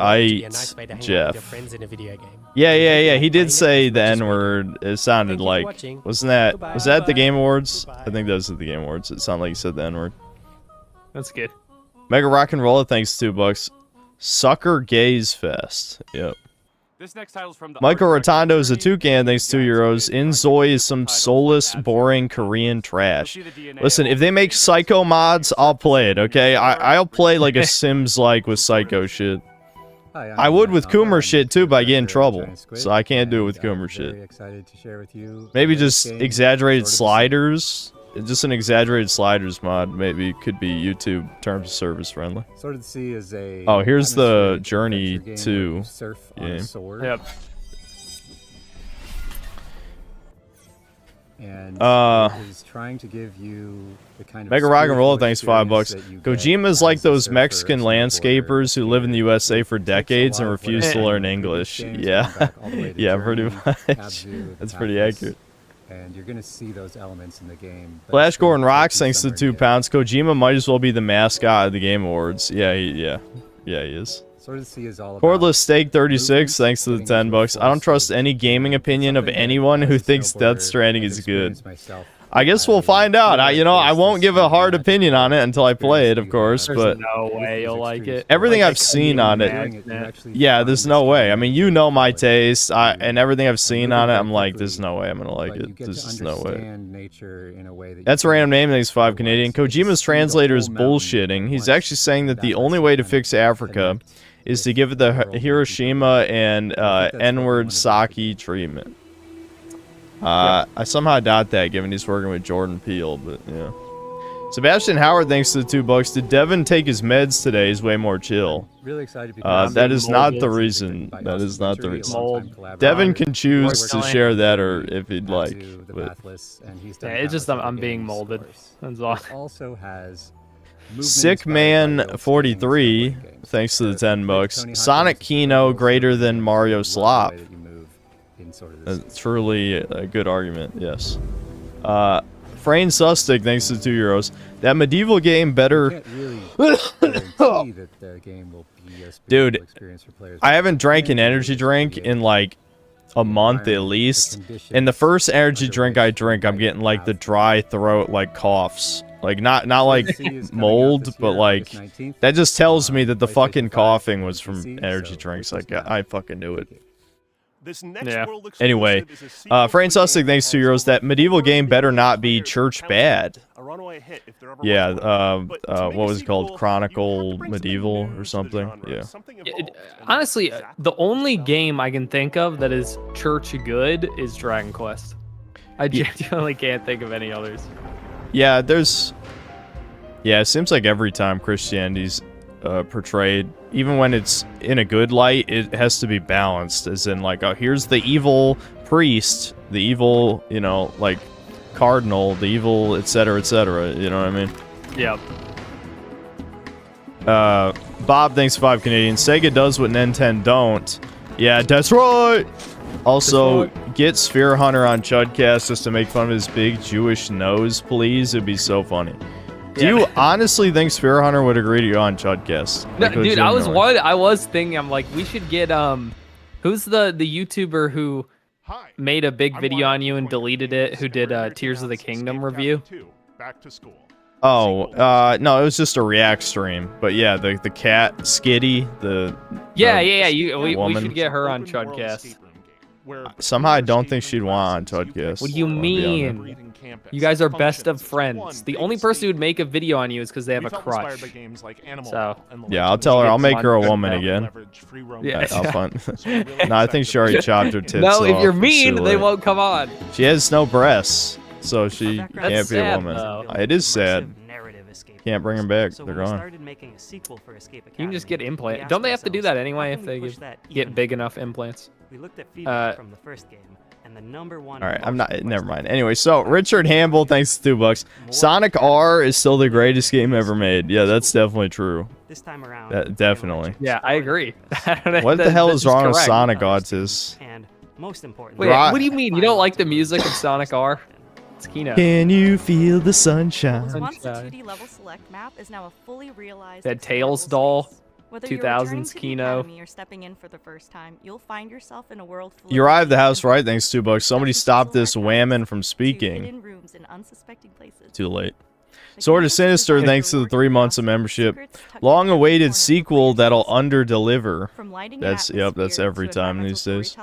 Jeff. Yeah, he did say the N-word. It sounded like, was that at the Game Awards? I think that was at the Game Awards. It sounded like he said the N-word. That's good. Mega Rock and Roll, thanks $2. Sucker Gaze Fest. Yep. This next title's from the Michael Rotondo is a toucan, thanks €2. InZoi is some soulless, boring Korean trash. Listen, if they make Psycho mods, I'll play it, okay? I'll play like a Sims-like with Psycho shit. I would with Coomer shit too, but I get in trouble. So I can't do it with Coomer shit. Excited to share with you. Maybe just exaggerated sliders. Just an exaggerated sliders mod. Maybe could be YouTube terms of service friendly. Sword of the Sea is a Oh, here's the Journey 2 game. Yep. And is trying to give you the kind of Mega Rock and Roll, thanks $5. that you get Kojima's like as a those surfer Mexican at some landscapers who live in the USA for decades and refuse to learn English. Yeah, yeah, pretty much. That's pretty accurate. And you're going to see those elements in the game. but Flash it's gonna Gordon Rocks, take you thanks to somewhere 2 pounds. Kojima might as well be the mascot of the Game Awards. Yeah, he is. Sword of the Sea is all about Cordless Steak 36, thanks to the $10. I don't trust any gaming opinion of anyone who thinks Death Stranding is good. I guess we'll find out. I won't give a hard opinion on it until I play it, of course, but no way you'll like it. everything I've seen on it, yeah, there's no way. I mean, you know my taste, and everything I've seen on it, I'm like, there's no way I'm gonna like it. There's just no way. That's a random name, thanks 5 Canadian. Kojima's translator is bullshitting. He's actually saying that the only way to fix Africa is to give it the Hiroshima and N-word Saki treatment. I somehow doubt that, given he's working with Jordan Peele, but yeah. Sebastian Howard, thanks to the $2. Did Devin take his meds today? He's way more chill. Really excited because that is not the reason. That is not the reason. Devin can choose to share that or if he'd like. But. Yeah, it's just I'm being molded. That's all. Also has Sick Man 43, thanks to the $10. Sonic Kino greater than Mario Slop. Truly a good argument. Yes. Frayne Sustic, thanks to the €2. That medieval game better. Dude, I haven't drank an energy drink in like a month at least. And the first energy drink I drink, I'm getting like the dry throat, like coughs. Like not like mold, but like that just tells me that the fucking coughing was from energy drinks. Like I fucking knew it. Yeah. Anyway, Frayne Sustic, thanks to €2. That medieval game better not be church bad. Yeah. What was it called? Chronicle Medieval or something? Yeah. Honestly, the only game I can think of that is church good is Dragon Quest. I genuinely can't think of any others. Yeah, there's. Yeah, it seems like every time Christianity's portrayed, even when it's in a good light, it has to be balanced, as in like, oh, here's the evil priest, the evil, you know, like cardinal, the evil, etc., you know what I mean? Yep. Bob, thanks for 5 Canadian. Sega does what Nintendo don't. Yeah, that's right! Also, get Sphere Hunter on Chudcast just to make fun of his big Jewish nose, please. It'd be so funny. Do you honestly think Sphere Hunter would agree to go on Chudcast? No, dude, I was thinking, I'm like, we should get who's the YouTuber who made a big video on you and deleted it, who did Tears of the Kingdom review? Oh, no, it was just a React stream. But yeah, the cat, Skitty, we should get her on Chudcast. Somehow I don't think she'd want on Chudcast. What do you mean? You guys are best of friends. The only person who would make a video on you is because they have a crush. So yeah, I'll tell her. I'll make her a woman again. Yeah, I'll fun. No, I think she already chopped her tits off. No, if you're mean, they won't come on. She has no breasts, so she can't be a woman. Though. It is sad. Can't bring them back. They're gone. You can just get implants. Don't they have to do that anyway if they get big enough implants? We looked at feedback from the first game, and the number one. All right, I'm not. Never mind. Anyway, so Richard Hamble, thanks to $2. Sonic R is still the greatest game ever made. Yeah, that's definitely true. This time around. Definitely. Yeah, I agree. What the hell is wrong with Sonic Autis? And most important. Wait, what do you mean? You don't like the music of Sonic R? It's Kino. Can you feel the sunshine? Once the 2D level select map is now a fully realized. That Tails doll. Whether 2000s Kino. You're stepping in for the first time, you'll find yourself in a world full You arrived at the house right, thanks to $2. Somebody stopped this whammon from speaking. Too late. Sword of Sinister, thanks to the 3 months of membership. Long-awaited sequel that'll under-deliver. That's every time these days.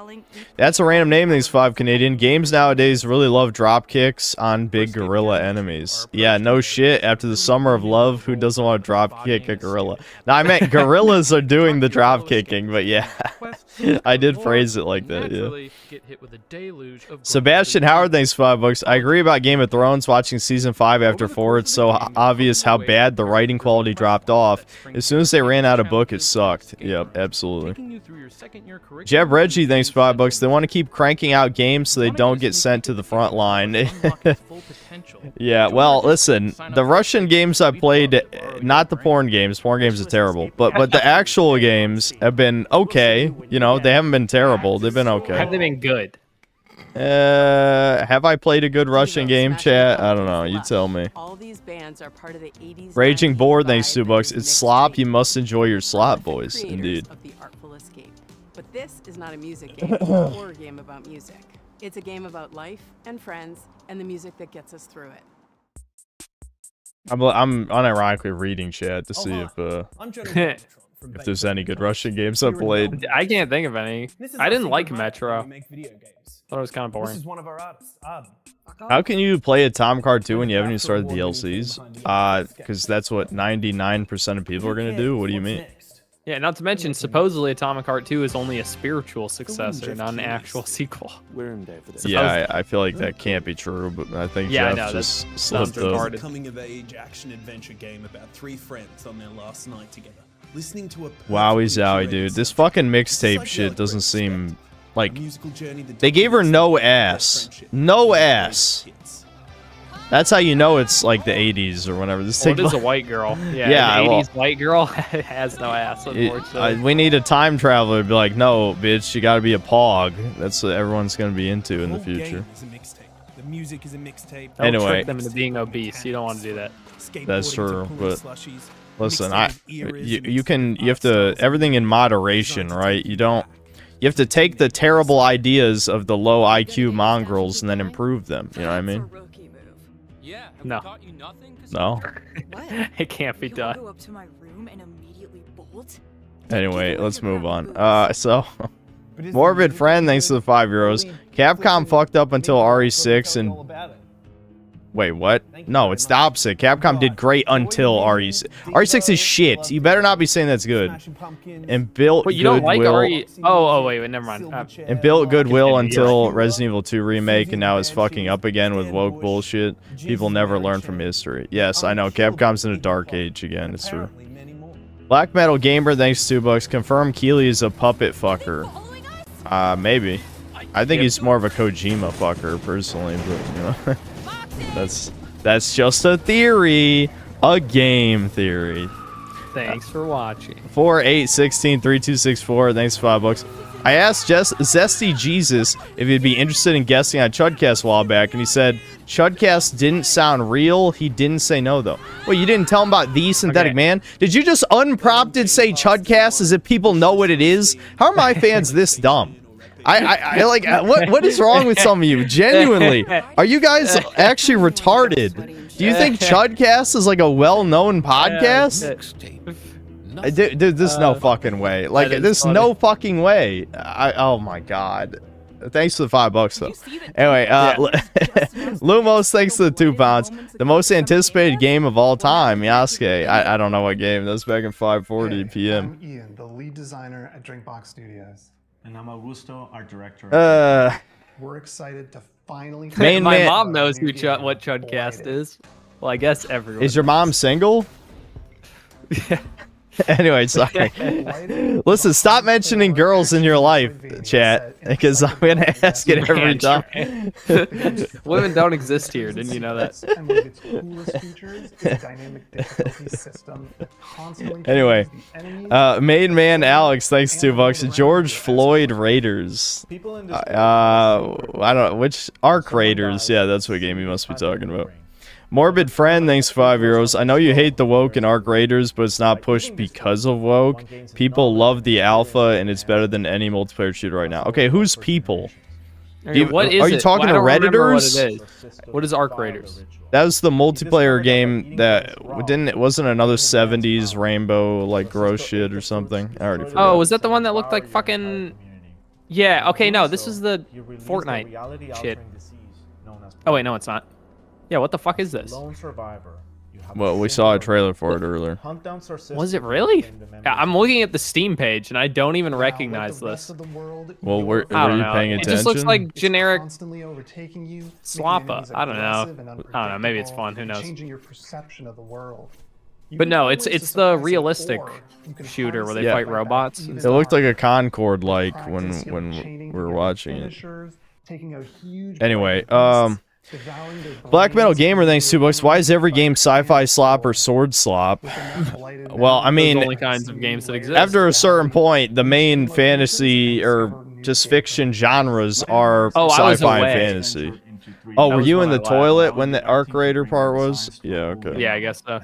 That's a random name, these 5 Canadian. Games nowadays really love drop kicks on big gorilla enemies. Yeah, no shit. After the summer of love, who doesn't want to drop kick a gorilla? Now, I meant gorillas are doing the drop kicking, but yeah. I did phrase it like that, yeah. Sebastian Howard, thanks for $5. I agree about Game of Thrones. Watching season 5 after 4, it's so obvious how bad the writing quality dropped off. As soon as they ran out of book, it sucked. Yep, absolutely. Jeb Reggie, thanks for $5. They want to keep cranking out games so they don't get sent to the front line. Yeah, well, listen, the Russian games I played, not the porn games are terrible, but the actual games have been okay. You know, they haven't been terrible. They've been okay. Have they been good? Have I played a good Russian game, chat? I don't know. You tell me. All these bands are part of the 80s. Raging Board, thanks $2. It's slop. You must enjoy your slop, boys. Indeed. Of the Artful Escape. But this is not a music game or a game about music. It's a game about life and friends and the music that gets us through it. I'm unironically reading chat to see if there's any good Russian games I've played. I can't think of any. I didn't like Metro. Thought it was kind of boring. This is one of our artists. How can you play a Tom Card 2 when you haven't even started the DLCs? Because that's what 99% of people are gonna do. What do you mean? Yeah, not to mention, supposedly Atomic Heart 2 is only a spiritual successor, not an actual sequel. We're in there for this. Yeah, I feel like that can't be true, but I think Yeah, I Jeff know, just that slipped sounds retarded. the... Coming-of-age action-adventure game about 3 friends on their last night together, listening to a Wowie zowie, dude. This fucking mixtape shit doesn't seem... Like, they gave her no ass. No ass. That's how you know it's like the 80s or whatever. This Well, thing it is a white girl. Yeah, Yeah, an well- 80s white girl has no ass, unfortunately. we need a time traveler to be like, no, bitch, you gotta be a pog. That's what everyone's gonna be into in the future. is a mixtape. The music is a mixtape. Don't Anyway. trick them into being obese. You don't want to do that. That's true, but listen, you have to everything in moderation, right? You have to take the terrible ideas of the low IQ mongrels and then improve them. You know what I mean? No. No. It can't be done. Go up to my room and immediately bolt? Anyway, let's move on. So Morbid Friend, thanks to the €5. Capcom fucked up until RE6 and wait, what? No, it's the opposite. Capcom did great until RE6. RE6 is shit. You better not be saying that's good. And built But you don't like goodwill. RE... Oh, wait, never mind. And built goodwill until Resident Evil 2 remake, and now is fucking up again with woke bullshit. People never learn from history. Yes, I know. Capcom's in a dark age again. It's true. Black Metal Gamer, thanks $2. Confirm Keeley is a puppet fucker. Maybe. I think he's more of a Kojima fucker, personally, but, you know. That's just a theory. A game theory. Thanks for watching. 4, 8, 16, 3, 2, 6, 4. Thanks for $5. I asked Zesty Jesus if he'd be interested in guesting on Chudcast a while back, and he said Chudcast didn't sound real. He didn't say no, though. Wait, you didn't tell him about The Synthetic Man? Did you just unprompted say Chudcast as if people know what it is? How are my fans this dumb? I like, what is wrong with some of you? Genuinely. Are you guys actually retarded? Do you think Chudcast is like a well-known podcast? Dude, there's no fucking way. Like, there's no fucking way. Oh my god. Thanks for the $5 though. Anyway, Lumos, thanks to the £2. The most anticipated game of all time, Yasuke. I don't know what game. That was back in 5:40 p.m. I'm Ian, the lead designer at Drinkbox Studios. And I'm Augusto, our director. We're excited to finally... My mom knows what Chudcast is. Well, I guess everyone. Is your mom single? Anyway, sorry. Listen, stop mentioning girls in your life, chat, because I'm gonna ask it every time. Women don't exist here. Didn't you know that? And one of its coolest features is a dynamic difficulty system that constantly Anyway, changes the enemies. Main Man Alex, thanks $2. George Floyd Raiders. I don't know which Arc Raiders. Yeah, that's what game you must be talking about. Morbid Friend, thanks €5. I know you hate the woke and Arc Raiders, but it's not pushed because of woke. People love the alpha, and it's better than any multiplayer shooter right now. Okay, who's people? What is are you it? talking Well, I to don't remember Redditors? What it is. What is Arc Raiders? That was the multiplayer game that it wasn't another 70s rainbow like gross shit or something. I already forgot. Oh, was that the one that looked like fucking... Yeah, okay, no, this is the Fortnite shit. Oh wait, no, it's not. Yeah, what the fuck is this? Lone survivor. Well, we saw a trailer for it earlier. Was it really? Yeah, I'm looking at the Steam page and I don't even recognize this. Well, were I don't you know. paying It attention? just looks like generic Constantly overtaking you, Swappa. I don't know. Maybe it's fun. Who knows? Changing your perception of the world. But no, it's the realistic shooter where they fight robots. It looked like a Concord like when we were watching it. Anyway, Black Metal Gamer, thanks $2. Why is every game sci-fi slop or sword slop? Well, I mean, Those only kinds of games that exist. after a certain point, the main fantasy or just fiction genres are sci-fi and fantasy. Oh, were you in the toilet when the Arc Raider part was? Yeah, okay. Yeah, I guess so.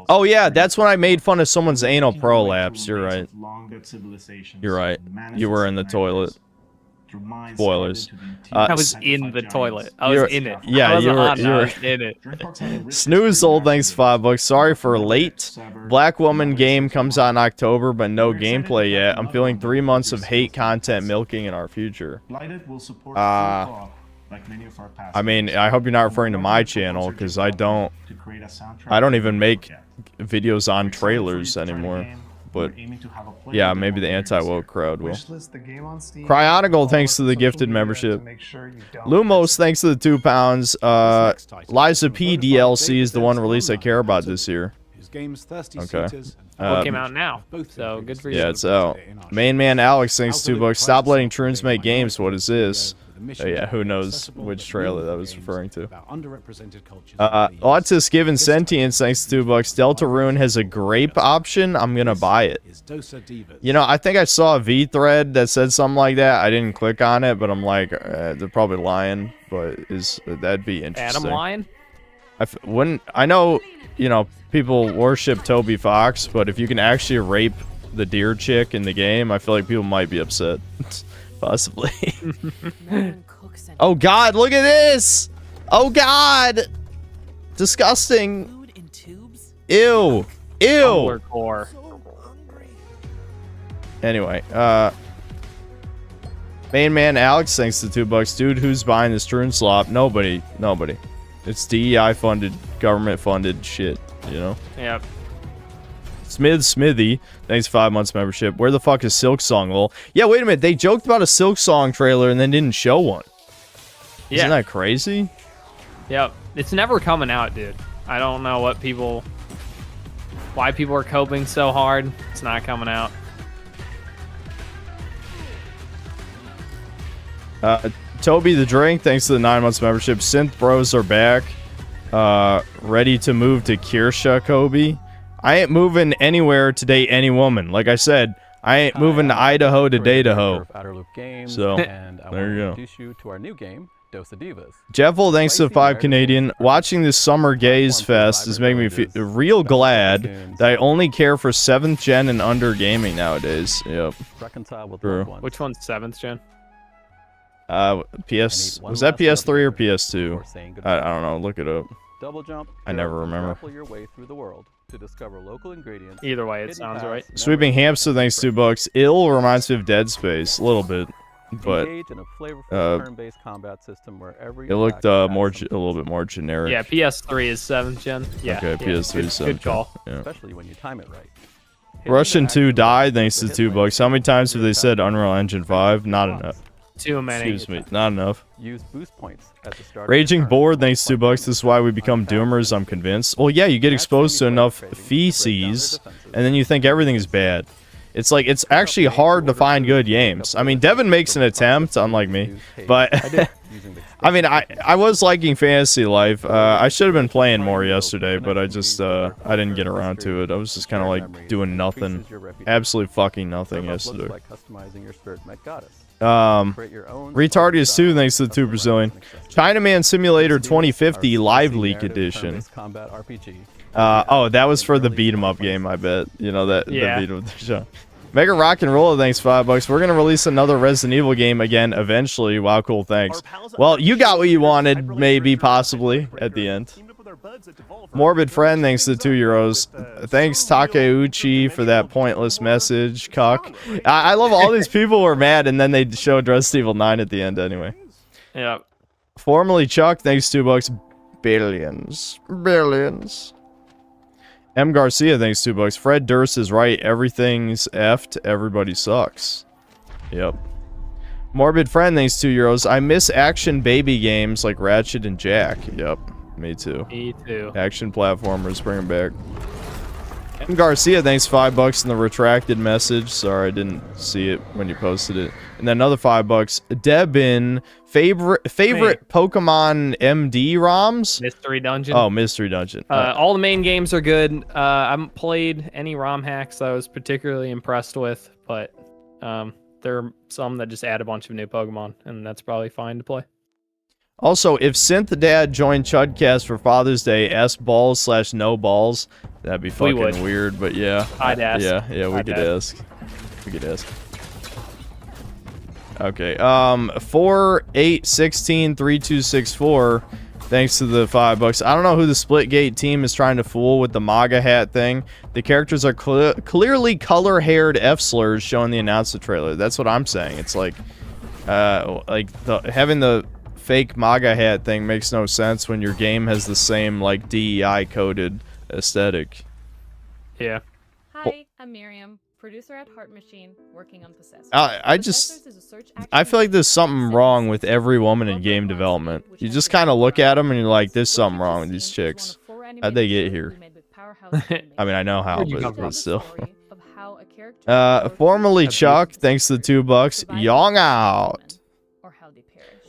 Oh yeah, that's when I made fun of someone's anal prolapse. You're right. You're right. You were in the toilet. Spoilers. I was in the toilet. I was in it. Yeah, you were in it. Snoozle, thanks $5. Sorry for late. Black Woman game comes out in October, but no gameplay yet. I'm feeling 3 months of hate content milking in our future. I mean, I hope you're not referring to my channel, because I don't even make videos on trailers anymore. but aiming to have a play yeah, with maybe the more anti-woke crowd will. Wishlist the game on Steam. Cryonical, thanks to the gifted membership. Lumos, thanks to the £2. Liza P DLC is the one release I care about this year. Okay. What came out now? So good for you. Yeah, it's out. Main man Alex, thanks $2. Stop letting Troons make games. What is this? Oh, yeah, who knows which trailer that was referring to. Autis given sentience, thanks to $2. Deltarune has a grape option. I'm gonna buy it. You know, I think I saw a V thread that said something like that. I didn't click on it, but I'm like, they're probably lying. But that'd be interesting. Adam lying? I know, you know, people worship Toby Fox, but if you can actually rape the deer chick in the game, I feel like people might be upset. Possibly. Oh god, look at this! Oh god! Disgusting. Ew. Ew. Anyway, main man Alex, thanks to $2. Dude, who's buying this Troon slop? Nobody. Nobody. It's DEI funded, government funded shit, you know? Yep. Smithy, thanks 5 months membership. Where the fuck is Silk Song, lol? Yeah, wait a minute. They joked about a Silk Song trailer and then didn't show one. Yeah. Isn't that crazy? Yep. It's never coming out, dude. I don't know why people are coping so hard. It's not coming out. Toby the Drink, thanks to the 9 months membership. Synth Bros are back. Ready to move to Kirsha, Kobe. I ain't moving anywhere to date any woman. Like I said, I ain't moving to Idaho to Dataho. So, there you go. Introduce you to our new game, Dose of Divas. Jeffel, thanks to 5 Canadian. Watching this Summer Gaze Fest is making me feel real glad that I only care for 7th gen and under gaming nowadays. Yep. True. Which one's 7th gen? Was that PS3 or PS2? I don't know. Look it up. Double jump. I never remember. Your way through the world to discover local ingredients. Either way, it sounds right. Sweeping Hamster, thanks $2. Ill reminds me of Dead Space a little bit, but in a flavorful turn-based combat system where every it looked a little bit more generic. Yeah, PS3 is 7th gen. Yeah. Okay, PS3 is 7th gen. Good call. Yeah. Especially when you time it right. Russian 2 died thanks to $2. How many times have they said Unreal Engine 5? Not enough. Too many. Excuse me, not enough. Use boost points at the start. Raging Bored, thanks $2. This is why we become doomers, I'm convinced. Well, yeah, you get exposed to enough feces, and then you think everything is bad. It's like, it's actually hard to find good games. I mean, Debin makes an attempt, unlike me, but I mean, I was liking Fantasy Life. I should have been playing more yesterday, but I just, I didn't get around to it. I was just kind of like doing nothing. Absolutely fucking nothing yesterday. Retardius 2, thanks to the 2 Brazilian. Chinaman Simulator 2050 Live Leak Edition. Oh, that was for the beat 'em up game, I bet. You know that Yeah. the beat 'em up show. Mega Rock and Roll, thanks $5. We're gonna release another Resident Evil game again eventually. Wow, cool, thanks. Well, you got what you wanted, maybe, possibly, at the end. Morbid Friend, thanks to the €2. Thanks Takeuchi for that pointless message, cuck. I love all these people were mad and then they showed Resident Evil 9 at the end anyway. Yeah. Formerly Chuck, thanks $2. Billions. Billions. M. Garcia, thanks $2. Fred Durst is right. Everything's effed. Everybody sucks. Yep. Morbid Friend, thanks €2. I miss action baby games like Ratchet and Jack. Yep. Me too. Me too. Action platformers, bring them back. M. Garcia, thanks $5 in the retracted message. Sorry, I didn't see it when you posted it. And then another $5. Debin, favorite Pokemon MD ROMs? Mystery Dungeon. Oh, Mystery Dungeon. All the main games are good. I haven't played any ROM hacks I was particularly impressed with, but there are some that just add a bunch of new Pokemon, and that's probably fine to play. Also, if Synth Dad joined Chudcast for Father's Day, ask balls/no balls. That'd be fucking weird, but yeah. I'd ask. Yeah, we could ask. We could ask. Okay, 48163264. Thanks to the $5. I don't know who the Splitgate team is trying to fool with the MAGA hat thing. The characters are clearly color-haired F-slurs shown in the announcement trailer. That's what I'm saying. It's like having the fake MAGA hat thing makes no sense when your game has the same like DEI coded aesthetic. Yeah. Hi, I'm Miriam, producer at Heart Machine, working on Possessors. I feel like there's something wrong with every woman in game development. You just kind of look at them and you're like, there's something wrong with these chicks. How'd they get here? I mean, I know how, but still. Formerly Chuck, thanks to the $2. Young out.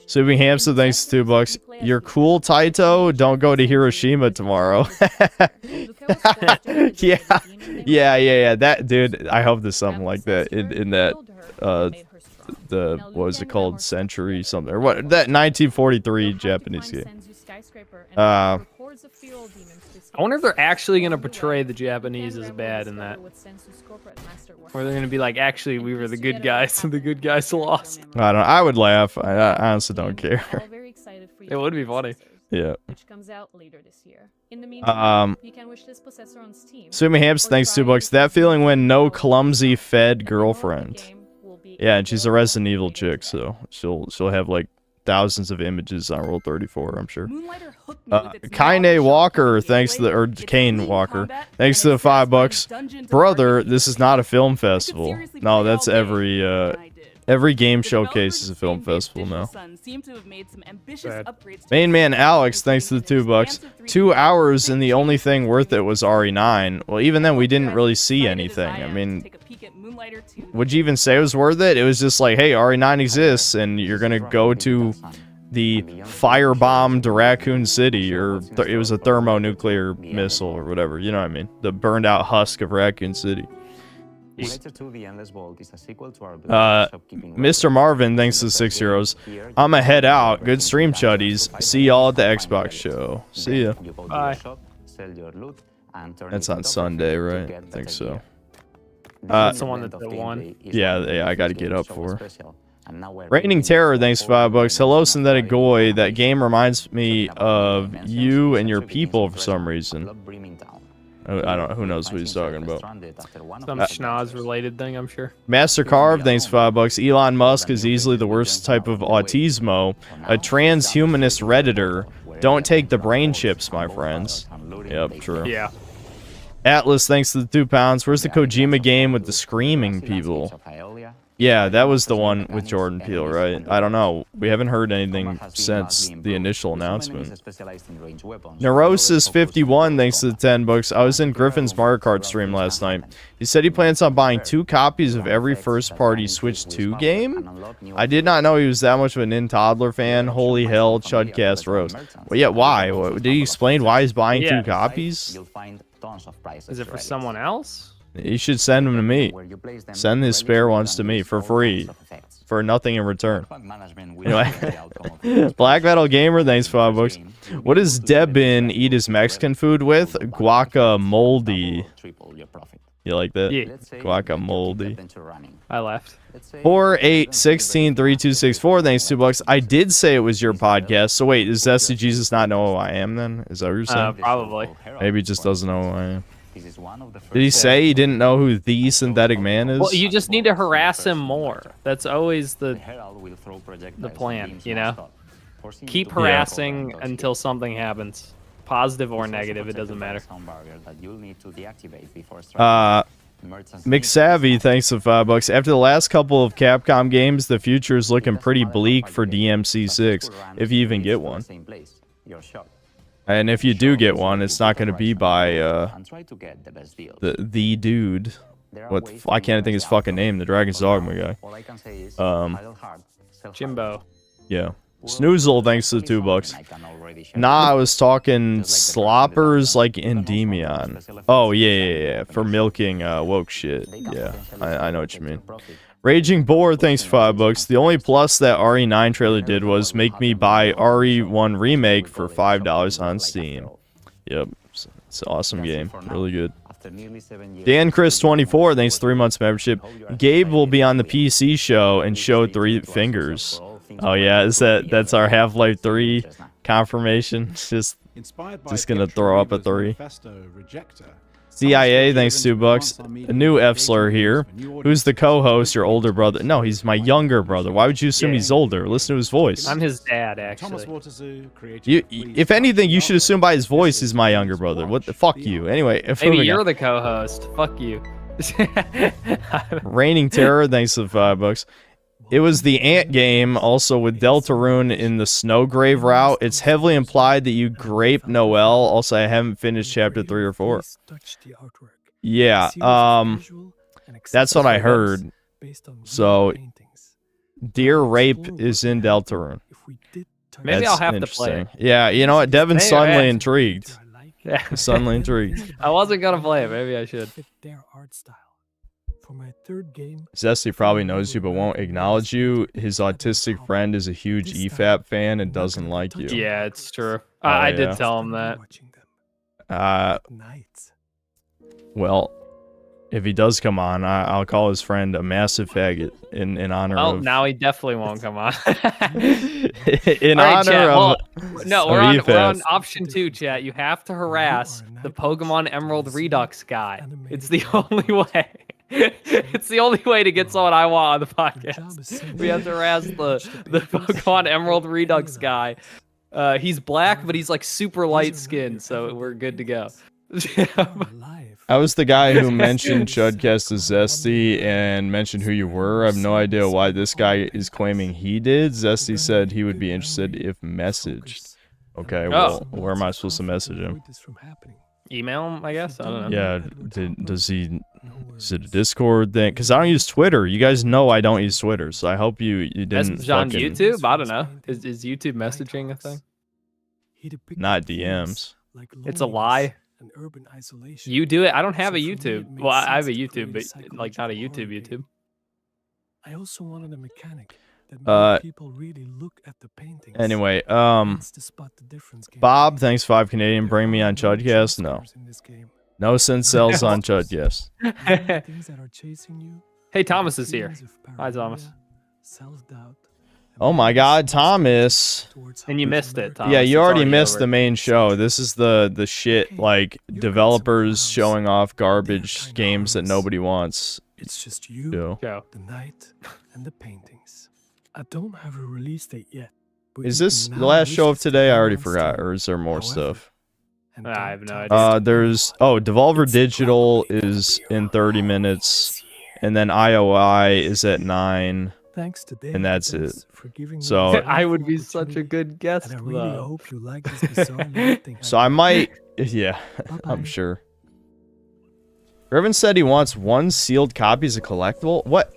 Sweeping Hamster, thanks to $2. You're cool, Taito. Don't go to Hiroshima tomorrow. yeah. That dude. I hope there's something like that in that. The what was it called? Century something or what? That 1943 Japanese game. I wonder if they're actually gonna portray the Japanese as bad in that. Or they're gonna be like, actually, we were the good guys, and the good guys lost. I don't know. I would laugh. I honestly don't care. It would be funny. Yeah. Which comes out later this year. In the meantime, you can wish this possessor on Steam. Sumi Hamps, thanks $2. That feeling when no clumsy fed girlfriend. Yeah, and she's a Resident Evil chick, so she'll have like thousands of images on Roll 34, I'm sure. Kane Walker, thanks to the Kane Walker, thanks to the $5. Brother, this is not a film festival. No, that's every game showcase is a film festival now. Main man Alex, thanks to the $2. 2 hours and the only thing worth it was RE9. Well, even then we didn't really see anything. I mean, would you even say it was worth it? It was just like, hey, RE9 exists, and you're gonna go to the firebombed Raccoon City, or it was a thermonuclear missile or whatever. You know what I mean? The burned out husk of Raccoon City. Mr. Marvin, thanks to the €6. I'ma head out. Good stream, chuddies. See y'all at the Xbox show. See ya. Bye. That's on Sunday, right? I think so. That's the one that the one. Yeah, I gotta get up for. Reigning Terror, thanks $5. Hello, Synthetic Goy. That game reminds me of you and your people for some reason. I don't know. Who knows what he's talking about? Some schnoz-related thing, I'm sure. Master Carve, thanks $5. Elon Musk is easily the worst type of autismo. A transhumanist Redditor. Don't take the brain chips, my friends. Yep, true. Yeah. Atlas, thanks to the £2. Where's the Kojima game with the screaming people? Yeah, that was the one with Jordan Peele, right? I don't know. We haven't heard anything since the initial announcement. Neurosis 51, thanks to the $10. I was in Griffin's Mario Kart stream last night. He said he plans on buying 2 copies of every first-party Switch 2 game? I did not know he was that much of a Toddler fan. Holy hell, Chudcast Rose. Well, yeah, why? Did he explain why he's buying 2 copies? Is it for someone else? You should send them to me. Send his spare ones to me for free. For nothing in return. Anyway. Black Metal Gamer, thanks $5. What does Debin eat his Mexican food with? Guacamole. You like that? Yeah. Guacamole. I left. 48163264, thanks $2. I did say it was your podcast. So wait, does Zesty Jesus not know who I am then? Is that what you're saying? Probably. Maybe he just doesn't know who I am. Did he say he didn't know who the Synthetic Man is? Well, you just need to harass him more. That's always the plan, you know? Keep harassing until something happens. Positive or negative, it doesn't matter. McSavvy, thanks for $5. After the last couple of Capcom games, the future is looking pretty bleak for DMC6, if you even get one. And if you do get one, it's not going to be by the dude. I can't think his fucking name. The Dragon's Dogma guy. Jimbo. Yeah. Snoozle, thanks to the $2. Nah, I was talking sloppers like Endymion. Oh yeah. For milking woke shit. Yeah, I know what you mean. Raging Boar, thanks $5. The only plus that RE9 trailer did was make me buy RE1 Remake for $5 on Steam. Yep, it's an awesome game. Really good. Dan Chris 24, thanks 3 months membership. Gabe will be on the PC show and show 3 fingers. Oh yeah, that's our Half-Life 3 confirmation. Just gonna throw up a 3. CIA, thanks $2. A new F-slur here. Who's the co-host? Your older brother? No, he's my younger brother. Why would you assume he's older? Listen to his voice. I'm his dad, actually. If anything, you should assume by his voice he's my younger brother. What the fuck you? Anyway, maybe you're the co-host. Fuck you. Reigning Terror, thanks for the $5. It was the Ant game, also with Deltarune in the Snowgrave route. It's heavily implied that you grape Noel. Also, I haven't finished chapter 3 or 4. Yeah, that's what I heard. So, Deer Rape is in Deltarune. Maybe I'll have to play it. Yeah, you know what? Devin's suddenly intrigued. Yeah. Suddenly intrigued. I wasn't gonna play it. Maybe I should. Zesty probably knows you but won't acknowledge you. His autistic friend is a huge EFAP fan and doesn't like you. Yeah, it's true. Oh, I yeah. did tell him that. Well, if he does come on, I'll call his friend a massive faggot in honor Well, of... now he definitely won't come on. in All right, honor chat, of... well, no, we're of on EFAP. option 2, chat. You have to harass the Pokemon Emerald Redux guy. It's the only way. It's the only way to get someone I want on the podcast. We have to harass the Pokemon Emerald Redux guy. He's black, but he's like super light skinned, so we're good to go. I was the guy who mentioned Chudcast as Zesty and mentioned who you were. I have no idea why this guy is claiming he did. Zesty said he would be interested if messaged. Okay, well, where am I supposed to message him? Email him, I guess? I don't know. Yeah, is it a Discord thing? Because I don't use Twitter. You guys know I don't use Twitter, so I hope you didn't Message on fucking- YouTube? I don't know. Is YouTube messaging a thing? Not DMs. It's a lie. You do it. I don't have a YouTube. Well, I have a YouTube, but like not a YouTube. I also wanted a mechanic that made people really look at the paintings. Anyway, Bob, thanks 5 Canadian. Bring me on Chudcast? No. No Cells on Chudcast. Hey, Thomas is here. Hi, Thomas. Oh my God, Thomas. And you missed it, Thomas. Yeah, you It's already missed over. the main show. This is the shit, like, developers showing off garbage games that nobody wants. It's just you, Yeah. the night, and the paintings. I don't have a release date yet. but Is you this can the now last wish show of to today? I already announce forgot. them. Or is there more stuff? I have no idea. There's Devolver Digital is in 30 minutes, and then IOI is at 9, Thanks to Dave, and that's it. thanks for giving me So this I would be such a good guest, and I really though. hope you like this bizarre little thing. So I might, yeah, I'm sure. Irvin said he wants 1 sealed copy as a collectible. What?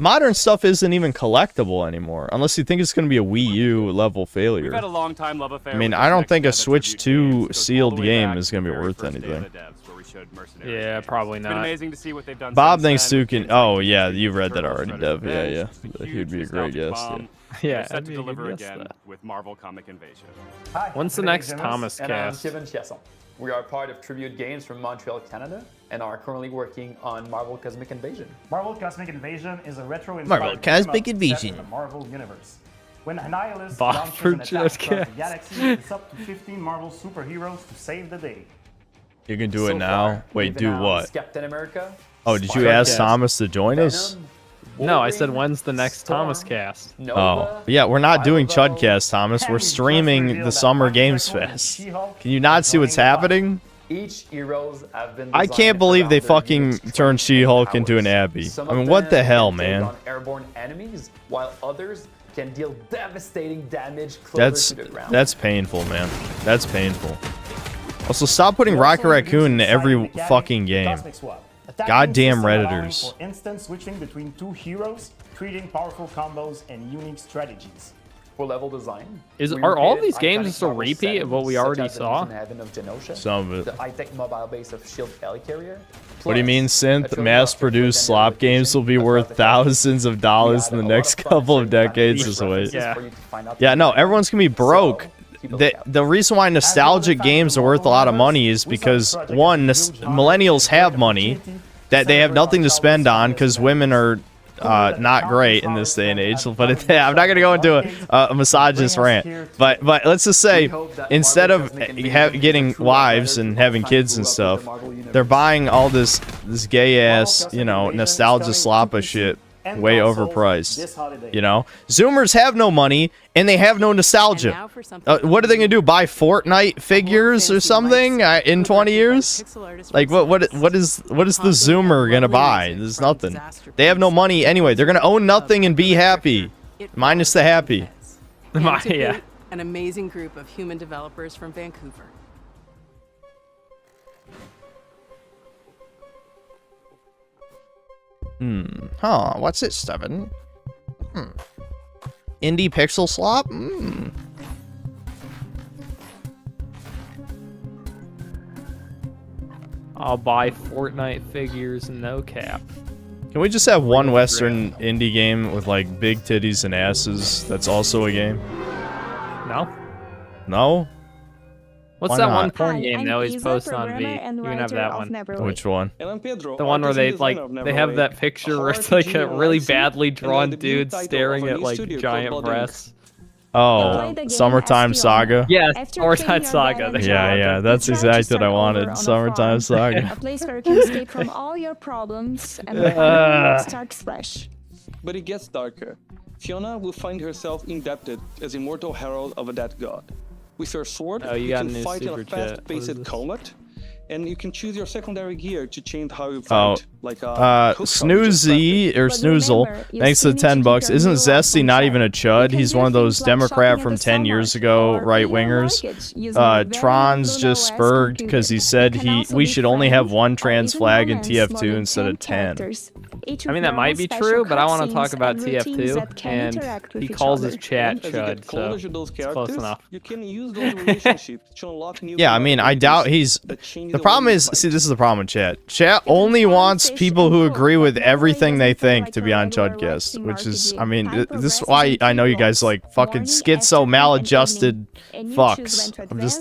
Modern stuff isn't even collectible anymore, unless you think it's going to be a Wii U level failure. We've had a long time love affair. I mean, with I this don't next think a set of Switch tribute 2 games. Goes all sealed the way game back is to going to the be very worth first day of anything. the devs, where we showed Mercenary Yeah, Kings. probably It's been not. amazing to see what they've done Bob, since thanks, then. Tukin. Things Oh, like yeah, Ninja you've read that Turtles, already, Shredder's Dev. Yeah, Revenge, yeah. the He'd huge be a great nostalgic guest. bomb. Yeah, They're set that'd to be a good deliver guest, again though. with Marvel Comic Invasion. Hi, When's the I'm next Jimmers, Thomas and I'm cast? Kevin Chesson. We are part of Tribute Games from Montreal, Canada, and are currently working on Marvel Cosmic Invasion. Marvel Cosmic Invasion is a retro Marvel Cosmic Invasion. in the Marvel universe. When Annihilus Bob launches for an attack across Chudcast. the galaxy, it's up to 15 Marvel superheroes to save the day. You can do it So now. far, Wait, we've do announced what? Captain America. Oh, did you Spider-Man, ask Thomas to join us? Venom, No, I said Wolverine, when's the next Storm, Thomas cast? Oh, Nova, yeah, we're not doing Fireball, Chudcast, Thomas. We're And we just streaming revealed the that Summer Monica Games Rambeau and Fest. She-Hulk Can you not see what's joining the happening? Each heroes have been I designed can't believe around they their fucking unique turned strengths She-Hulk and into an powers. Abby. Some I mean, of what the them hell, can take man? on airborne enemies, while others can deal devastating damage closer to the ground. That's painful, man. That's painful. Also, stop putting Rocket Raccoon in every fucking game. Goddamn Redditors. For instant switching between 2 heroes, creating powerful combos and unique strategies. For level design, Are all these games just a repeat of what we already saw? Some of it. The high-tech mobile base of Shield Helicarrier. What do you mean, Synth? Mass-produced slop games will be worth thousands of dollars in the next couple of decades. Just wait. Yeah, no, everyone's gonna be broke. The reason why nostalgic games are worth a lot of money is because, one, millennials have money that they have nothing to spend on because women are not great in this day and age. So put it there. I'm not gonna go into a misogynist rant, but let's just say instead of getting wives and having kids and stuff, they're buying all this gay ass, you know, nostalgia slappa shit and way consoles overpriced. this holiday. You know, Zoomers have no money and they have no nostalgia. What are they gonna do? Buy Fortnite figures or something in 20 years? Like what is the Zoomer gonna buy? There's nothing. They have no money anyway. They're gonna own nothing and be happy, minus the happy. Yeah. An amazing group of human developers from Vancouver. Huh, what's it, Debin? Indie pixel slop? I'll buy Fortnite figures, no cap. Can we just have one Western indie game with like big titties and asses that's also a game? No. No? What's Why that not? one porn game they always post on V? You can have that one. Which one? The one where they they have that picture where it's like a really badly drawn dude staring at like giant breasts. Oh, Summertime Saga? Yes, Summertime Saga. Yeah, that's exactly what I wanted. Summertime Saga. A place where you can escape from all your problems and start fresh. But it gets darker. Fiona will find herself indebted as immortal herald of a dead god. With your sword, you got a can new fight in super a chat. fast-paced combat, and you can choose your secondary gear to change how you fight. Like Snoozy or Snoozle, thanks to the $10. Isn't Zesty not even a chud? He's one of those Democrat from 10 years ago right-wingers. Tron's just spurged because he said we should only have one trans flag in TF2 instead of 10. I mean, that might be true, but I want to talk about TF2, and he calls his chat chud, so it's close enough. You can use those relationships to unlock new Yeah, I mean, I doubt he's... The problem is... See, this is the problem with chat. Chat only wants people who agree with everything they think to be on Chudcast, which is... I mean, this is why I know you guys like fucking schizo, maladjusted fucks. I'm just...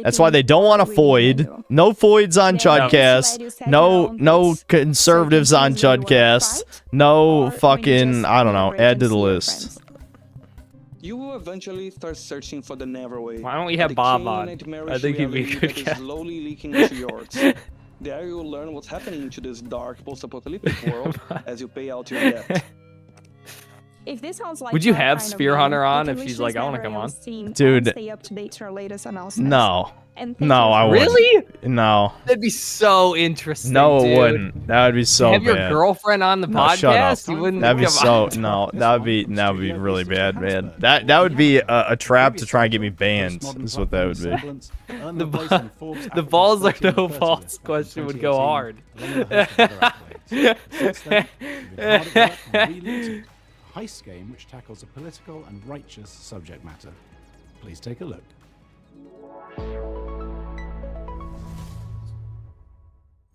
That's why they don't want a Foid. No Foids on Chudcast. No conservatives on Chudcast. No fucking... I don't know. Add to the list. You will eventually start searching for the Neverway. Why don't we have Bob on? I think he'd be a good guest. Slowly leaking into yours. There you will learn what's happening to this dark post-apocalyptic world as you pay out your debt. If this sounds like Would you have kind of Spear game, Hunter on you if can she's wish like, I want to this come on? never seen Dude. and stay up to date to our latest announcements. No. And thank No, you I for- wouldn't. Really? No. That'd be so interesting. No, dude. it wouldn't. That would be so Have bad. your girlfriend on the No, podcast? shut up. You wouldn't That'd be come so... on. No, that would be really bad, man. That would be a trap to try and get me banned, is what that would be. The balls or no balls question would go hard. Heist game which tackles a political and righteous subject matter. Please take a look.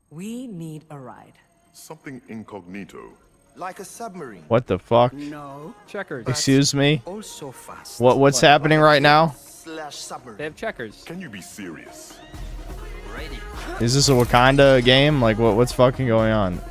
We need a ride. Something incognito. Like a submarine. What the fuck? No. Checkers. Excuse me? Also fast. What's happening right now? /submarine. They have checkers. Can you be serious? Ready. Is this a Wakanda game? Like, what's fucking going on?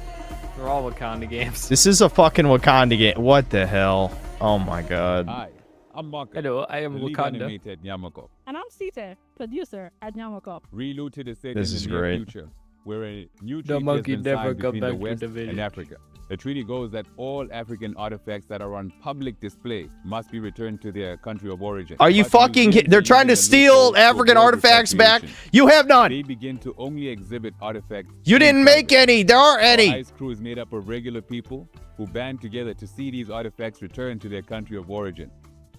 They're all Wakanda games. This is a fucking Wakanda game. What the hell? Oh my god. Hi, I'm Mark. Hello, I am Wakanda. Animated Nyamako. And I'm Sita, producer at Nyamako. Reload the set This in is the near great. future, where a new The treaty monkey has been never signed come between the back to West the village. and Africa. The treaty goes that all African artifacts that are on public display must be returned to their country of origin. Are you But fucking... museums They're trying to using a steal loophole to African avoid artifacts back? repatriation. You have none! They begin to only exhibit artifacts. You didn't make any! There aren't Our any! ICE crew is made up of regular people who band together to see these artifacts returned to their country of origin.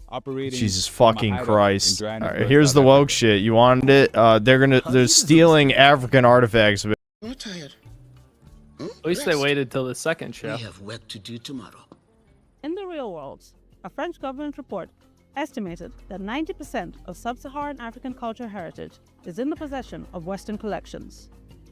Operating Jesus from a fucking hideout Christ. in Johannesburg, Alright, here's South the Africa. woke shit. You wanted it? They're stealing African artifacts. I'm tired. At least they waited till the second show. We have work to do tomorrow. In the real world, a French government report estimated that 90% of sub-Saharan African cultural heritage is in the possession of Western collections.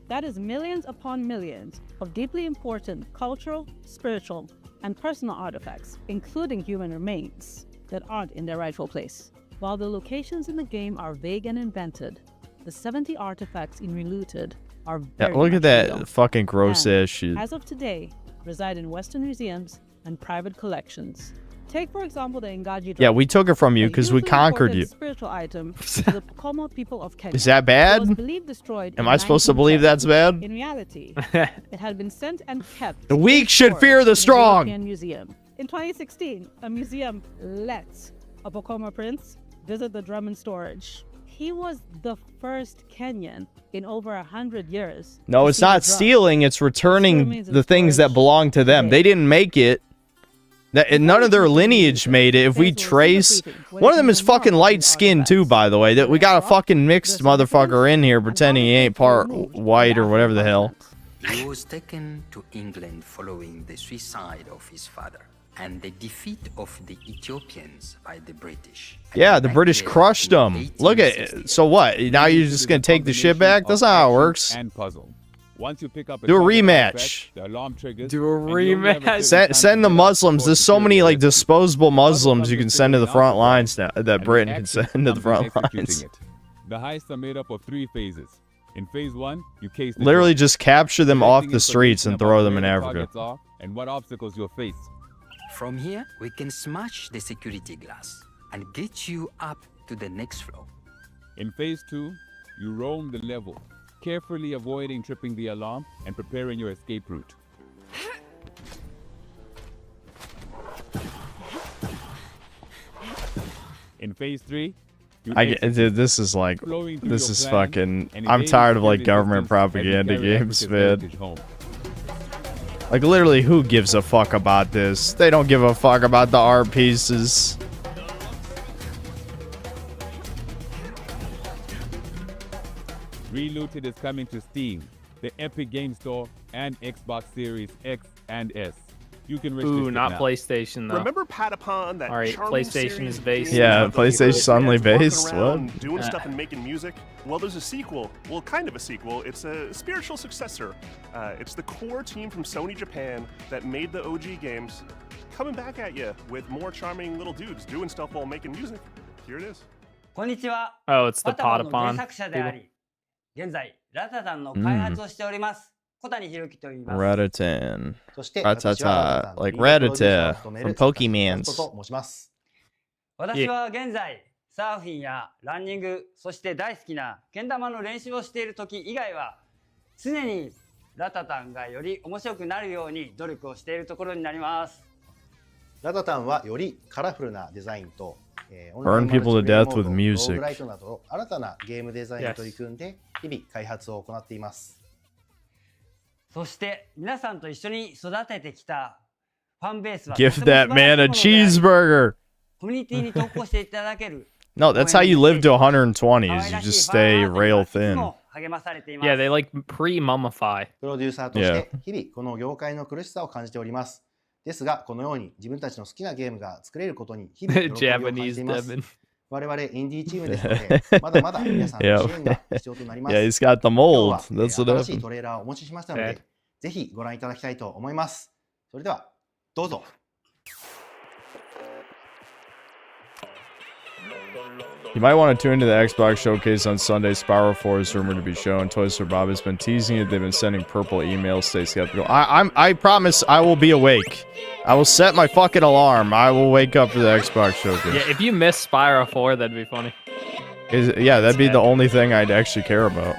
That is millions upon millions of deeply important cultural, spiritual, and personal artifacts, including human remains, that aren't in their rightful place. While the locations in the game are vague and invented, the 70 artifacts in Relooted are Yeah, very look much at that real. fucking gross And, ass shit. as of today, reside in Western museums and private collections. Take, for example, the Ngaji Yeah, drum. we took it from you A because we hugely conquered important you. spiritual item to the Pokomo people of Kenya. Is that bad? It was believed destroyed Am in I supposed to believe 1910. that's bad? In reality, it had been sent and kept. The weak in should storage fear the in a strong. European museum. In 2016, a museum let a Pokomo prince visit the drum in storage. He was the first Kenyan in over 100 years. No, to it's see not the drum. stealing. It's returning the things that belong to them. They didn't make it. And none of their lineage made it. If we trace, one of them is fucking light skinned too, by the way. That we got a fucking mixed motherfucker in here pretending he ain't part white or whatever the hell. He was taken to England following the suicide of his father and the defeat of the Ethiopians by the British. Yeah, the British crushed them. Look at it. So what? Now you're just gonna take the shit back? That's not how it works. And puzzle. Once you pick up Do a target rematch. artifact, the alarm triggers, Do a and you only have a rematch. certain time Send to the get up Muslims. before There's the so trigger many like is disposable Muslims you can Puzzle send to the completed front now. lines now. That And Britain the can action send to the comes front in executing lines. it. The heists are made up of 3 phases. In phase 1, you case the Literally drum, just capture them off collecting the streets and information throw about them in where the Africa. targets are and what obstacles you'll face. From here, we can smash the security glass and get you up to the next floor. In phase 2, you roam the level, carefully avoiding tripping the alarm and preparing your escape route. In phase 3, you Dude, this is like, Flowing through this your is plan fucking, and I'm evading tired of like security government systems as you propaganda carry games, Africa's man. heritage home. Like literally, who gives a fuck about this? They don't give a fuck about the art pieces. Relooted is coming to Steam, the Epic Game Store, and Xbox Series X and S. You can reach Ooh, this not now. PlayStation though. Remember Patapon, that All right, charming PlayStation series is based. game Yeah, about those PlayStation's little only kids walking based. around What? Doing stuff and making music. Well, there's a sequel. Well, kind of a sequel. It's a spiritual successor. It's the core team from Sony Japan that made the OG games coming back at you with more charming little dudes doing stuff while making music. Here it is. こんにちは。 Oh, it's the パタパンの原 Potapon 作者であ people. り、現在ラタタンの開発をしております。小谷弘樹と言います。 Ratatan. そして Ratata. Like リードプロデューサーを Ratata 務め from る Pokemans. と申します。私は現在サーフィンやランニング、そして大好きなけん玉の練習をしている時以外は常にラタタンがより面白くなるように努力をしているところになります。ラタタンはよりカラフルなデザインと Burn people to death with music. ローグライトなど新たなゲームデザインに取り組んで日々開発を行っています。そして皆さんと一緒に育ててきたファンベースは Give that man a cheeseburger. コミュニティに投稿していただける No, that's how you live to 120 is you just stay rail thin. 励まされています。 Yeah, they like pre-mummify. プロデューサーとして日々この業界の苦しさを感じております。ですがこのように自分たちの好きなゲームが作れることに日々喜びを感じています。我々インディーチームですのでまだまだ皆さんの支援が必要となります。 Yeah, he's got the mold. That's what 新しい happened. トレーラーをお持ちしましたので、ぜひご覧いただきたいと思います。それではどうぞ。 You might want to tune into the Xbox showcase on Sunday. Spyro 4 is rumored to be shown. Toys for Bob has been teasing it. They've been sending purple emails. Stay skeptical. I promise I will be awake. I will set my fucking alarm. I will wake up for the Xbox showcase. Yeah, if you miss Spyro 4, that'd be funny. Yeah, that'd be the only thing I'd actually care about.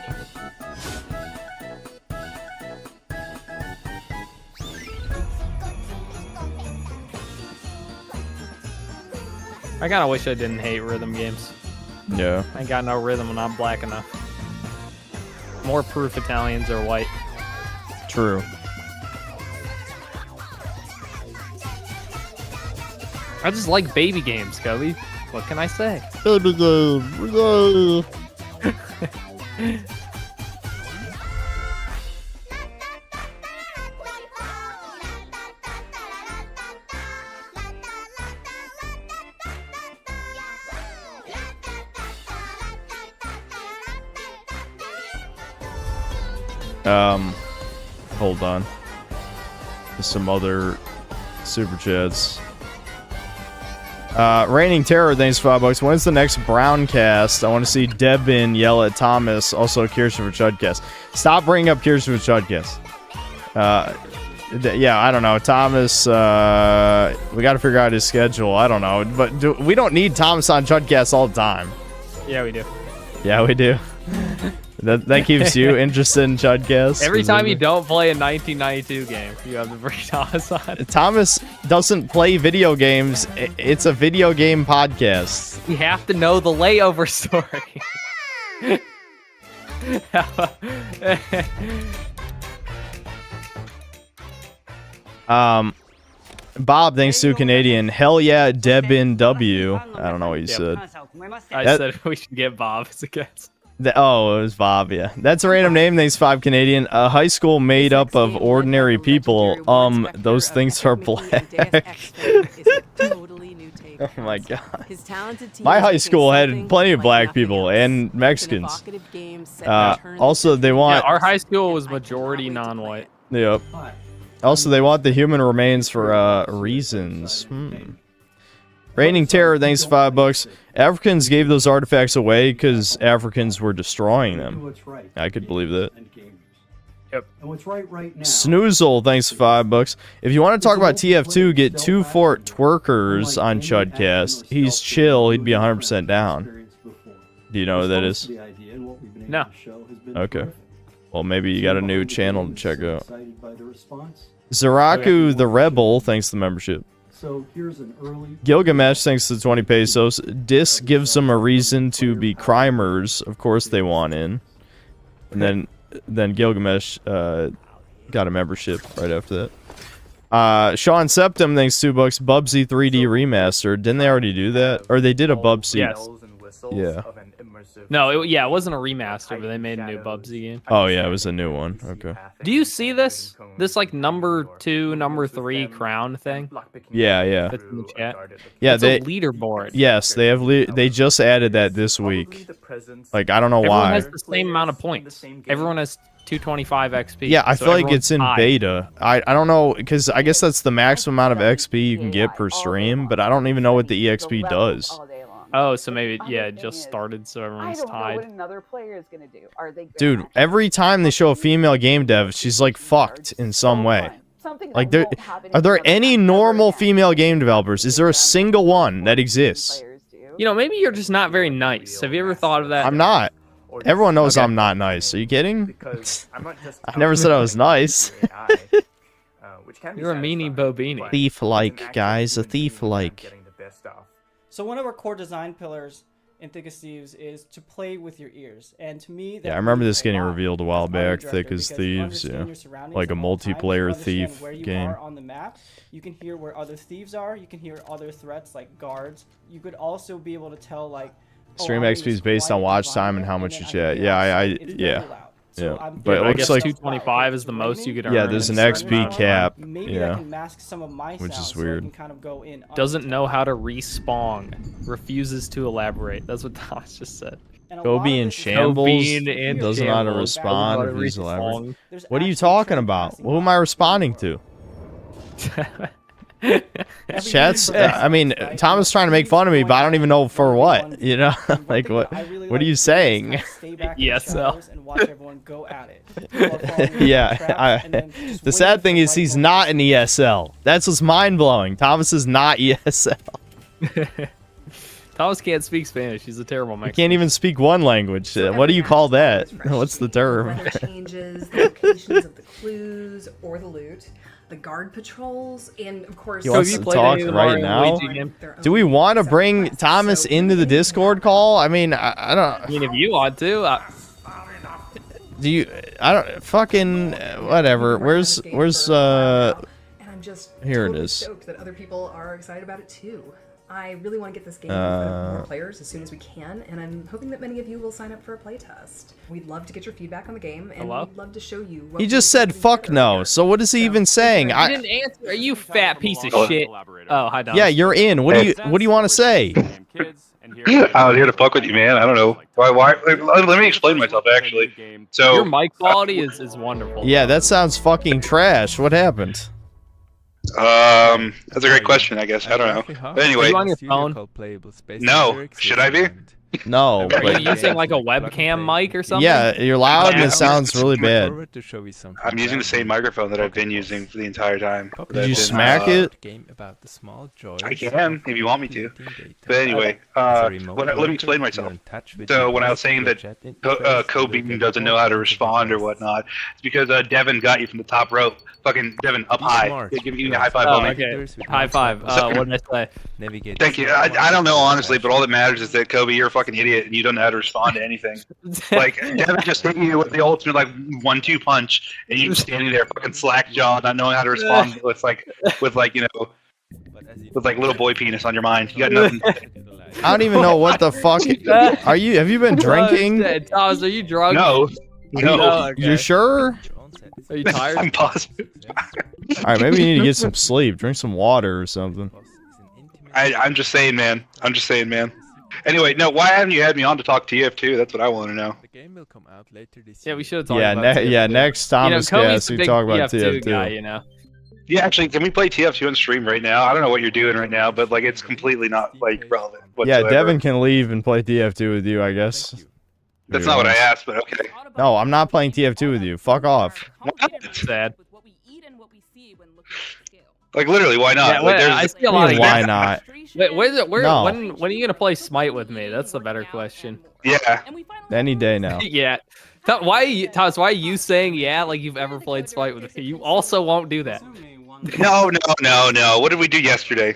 I kinda wish I didn't hate rhythm games. Yeah. I ain't got no rhythm and I'm black enough. More proof Italians are white. True. I just like baby games, Kobe. What can I say? Baby game. Hold on. There's some other super chats. Reigning Terror, thanks for $5. When's the next Browncast? I want to see Debin yell at Thomas. Also, Kirsten for Chudcast. Stop bringing up Kirsten for Chudcast. Yeah, I don't know. Thomas, we got to figure out his schedule. I don't know. But we don't need Thomas on Chudcast all the time. Yeah, we do. Yeah, we do. That keeps you interested in Chudcast. Every time you don't play a 1992 game, you have to bring Thomas on. Thomas doesn't play video games. It's a video game podcast. You have to know the layover story. Bob, thanks to Canadian. Hell yeah, Debin W. I don't know what you said. I said we should get Bob as a guest. Oh, it was Bob, yeah. That's a random name, thanks 5 Canadian. A high school made up of ordinary people. Those things are black. Oh my god. My high school had plenty of black people and Mexicans. Also, they want... Yeah, our high school was majority non-white. Yep. Also, they want the human remains for reasons. Reigning Terror, thanks $5. Africans gave those artifacts away because Africans were destroying them. I could believe that. Yep. Snoozle, thanks $5. If you want to talk about TF2, get 2 Fort Twerkers on Chudcast. He's chill. He'd be 100% down. Do you know what that is? No. Okay. Well, maybe you got a new channel to check out. Zaraku the Rebel, thanks to the membership. So here's an early Gilgamesh, thanks to 20 pesos. Dis gives them a reason to be crimers. Of course they want in. And then Gilgamesh got a membership right after that. Sean Septum, thanks $2. Bubsy 3D remastered. Didn't they already do that? Or they did a Bubsy. Yes. Yeah. No, it wasn't a remaster, but they made a new Bubsy game. Oh yeah, it was a new one. Okay. Do you see this? This like number 2, number 3 crown thing? Yeah. That's in the chat. Yeah, it's they a leaderboard. Yes, they have. They just added that this week. Like I don't know Everyone why. has the same amount of points. Everyone has 225 XP. Yeah, I so feel like it's in tied. beta. I don't know, because I guess that's the maximum amount of XP you can get per stream, but I don't even know what the EXP does. Oh, so maybe it just started, so everyone's I don't know tied. what another player is gonna do. Are they? Dude, every time they show a female game dev, she's like fucked in some way. Like, are there any normal female game developers? Is there a single one that exists? You know, maybe you're just not very nice. Have you ever thought of that? I'm not. Everyone knows I'm not nice. Are you kidding? I never said I was nice. You're a meanie bobini. Thief-like, guys. A thief-like. So one of our core design pillars in Thick as Thieves is to play with your ears, and to me, Yeah, I remember this getting revealed a while back. Thick as Thieves, yeah, like a multiplayer thief game. On the map, you can hear where other thieves are. You can hear other threats like guards. You could also be able to tell like Stream XP is based on watch time and how much you chat. Yeah, yeah. But it I looks guess like 225 is the most you could earn. Yeah, there's an XP cap. Maybe I can mask some of my which is sounds so I weird. can kind of go in on Doesn't know how to respawn. Refuses to elaborate. That's what Thomas just said. Kobe in shambles. Doesn't know how to respond. Please elaborate. What are you talking about? Who am I responding to? Chat's. I mean, Tom is trying to make fun of me, but I don't even know for what. You know, like what? What are you saying? Yes. Yeah. The sad thing is he's not an ESL. That's what's mind blowing. Thomas is not ESL. Thomas can't speak Spanish. He's a terrible man. He can't even speak one language. What do you call that? What's the term? Changes, the locations of the clues or the loot, the guard patrols, and of course. He wants to talk right now. Do we want to bring Thomas into the Discord call? I mean, I don't. I mean, if you want to. Do you? I don't. Fucking whatever. Where's And I'm just here totally it is. stoked that other people are excited about it too. I really want to get this game in front of more players as soon as we can, and I'm hoping that many of you will sign up for a playtest. We'd love to get your feedback on the game, and we'd love to show you. What He just said fuck no. So what is he even saying? You didn't answer. You fat piece of shit. Oh, hi, Dom. Yeah, you're in. What do you want to say? I was here to fuck with you, man. I don't know. Let me explain myself, actually. So your mic quality is wonderful. Yeah, that sounds fucking trash. What happened? That's a great question, I guess. I don't know. But anyway. Are you on your phone? No. Should I be? No, Are but you using like a webcam mic or something? yeah, you're loud and it sounds really bad. I'm using the same microphone that I've been using for the entire time. Did you smack it? I can, if you want me to. But anyway, let me explain myself. So when I was saying that Kobe doesn't know how to respond or whatnot, it's because Devin got you from the top rope. Fucking Devin, up high. Give me a high five, homie. Okay. High five. What did I say? Thank you. I don't know, honestly, but all that matters is that, Kobe, you're a fucking idiot and you don't know how to respond to anything. Like, Devin just hit you with the ultimate, like, 1-2 punch, and you standing there fucking slack-jawed, not knowing how to respond with little boy penis on your mind. You got nothing. I don't even know what the fuck. Are you? Have you been drinking? Thomas, are you drunk? No. No. Okay. You sure? Are you tired? I'm positive. All right, maybe you need to get some sleep. Drink some water or something. I'm just saying, man. Anyway, no, why haven't you had me on to talk TF2? That's what I want to know. Yeah, we should have talked about TF2. Yeah, next Thomas guest, we talk about TF2. Guy, you know? Yeah, actually, can we play TF2 on stream right now? I don't know what you're doing right now, but like it's completely not like relevant whatsoever. Yeah, Devin can leave and play TF2 with you, I guess. That's not what I asked, but okay. No, I'm not playing TF2 with you. Fuck off. What? Sad. Like literally, why not? Yeah, like, I see a lot of why not? Wait, No. when are you gonna play Smite with me? That's the better question. Yeah. Any day now. Yeah. Thomas, why are you saying yeah like you've ever played Smite with me? You also won't do that. No. What did we do yesterday?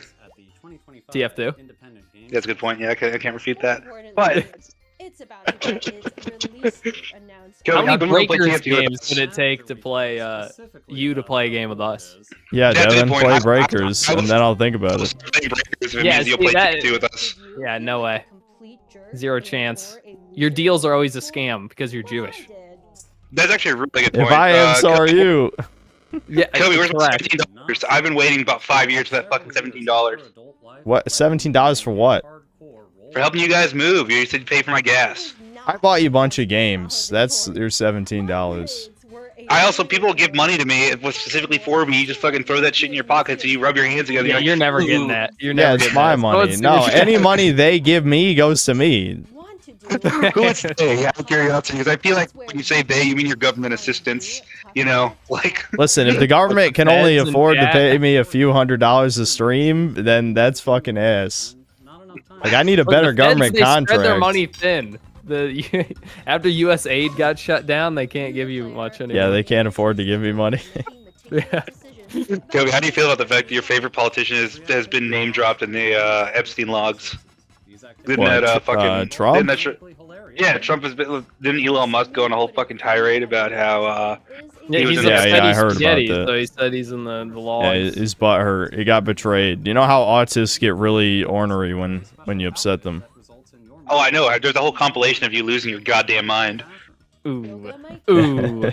TF2. That's a good point. Yeah, I can't refute that. But It's about release announcement. How many Breakers games would it take to play you to play a game with us? Yeah, Devin, play Breakers, and then I'll think about it. Yeah, you'll play TF2 with us. Yeah, no way. Zero chance. Your deals are always a scam because you're Jewish. That's actually a really good point. If I am, so are you. Yeah, Kobe, where's my $17? I've been waiting about 5 years for that fucking $17. What? $17 for what? For helping you guys move. You said you pay for my gas. I bought you a bunch of games. That's your $17. I also, people give money to me. It was specifically for me. You just fucking throw that shit in your pockets and you rub your hands together. Yeah, you're never getting that. You're never Yeah, it's getting my that. money. No, any money they give me goes to me. Who would say? Out of curiosity, because I feel like when you say they, you mean your government assistants. You know, like. Listen, if the government can only Feds and afford to gas. pay me a few $100s a stream, then that's fucking ass. Like, I need a better government They contract. spread their money thin. After U.S. aid got shut down, they can't give you much anymore. Yeah, they can't afford to give me money. Yeah. Kobe, how do you feel about the fact that your favorite politician has been name dropped in the Epstein logs? Didn't What, that fucking Trump? Yeah, Trump has been. Didn't Elon Musk go on a whole fucking tirade about how Yeah, he was he's in upset I he's heard about spaghetti, that. so he said he's in the law. Yeah, his butthurt. He got betrayed. You know how autists get really ornery when you upset them? Oh, I know. There's a whole compilation of you losing your goddamn mind. Ooh. Ooh.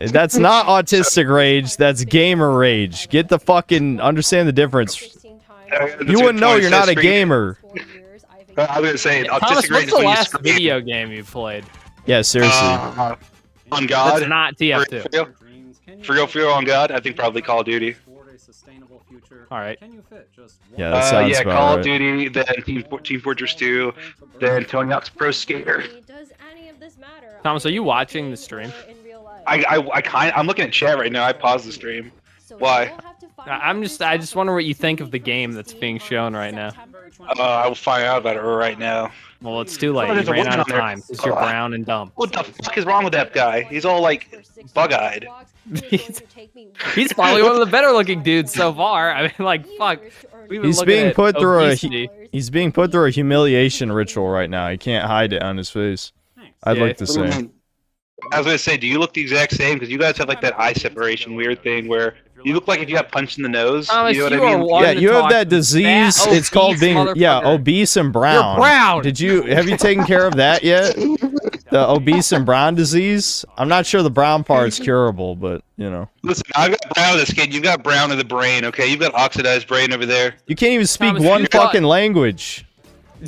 That's not autistic rage. That's gamer rage. Get the fucking understand the difference. You wouldn't know. You're not a gamer. I was gonna say Thomas, autistic rage what's is the when you last scream. video game you played? Yeah, seriously. On God. That's not TF2. For real, on God. I think probably Call of Duty. All right. Yeah, that sounds yeah, about Call right. of Duty, then Team Fortress 2, then Tony Hawk's Pro Skater. Thomas, are you watching the stream? I'm looking at chat right now. I paused the stream. Why? I just wonder what you think of the game that's being shown right now. I will find out about it right now. Well, it's too late. Oh, there's You a ran woman out of on there. time because you're brown and dumb. What the fuck is wrong with that guy? He's all like bug-eyed. He's probably one of the better looking dudes so far. I mean, like, fuck. We've been He's looking being at put through obesity. he's being put through a humiliation ritual right now. He can't hide it on his face. I'd like to say. I was gonna say, do you look the exact same? Because you guys have like that eye separation weird thing where you look like if you got punched in the nose. Thomas, you know you what I are mean? one Yeah, to you have talk that disease. fat, It's called obese being motherfucker. obese and brown. You're brown. Have you taken care of that yet? The obese and brown disease? I'm not sure the brown part's curable, but you know. Listen, I've got brown of the skin. You've got brown of the brain. Okay, you've got oxidized brain over there. You can't even speak Thomas, one you thought- fucking language.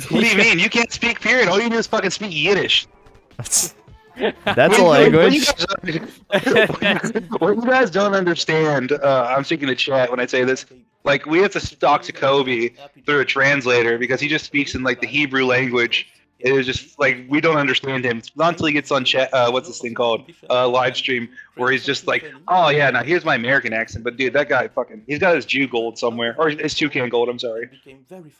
What do you mean? You can't speak. Period. All you do is fucking speak Yiddish. That's a language. What you guys don't understand, I'm speaking to chat when I say this. Like we have to talk to Kobe through a translator because he just speaks in like the Hebrew language. It is just like we don't understand him. Not until he gets on chat. What's this thing called? Live stream where he's just like, oh yeah, now here's my American accent. But dude, that guy fucking, he's got his Jew gold somewhere, or his toucan gold. I'm sorry.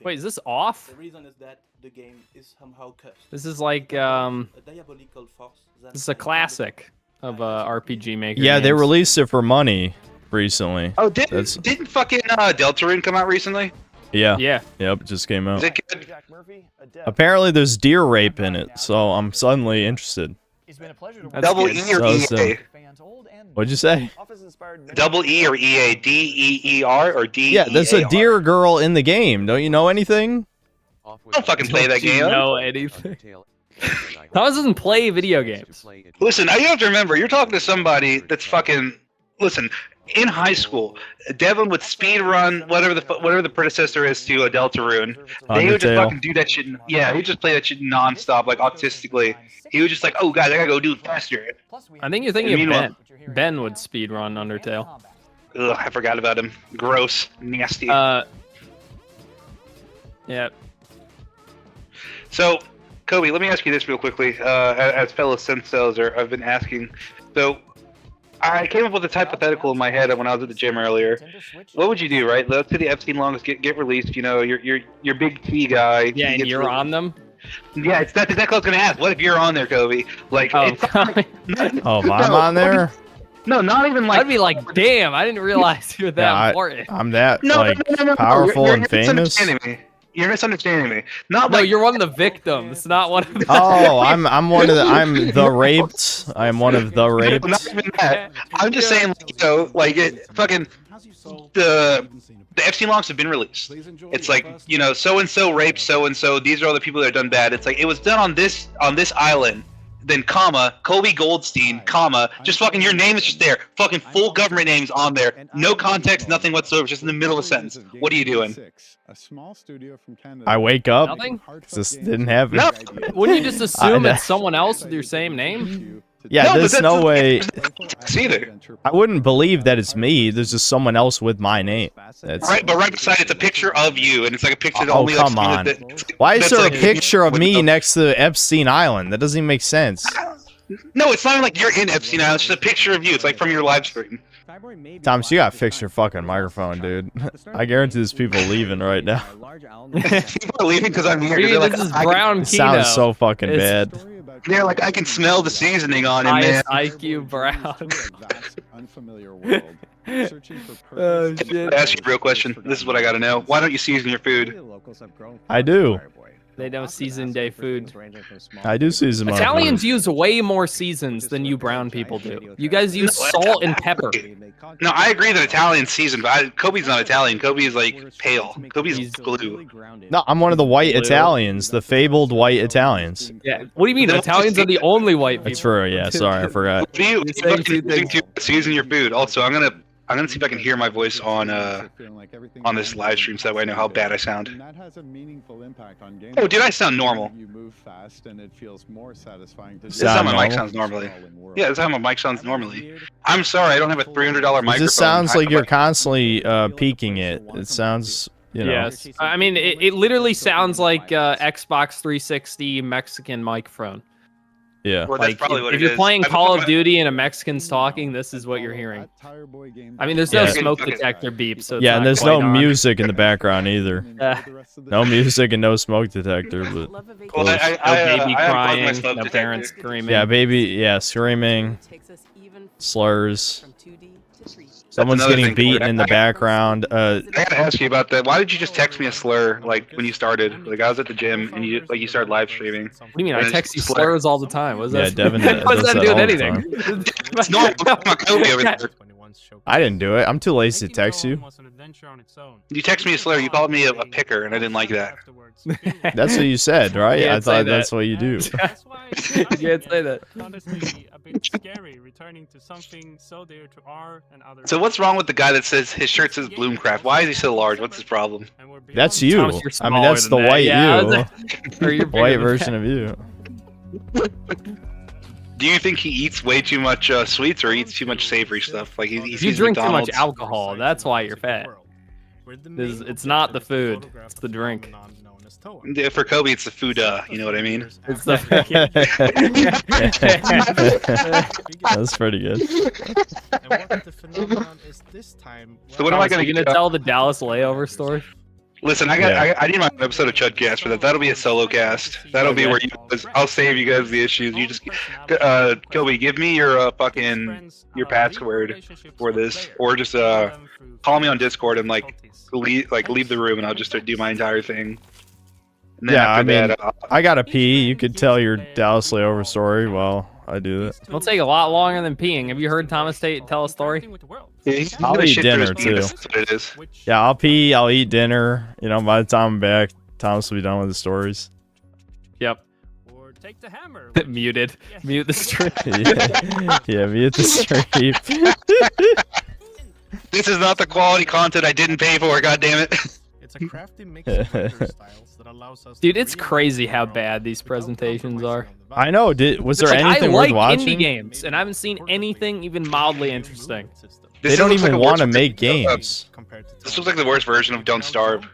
Wait, is this off? The reason is that the game is somehow cursed. This is like A diabolical force that this is a classic of RPG Maker. Yeah, they games. released it for money recently. Oh, didn't fucking Deltarune come out recently? Yeah. Yeah. Yep, it just came out. Is it good? Apparently there's deer rape in it, so I'm suddenly interested. Double E or EA? What'd you say? Double E or EA? DEER or DEAR? Yeah, there's a deer girl in the game. Don't you know anything? Don't fucking play that game. Know anything? Thomas doesn't play video games. Listen, you have to remember, you're talking to somebody that's fucking. Listen, in high school, Debin would speedrun whatever the predecessor is to Deltarune. They would just fucking do that shit. Yeah, he would just play that shit nonstop, like autistically. He was just like, "Oh, guys, I gotta go do it faster." I think you're thinking of Ben. Ben would speedrun Undertale. Ugh, I forgot about him. Gross, nasty. Yeah. So, Kobe, let me ask you this real quickly. As fellow Sensos have been asking, so. I came up with a hypothetical in my head when I was at the gym earlier. What would you do, right? Let's say the Epstein longs get released. You know, your big T guy. Yeah, and you're on them. Yeah, it's that's exactly what I was gonna ask. What if you're on there, Kobe? Like, oh, I'm on there. No, not even like. I'd be like, damn, I didn't realize you're that important. I'm that powerful and famous. You're misunderstanding me. Not no, like, you're one of the victims, not one of the Oh, I'm one of the I'm the raped. I'm one of the raped. Not even that. I'm just saying, like, you know, like it fucking the Epstein logs have been released. It's like, you know, so and so raped so and so. These are all the people that are done bad. It's like it was done on this island. Then comma Kobe Goldstein, comma just fucking your name is just there. Fucking full government names on there. No context, nothing whatsoever. Just in the middle of a sentence. What are you doing? A small studio from Canada. I wake up. Nothing? Just didn't have it. No. Wouldn't you just assume it's someone else with your same name? Yeah, there's no way. Either. I wouldn't believe that it's me. There's just someone else with my name. That's... Right, but right beside it's a picture of you, and it's like a picture that Oh, only come like, on. that- Why is that's there like a picture of me next to Epstein Island? That doesn't even make sense. No, it's not even like you're in Epstein Island. It's just a picture of you. It's like from your live stream. Thomas, you gotta fix your fucking microphone, dude. I guarantee there's people leaving right now. People are leaving because I'm here. Dude, They're this like, is I brown It sounds so fucking bad. They're like, I can smell the seasoning on him, man. IQ Brown. Unfamiliar world. Searching for Oh, purpose. shit. Ask you a real question. This is what I gotta know. Why don't you season your food? I do. They don't season day food. I do season my Italians food. use way more seasons than you brown people do. You guys use salt and pepper. No, I agree that Italians season, but Kobe's not Italian. Kobe is like pale. Kobe's blue. No, I'm one of the white Italians, the fabled white Italians. Yeah. What do you mean? Italians are the only white people. That's true. Yeah, sorry, I forgot. Do you season your food? Also, I'm gonna see if I can hear my voice on this live stream so that way I know how bad I sound. That has a meaningful impact on gameplay. Oh, dude, I sound normal. You move fast and it feels more satisfying to This is how my mic normal? sounds normally. Yeah, this is how my mic sounds normally. I'm sorry, I don't have a $300 microphone. This sounds like you're constantly peeking it. It sounds, you know. Yes. I mean, it literally sounds like Xbox 360 Mexican microphone. Yeah. Well, that's Like, probably what if it you're is. playing I've Call put of my- Duty and a Mexican's talking, this is what you're hearing. I mean, there's no Yeah. smoke detector beep, so it's Yeah, not and there's quite no on. music in the background either. Yeah. No music and no smoke detector, but Well, No baby I unplugged my crying, smoke no detector. parents screaming. yeah, baby, yeah, screaming, slurs. Someone's another getting thing. beaten in the background. I gotta ask you about that. Why did you just text me a slur like when you started? Like I was at the gym and you started live streaming. What do you mean? And I it's text you slur. slurs all the time. What does Yeah, that? Devin what does does that that do all with the anything? It's normal. I'm not Kobe over there. I didn't do it. I'm too lazy to text you. You text me a slur. You called me a picker, and I didn't like that. That's what you said, right? You I can't say thought that. that's what you do. You can't say that. So what's wrong with the guy that says his shirt says Bloomcraft? Why is he so large? What's his problem? That's you. Thomas, you're I mean, that's the smaller than white that. Yeah, I you. was or you're bigger White than version that. of you. Do you think he eats way too much sweets or eats too much savory stuff? Like he You sees drink too much McDonald's? alcohol. That's why you're fat. It's not the food, it's the drink. Yeah, for Kobe, it's the food. You know what I mean? It's the That's pretty good. So what am I gonna tell the Dallas layover story? Listen, I need my own episode of Chudcast for that. That'll be a solo cast. That'll be where I'll save you guys the issues. You just Kobe, give me your fucking your password for this, or just call me on Discord and leave the room, and I'll just do my entire thing. And then Yeah, I after mean, that, I gotta pee. You could tell your Dallas layover story while I do that. It'll take a lot longer than peeing. Have you heard Thomas tell a story? I'll eat dinner too. Yeah, I'll pee. I'll eat dinner. You know, by the time I'm back, Thomas will be done with the stories. Yep. Muted. Mute the stream. Yeah, mute the stream. this is not the quality content I didn't pay for. God damn it. It's a crafty mix of styles that allows us. Dude, it's crazy how bad these presentations are. I know. Was there anything worth worth watching? Indie games, and I haven't seen anything even mildly interesting. They don't even want to make games. This looks like the worst version of Don't Starve.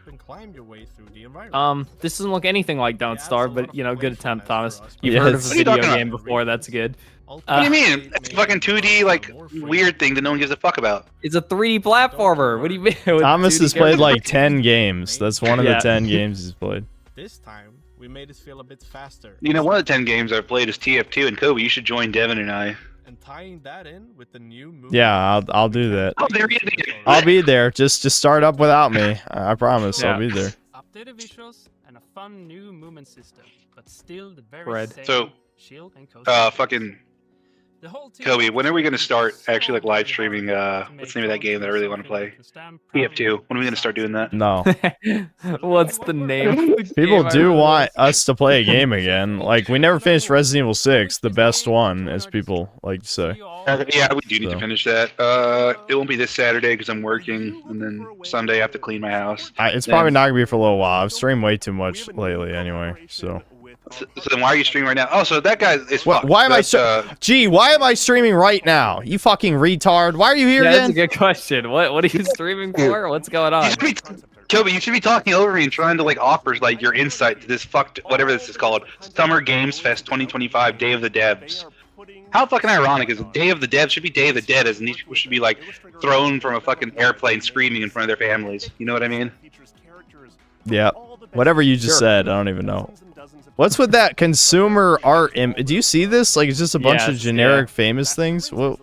This doesn't look anything like Don't Starve, but good attempt, Thomas. You've Yeah, heard of a What are you video talking game about? before, that's good. What do you mean? It's a fucking 2D weird thing that no one gives a fuck about. It's a 3D platformer. What do you mean? Thomas has played like 10 games. That's one of the Yeah. 10 games he's played. This time we made it feel a bit faster. You know, one of the 10 games I've played is TF2, and Kobe, you should join Devin and I. And tying that in with the new movie. Yeah, I'll do that. Oh, there he is. I'll be there. Just start up without me. I promise. I'll be there. Updated visuals and a fun new movement system, but still the very Red. same So, shield and coast. fucking Kobe, when are we gonna start actually live streaming? What's the name of that game that I really want to play? TF2. When are we gonna start doing that? No. What's the name? Of the People game? do want us to play a game again. Like, we never finished Resident Evil 6, the best one, as people like to say. Yeah, we do need to finish that. It won't be this Saturday because I'm working, and then Sunday I have to clean my house. It's probably not gonna be for a little while. I've streamed way too much lately anyway, so. So then why are you streaming right now? Oh, so that guy is fucked. Why am I That's, Gee, why am I streaming right now? You fucking retard. Why are you here Yeah, that's a again? good question. What are you streaming for? What's going on? Kobe, you should be talking over me and trying to offer your insight to this fucked whatever this is called, Summer Games Fest 2025 Day of the Devs. How fucking ironic is it? Day of the Devs should be Day of the Dead, as these people should be thrown from a fucking airplane screaming in front of their families. You know what I mean? Yeah. Whatever you just said, I don't even know. What's with that consumer art? Do you see this? Like, it's just a bunch of Yes, generic famous things. What?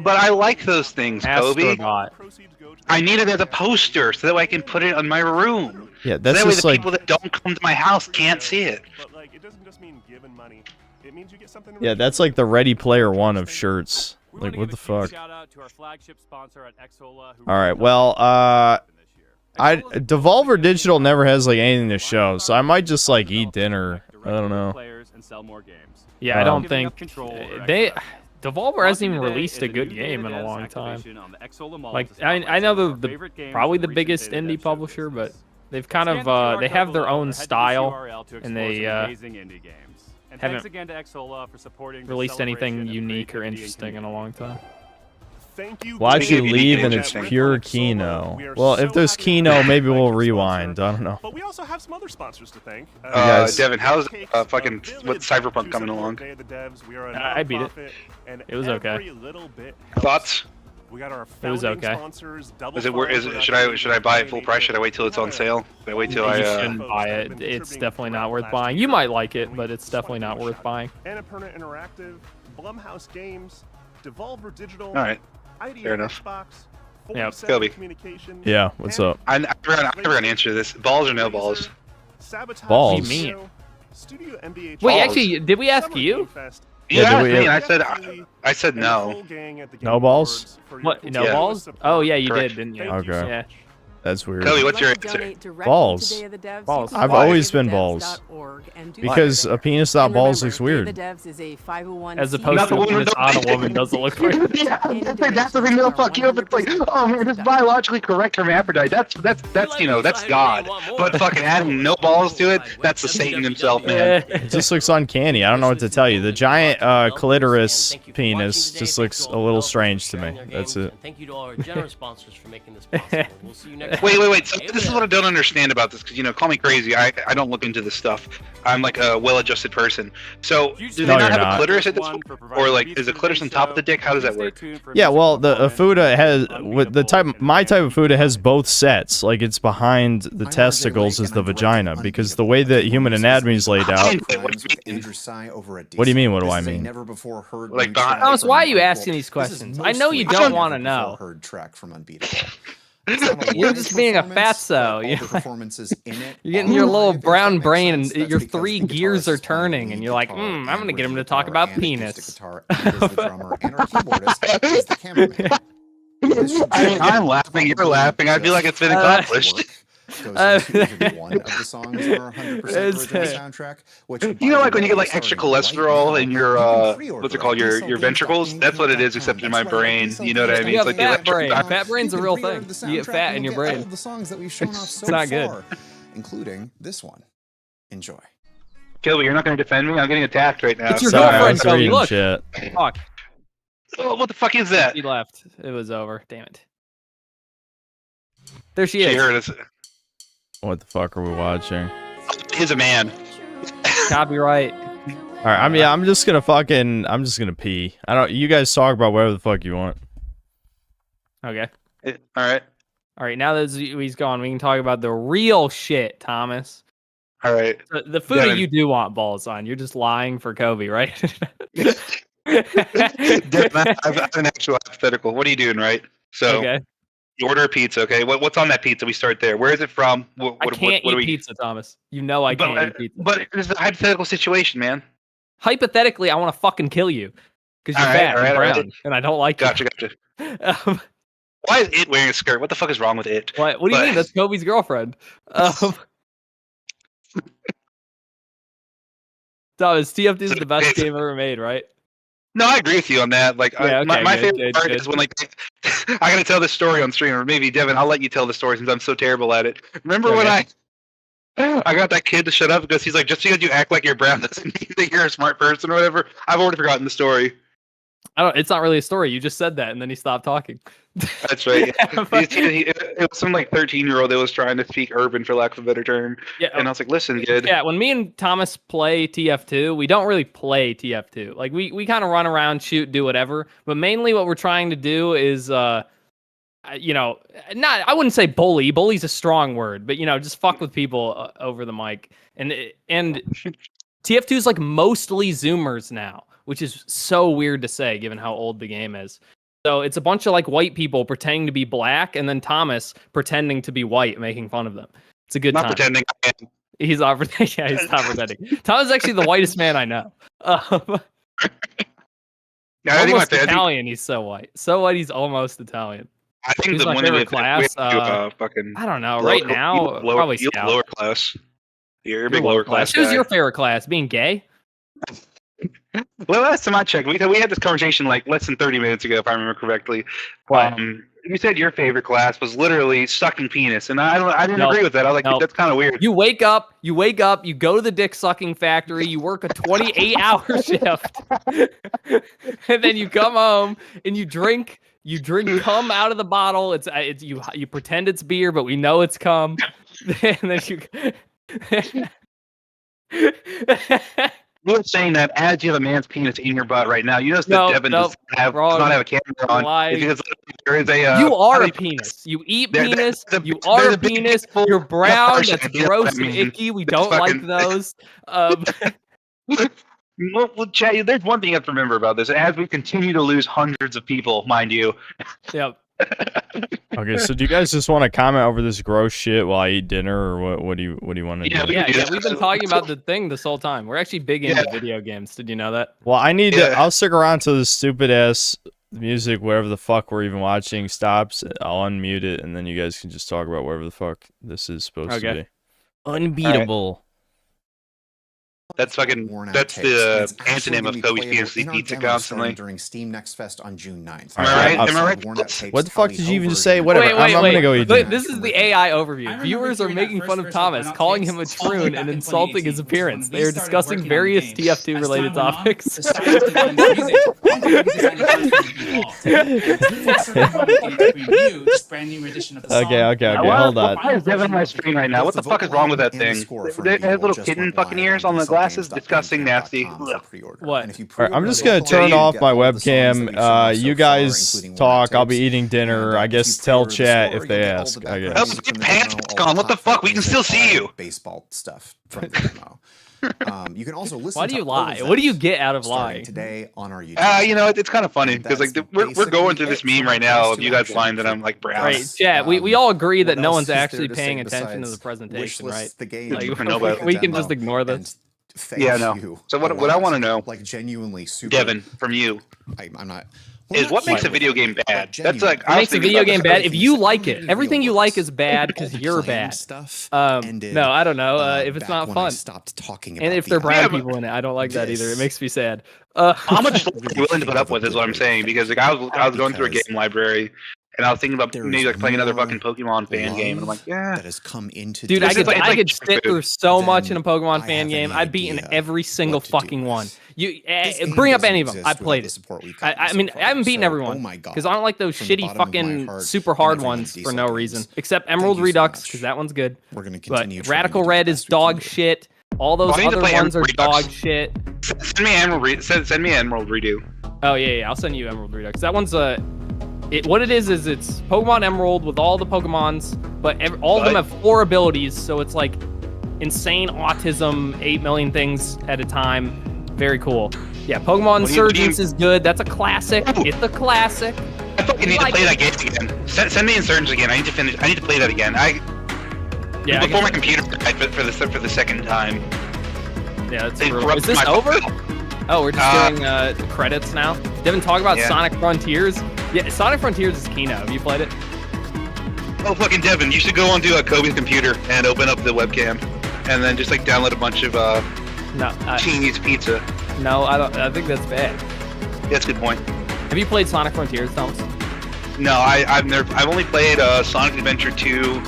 But I like those things, Kobe. Astronaut. I need it as a poster so that way I can put it in my room. Yeah, that's so that way just the like. people that don't come to my house can't see it. Yeah, that's like the Ready Player One of shirts. Like, what the fuck? All right, well, Devolver Digital never has like anything to show, so I might just like eat dinner. I don't know. Yeah, I don't think Devolver hasn't even released a good game in a long time. Like, I know the probably the biggest indie publisher, but they've kind of they have their own style, and they haven't released anything unique or interesting in a long time. Watch you leave and it's pure Kino. Well, if there's Kino, maybe we'll rewind. I don't know. But we also have some other sponsors to thank. Devin, how's fucking with Cyberpunk coming along? I beat it. It was okay. Thoughts? We got our It was okay. sponsors, Should I buy it full price? Should I wait till it's on sale? Should I wait till You shouldn't buy it. It's definitely not worth buying. You might like it, but it's definitely not worth buying. Annapurna Interactive, Blumhouse Games, Devolver Digital. All right. IDF Fair enough. Xbox, Yeah, 47 Kobe. Communications, Yeah, what's up? I'm never gonna answer this. Balls or no balls? Sabotage Balls. What do you mean? Studio MBH. Wait, actually, did we ask you? You Yeah, asked did me, we- and I said no. No balls? What? No Yeah. balls? Oh yeah, you Correct. did, didn't you? Okay. Yeah. That's weird. Kobe, what's your Donate answer? directly Balls. to Day of the Devs. Balls. You can I've go to always been balls. dayofthedevs.org and do Because that. a penis without And balls remember, looks Day weird. of the Devs is a 501 As opposed to a penis on a woman doesn't look weird. Yeah, that's the thing that'll fuck you up. It's like, oh man, this biologically correct hermaphrodite. That's that's God. But fucking adding no balls to it, that's the Satan himself, man. It just looks uncanny. I don't know what to tell you. The giant clitoris penis just looks a little strange to me. That's it. Thank you to all our generous sponsors for making this possible. We'll see you next Wait. So this is what I don't understand about this, because call me crazy. I don't look into this stuff. I'm like a well-adjusted person. So do they not have a clitoris at this point, or like is the clitoris on top of the dick? How does that work? Yeah, well, the Fuda has with the my type of Fuda has both sets. Like it's behind the testicles is the vagina, because the way that human anatomy is laid out. What do you mean? What do I mean? Like, Thomas, why are you asking these questions? I know you don't want to know. Heard track from Unbeatable. You're just being a fatso. You're getting your little brown brain, and your 3 gears are turning, and you're like, I'm gonna get him to talk about penis. I'm laughing. You're laughing. I feel like it's been accomplished. Goes into either one of the songs or 100% original soundtrack. Which, like when you get like extra cholesterol in your what's it called, your ventricles? That's what it is, except in my brain. You know what I mean? You It's have like fat brain. Fat brain's a real thing. You get fat in your brain. All of the songs that we've shown off so It's not far, good. including this one. Enjoy. Kilby, you're not going to defend me? I'm getting attacked right now. It's your Sorry, I girlfriend, was Kobe. reading Look. shit. Fuck. Oh, what the fuck is that? She left. It was over. Damn it. There she is. She heard us. What the fuck are we watching? He's a man. Copyright. All right, I'm just gonna pee. I don't. You guys talk about whatever the fuck you want. Okay. All right. All right. Now that he's gone, we can talk about the real shit, Thomas. All right. The food that you do want balls on. You're just lying for Kobe, right? I have an actual hypothetical. What are you doing, right? So, okay. You order a pizza, okay? What's on that pizza? We start there. Where is it from? I can't eat pizza, Thomas. You know I can't eat pizza. But it's a hypothetical situation, man. Hypothetically, I want to fucking kill you because you're fat and brown, and I don't like Gotcha. Why is it wearing a skirt? What the fuck is wrong with it? What do you mean? That's Kobe's girlfriend. Thomas, TFT is the best game ever made, right? No, I agree with you on that. Like, yeah, okay, my favorite part is when, like, I gotta tell this story on stream, or maybe Devin, I'll let you tell the story since I'm so terrible at it. Remember when I got that kid to shut up because he's like, just because you act like you're brown doesn't mean that you're a smart person or whatever. I've already forgotten the story. It's not really a story. You just said that, and then he stopped talking. That's right. It was some like 13-year-old that was trying to speak urban, for lack of a better term. Yeah. And I was like, listen, kid. Yeah. When me and Thomas play TF2, we don't really play TF2. Like we kind of run around, shoot, do whatever. But mainly what we're trying to do is, I wouldn't say bully. Bully's a strong word, but just fuck with people over the mic. And TF2 is like mostly Zoomers now, which is so weird to say given how old the game is. So it's a bunch of like white people pretending to be black, and then Thomas pretending to be white, making fun of them. It's a good time. Not pretending I am. He's not pretending. Yeah, he's not pretending. Thomas is actually the whitest man I know. Almost Italian. He's so white. So white. He's almost Italian. I think Who's the my one favorite class. I don't know. Right now, probably Scout. Lower class. You're a big lower class. Who's your favorite class? Being gay? Well, last time I checked, we had this conversation like less than 30 minutes ago, if I remember correctly. You said your favorite class was literally sucking penis, and I didn't agree with that. I was like, that's kind of weird. You wake up, you go to the dick sucking factory, you work a 28-hour shift, and then you come home and you drink cum out of the bottle. It's you pretend it's beer, but we know it's cum, and then you. You were saying that as you have a man's penis in your butt right now. You notice that Debin does not have a camera on. Because there is a. You are a penis. You eat penis. You are a penis. You're brown. That's gross and icky. We don't like those. Well, Chad, there's one thing you have to remember about this. As we continue to lose hundreds of people, mind you. Yep. Okay, so do you guys just want to comment over this gross shit while I eat dinner, or what do you want to do? Yeah, we've been talking about the thing this whole time. We're actually big into video games. Did you know that? Well, I need to. I'll stick around to this stupid ass the music, whatever the fuck we're even watching, stops, I'll unmute it, and then you guys can just talk about whatever the fuck this is supposed to be. Unbeatable. That's fucking. That's the antonym of Kobe's PNC pizza constantly. During Steam Next Fest on June 9th. Am I right? What the fuck did you even just say? Whatever. I'm gonna go eat dinner. This is the AI overview. Viewers are making fun of Thomas, calling him a troon and insulting his appearance. They are discussing various TF2 related topics. Okay, hold on. Why is Devin on my screen right now? What the fuck is wrong with that thing? They have little kitten fucking ears on the glasses. Disgusting, nasty. What? Alright, I'm just gonna turn off my webcam. You guys talk. I'll be eating dinner. I guess tell chat if they ask. I guess. Get your pants back on. What the fuck? We can still see you. Baseball stuff from the demo. You can also listen. Why do you lie? What do you get out of lying? Today on our YouTube. You know, it's kind of funny because like we're going through this meme right now of you guys lying that I'm like brown. Right, yeah. We all agree that no one's actually paying attention to the presentation, right? Like, we can just ignore this. Yeah, no. So what I want to know, like genuinely super. Devin, from you, I'm not. Is what makes a video game bad? That's like what makes a video game bad. If you like it, everything you like is bad because you're bad. No, I don't know. If it's not fun, and if they're brown people in it, I don't like that either. It makes me sad. How much are you willing to put up with is what I'm saying, because like I was going through a game library. And I was thinking about maybe like playing another fucking Pokemon fan game, and I'm like, yeah. That has come into. Dude, I could sit through so much in a Pokemon fan game. I've beaten every single fucking one. You bring up any of them. I played it. I mean, I haven't beaten everyone because I don't like those shitty fucking super hard ones for no reason. Except Emerald Redux, because that one's good. We're gonna continue. But Radical Red is dog shit. All those other ones are dog shit. Send me Emerald. Send me Emerald Redo. Oh yeah, I'll send you Emerald Redux. That one's what it is it's Pokemon Emerald with all the Pokemons, but all of them have 4 abilities, so it's like insane autism, 8 million things at a time. Very cool. Yeah, Pokemon Insurgence is good. That's a classic. It's a classic. I fucking need to play that game again. Send me Insurgence again. I need to finish. I need to play that again. Before my computer died for the second time. Yeah, that's true. Is this over? Oh, we're just doing the credits now. Devin, talk about Sonic Frontiers. Yeah, Sonic Frontiers is Kino. Have you played it? Oh, fucking Devin, you should go onto Kobe's computer and open up the webcam, and then just like download a bunch of cheese pizza. No, I don't. I think that's bad. That's a good point. Have you played Sonic Frontiers, Thomas? No, I've only played Sonic Adventure 2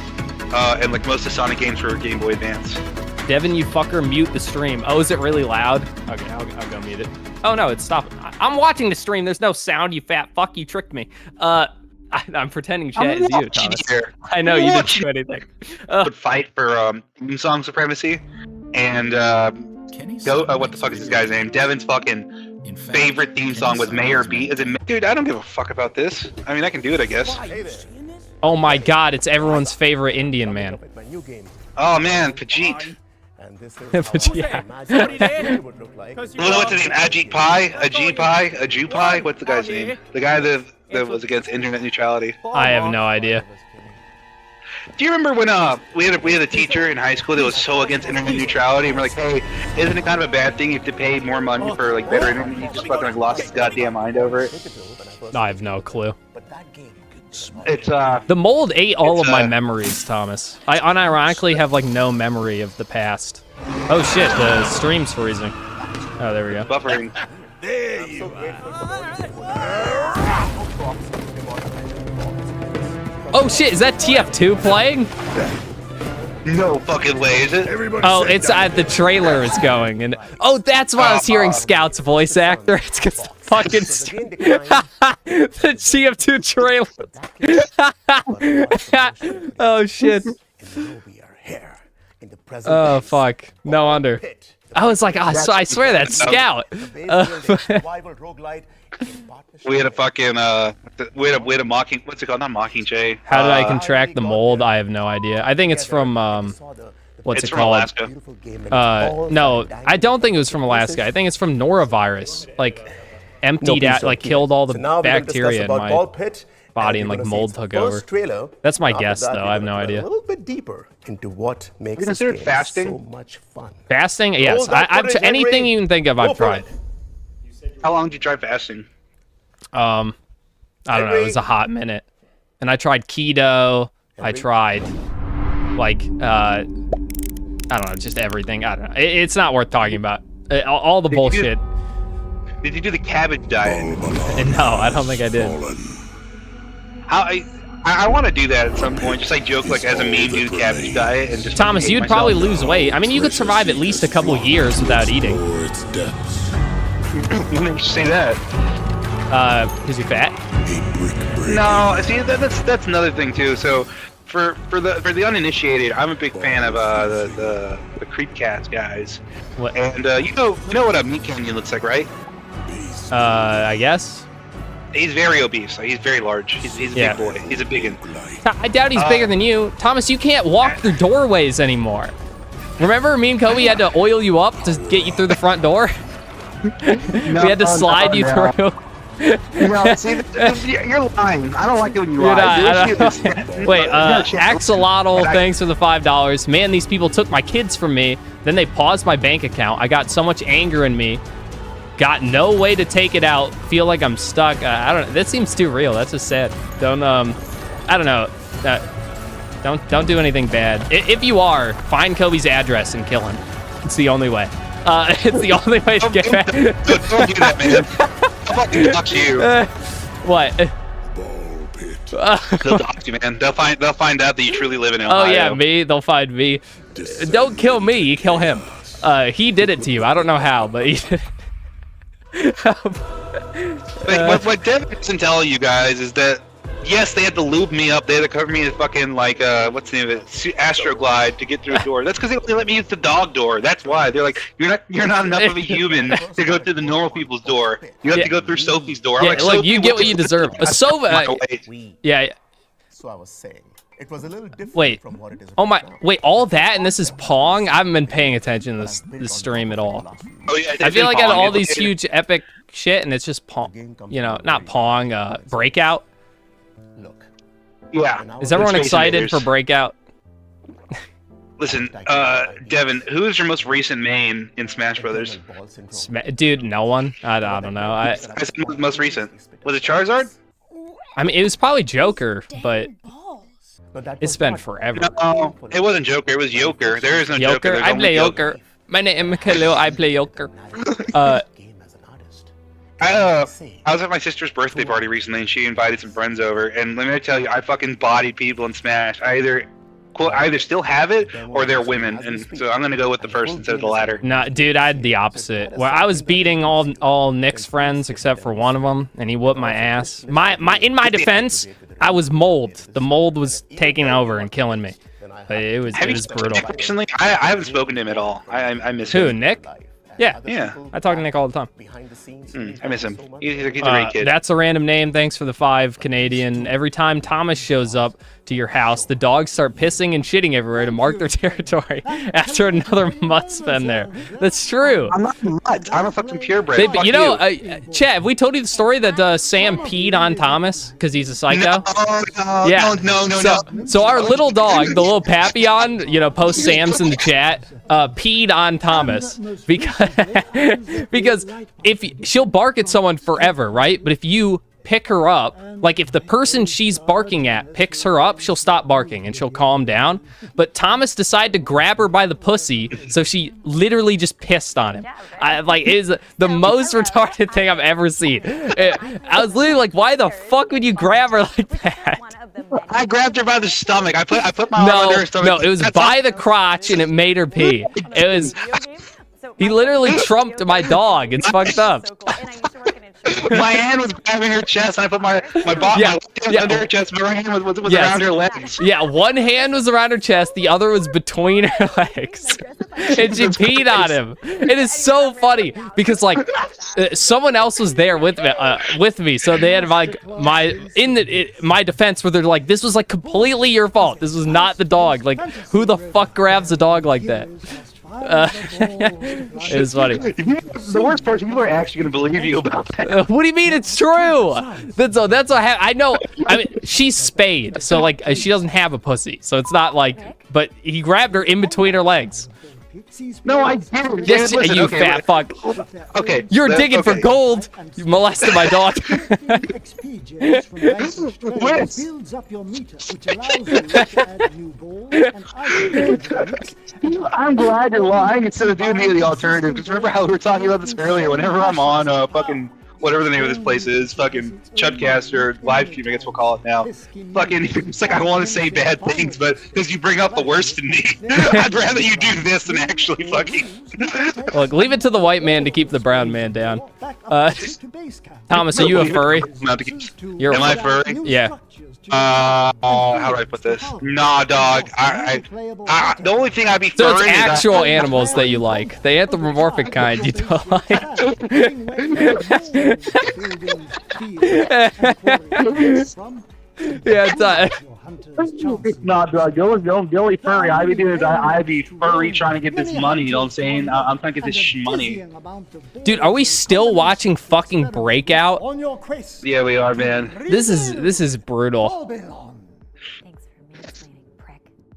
and like most of the Sonic games for Game Boy Advance. Devin, you fucker, mute the stream. Oh, is it really loud? Okay, I'll go mute it. Oh no, it's stopped. I'm watching the stream. There's no sound, you fat fuck. You tricked me. I'm pretending chat is you, Thomas. I know you didn't do anything. Would fight for theme song supremacy, and what the fuck is this guy's name? Devin's fucking favorite theme song with Mayor B. Dude, I don't give a fuck about this. I mean, I can do it, I guess. Oh my God, it's everyone's favorite Indian man. Oh man, Pajit. Yeah. What's his name? Ajit Pai? Ajit Pai? What's the guy's name? The guy that was against internet neutrality. I have no idea. Do you remember when we had a teacher in high school that was so against internet neutrality, and we're like, hey, isn't it kind of a bad thing if you have to pay more money for like better internet? He just fucking like lost his goddamn mind over it. I have no clue. It's the mold ate all of my memories, Thomas. I unironically have like no memory of the past. Oh shit, the stream's freezing. Oh, there we go. Buffering. There you Oh shit, is that TF2 playing? No fucking way, is it? Oh, it's the trailer is going, and oh, that's why I was hearing Scout's voice actor. It's because fucking the TF2 trailer. Oh shit. Oh fuck. No wonder. I was like, oh, I swear that's Scout. We had a fucking we had a mocking. What's it called? Not Mockingjay. How did I contract the mold? I have no idea. I think it's from what's it called? Alaska. No, I don't think it was from Alaska. I think it's from norovirus. Like emptied out, like killed all the bacteria in my body and like mold took over. That's my guess, though. I have no idea. A little bit deeper into what makes you consider fasting so much fun. Fasting? Yes. Anything you can think of, I've tried. How long did you try fasting? I don't know. It was a hot minute. And I tried keto. I tried, like, I don't know, just everything. I don't know. It's not worth talking about. All the bullshit. Did you do the cabbage diet? No, I don't think I did. I want to do that at some point. Just like joke like as a meme, do the cabbage diet and just. Thomas, hate you'd myself. probably lose weight. I mean, you could survive at least a couple years without eating. When did you say that? Because you're fat. No, see that's another thing too. So for the uninitiated, I'm a big fan of the Creepcast guys. What? And you know what a meat canyon looks like, right? I guess. He's very obese. Like, he's very large. He's a big boy. He's a biggin. I doubt he's bigger than you. Thomas, you can't walk through doorways anymore. Remember me and Kobe had to oil you up to get you through the front door? We had to slide you through. No, see, you're lying. I don't like it when you You're lie. not, wait, Axolotl, thanks for the $5. Man, these people took my kids from me. Then they paused my bank account. I got so much anger in me. Got no way to take it out. Feel like I'm stuck. I don't know. That seems too real. That's just sad. Don't, I don't know. Don't do anything bad. If you are, find Kobe's address and kill him. It's the only way. It's the only way to get back. Don't do that, man. I'll fucking dox you. What? They'll dox you, man. They'll find out that you truly live in Ohio. Oh yeah, me. They'll find me. Don't kill me. You kill him. He did it to you. I don't know how, but he did. Like, what Debin doesn't tell you guys is that yes, they had to lube me up. They had to cover me in fucking like what's the name of it? Astroglide to get through a door. That's because they only let me use the dog door. That's why they're like, you're not enough of a human to go through the normal people's door. You have to go through Sophie's door. I'm Yeah, like, look, Sophie, you get what you deserve. Yeah. So I was saying, it was a little different Wait. from what it is. Oh my. Wait. All that and this is Pong. I haven't been paying attention to this stream at all. Oh, yeah, I feel like I had all these huge epic shit and it's just Pong. You know, not Pong. Breakout. Yeah. Is everyone Space excited Invaders. for Breakout? Listen, Devin, who is your most recent main in Smash Brothers? Dude, no one. I don't know. I said most recent. Was it Charizard? I mean, it was probably Joker, but it's been forever. No, it wasn't Joker. It was Joker. There is no Joker. There's I only play Joker. My name is Khalil. I play Joker. I was at my sister's birthday party recently, and she invited some friends over. And let me tell you, I fucking bodied people in Smash. I either still have it or they're women, and so I'm gonna go with the first instead of the latter. Nah, dude, I had the opposite. Well, I was beating all Nick's friends except for one of them, and he whooped my ass. In my defense, I was mold. The mold was taking over and killing me. But it was brutal. Nick recently? I haven't spoken to him at all. I miss him. Who, Nick? Yeah. Yeah. I talk to Nick all the time. I miss him. He's a great kid. That's a random name. Thanks for the 5 Canadian. Every time Thomas shows up to your house, the dogs start pissing and shitting everywhere to mark their territory after another mutt's been there. That's true. I'm not a mutt. I'm a fucking purebred. You know, Chad, have we told you the story that Sam peed on Thomas because he's a psycho? No. So our little dog, the little Papillon, you know, post Sam's in the chat, peed on Thomas because if she'll bark at someone forever, right? But if you pick her up, like if the person she's barking at picks her up, she'll stop barking and she'll calm down. But Thomas decided to grab her by the pussy, so she literally just pissed on him. It is the most retarded thing I've ever seen. I was literally like, why the fuck would you grab her like that? I grabbed her by the stomach. I put my arm under her stomach. No, it was by the crotch and it made her pee. It was. He literally trumped my dog. It's fucked up. My hand was grabbing her chest, and I put my hand under her chest. My right hand was around her legs. Yeah, one hand was around her chest, the other was between her legs, and she peed on him. It is so funny because like someone else was there with me, so they had my defense where they're like, this was like completely your fault. This was not the dog. Like, who the fuck grabs a dog like that? It was funny. The worst part is people are actually gonna believe you about that. What do you mean it's true? That's what I know. I mean, she's spayed, so like she doesn't have a pussy, so it's not like. But he grabbed her in between her legs. No, I didn't. Yes, Listen, you okay, fat fuck. Okay. You're digging for okay. gold. You molested my dog. builds up your meter, which allows you to add new balls and I'm glad you're lying instead of doing me the alternative. Because remember how we were talking about this earlier? Whenever I'm on fucking whatever the name of this place is, fucking Chudcaster live stream, I guess we'll call it now. Fucking, it's like I want to say bad things, but because you bring up the worst in me, I'd rather you do this than actually fucking. Look, leave it to the white man to keep the brown man down. Thomas, are you a furry? You're Am I furry? Yeah. How do I put this? Nah, dog. The only thing I'd be So it's furry is actual animals that you like. The anthropomorphic kind you don't like. Yeah, it's Nah, dog. The only furry I'd be doing is I'd be furry trying to get this money. You know what I'm saying? I'm trying to get this money. Dude, are we still watching fucking Breakout? Yeah, we are, man. This is brutal.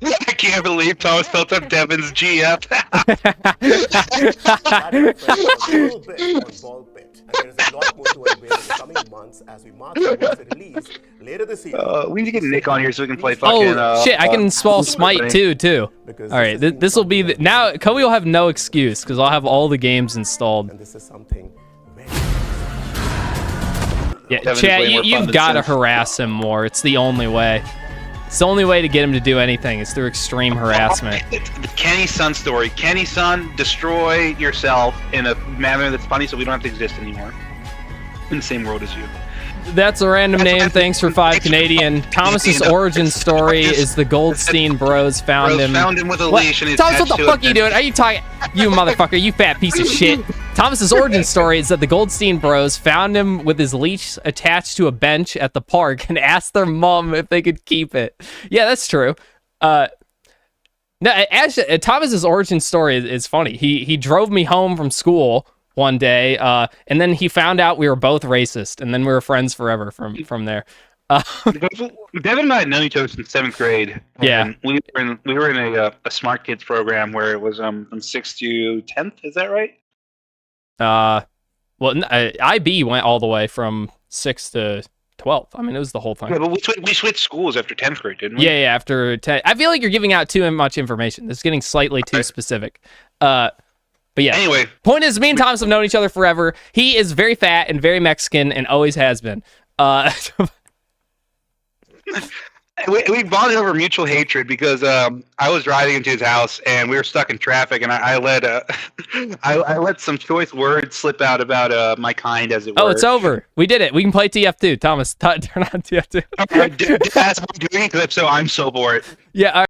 I can't believe Thomas built up Devin's GF. We need to get Nick on here so we can play fucking. Oh shit! I can spell Smite too. All right, this will be now. Kobe will have no excuse because I'll have all the games installed. Yeah, Devin's Chad, way more fun you've than got to Sim. harass him more. It's the only way. It's the only way to get him to do anything. Is through extreme harassment. The Kenny Sun story. Kenny Sun, destroy yourself in a manner that's funny so we don't have to exist anymore. In the same world as you. That's a random name. Thanks for 5 Canadian. Thomas's origin story is the Goldstein Bros found him. Found him with a What? leash and Thomas, what attached the to fuck are you doing? Are you talking? You motherfucker! You fat piece of shit. Thomas's origin story is that the Goldstein Bros found him with his leash attached to a bench at the park and asked their mom if they could keep it. Yeah, that's true. No, actually, Thomas's origin story is funny. He drove me home from school one day, and then he found out we were both racist, and then we were friends forever from there. Devin and I had known each other since 7th grade. Yeah. And we were in a Smart Kids program where it was from 6th to 10th. Is that right? Well, IB went all the way from 6th to 12th. I mean, it was the whole thing. Yeah, but we switched schools after 10th grade, didn't we? Yeah, after 10. I feel like you're giving out too much information. This is getting slightly too specific. But yeah. Anyway. Point is, me and Thomas have known each other forever. He is very fat and very Mexican and always has been. We bonded over mutual hatred because I was driving into his house and we were stuck in traffic, and I let I let some choice words slip out about my kind, as it were. Oh, it's over. We did it. We can play TF2. Thomas, turn on TF2. That's what I'm doing, because if so, I'm so bored. Yeah.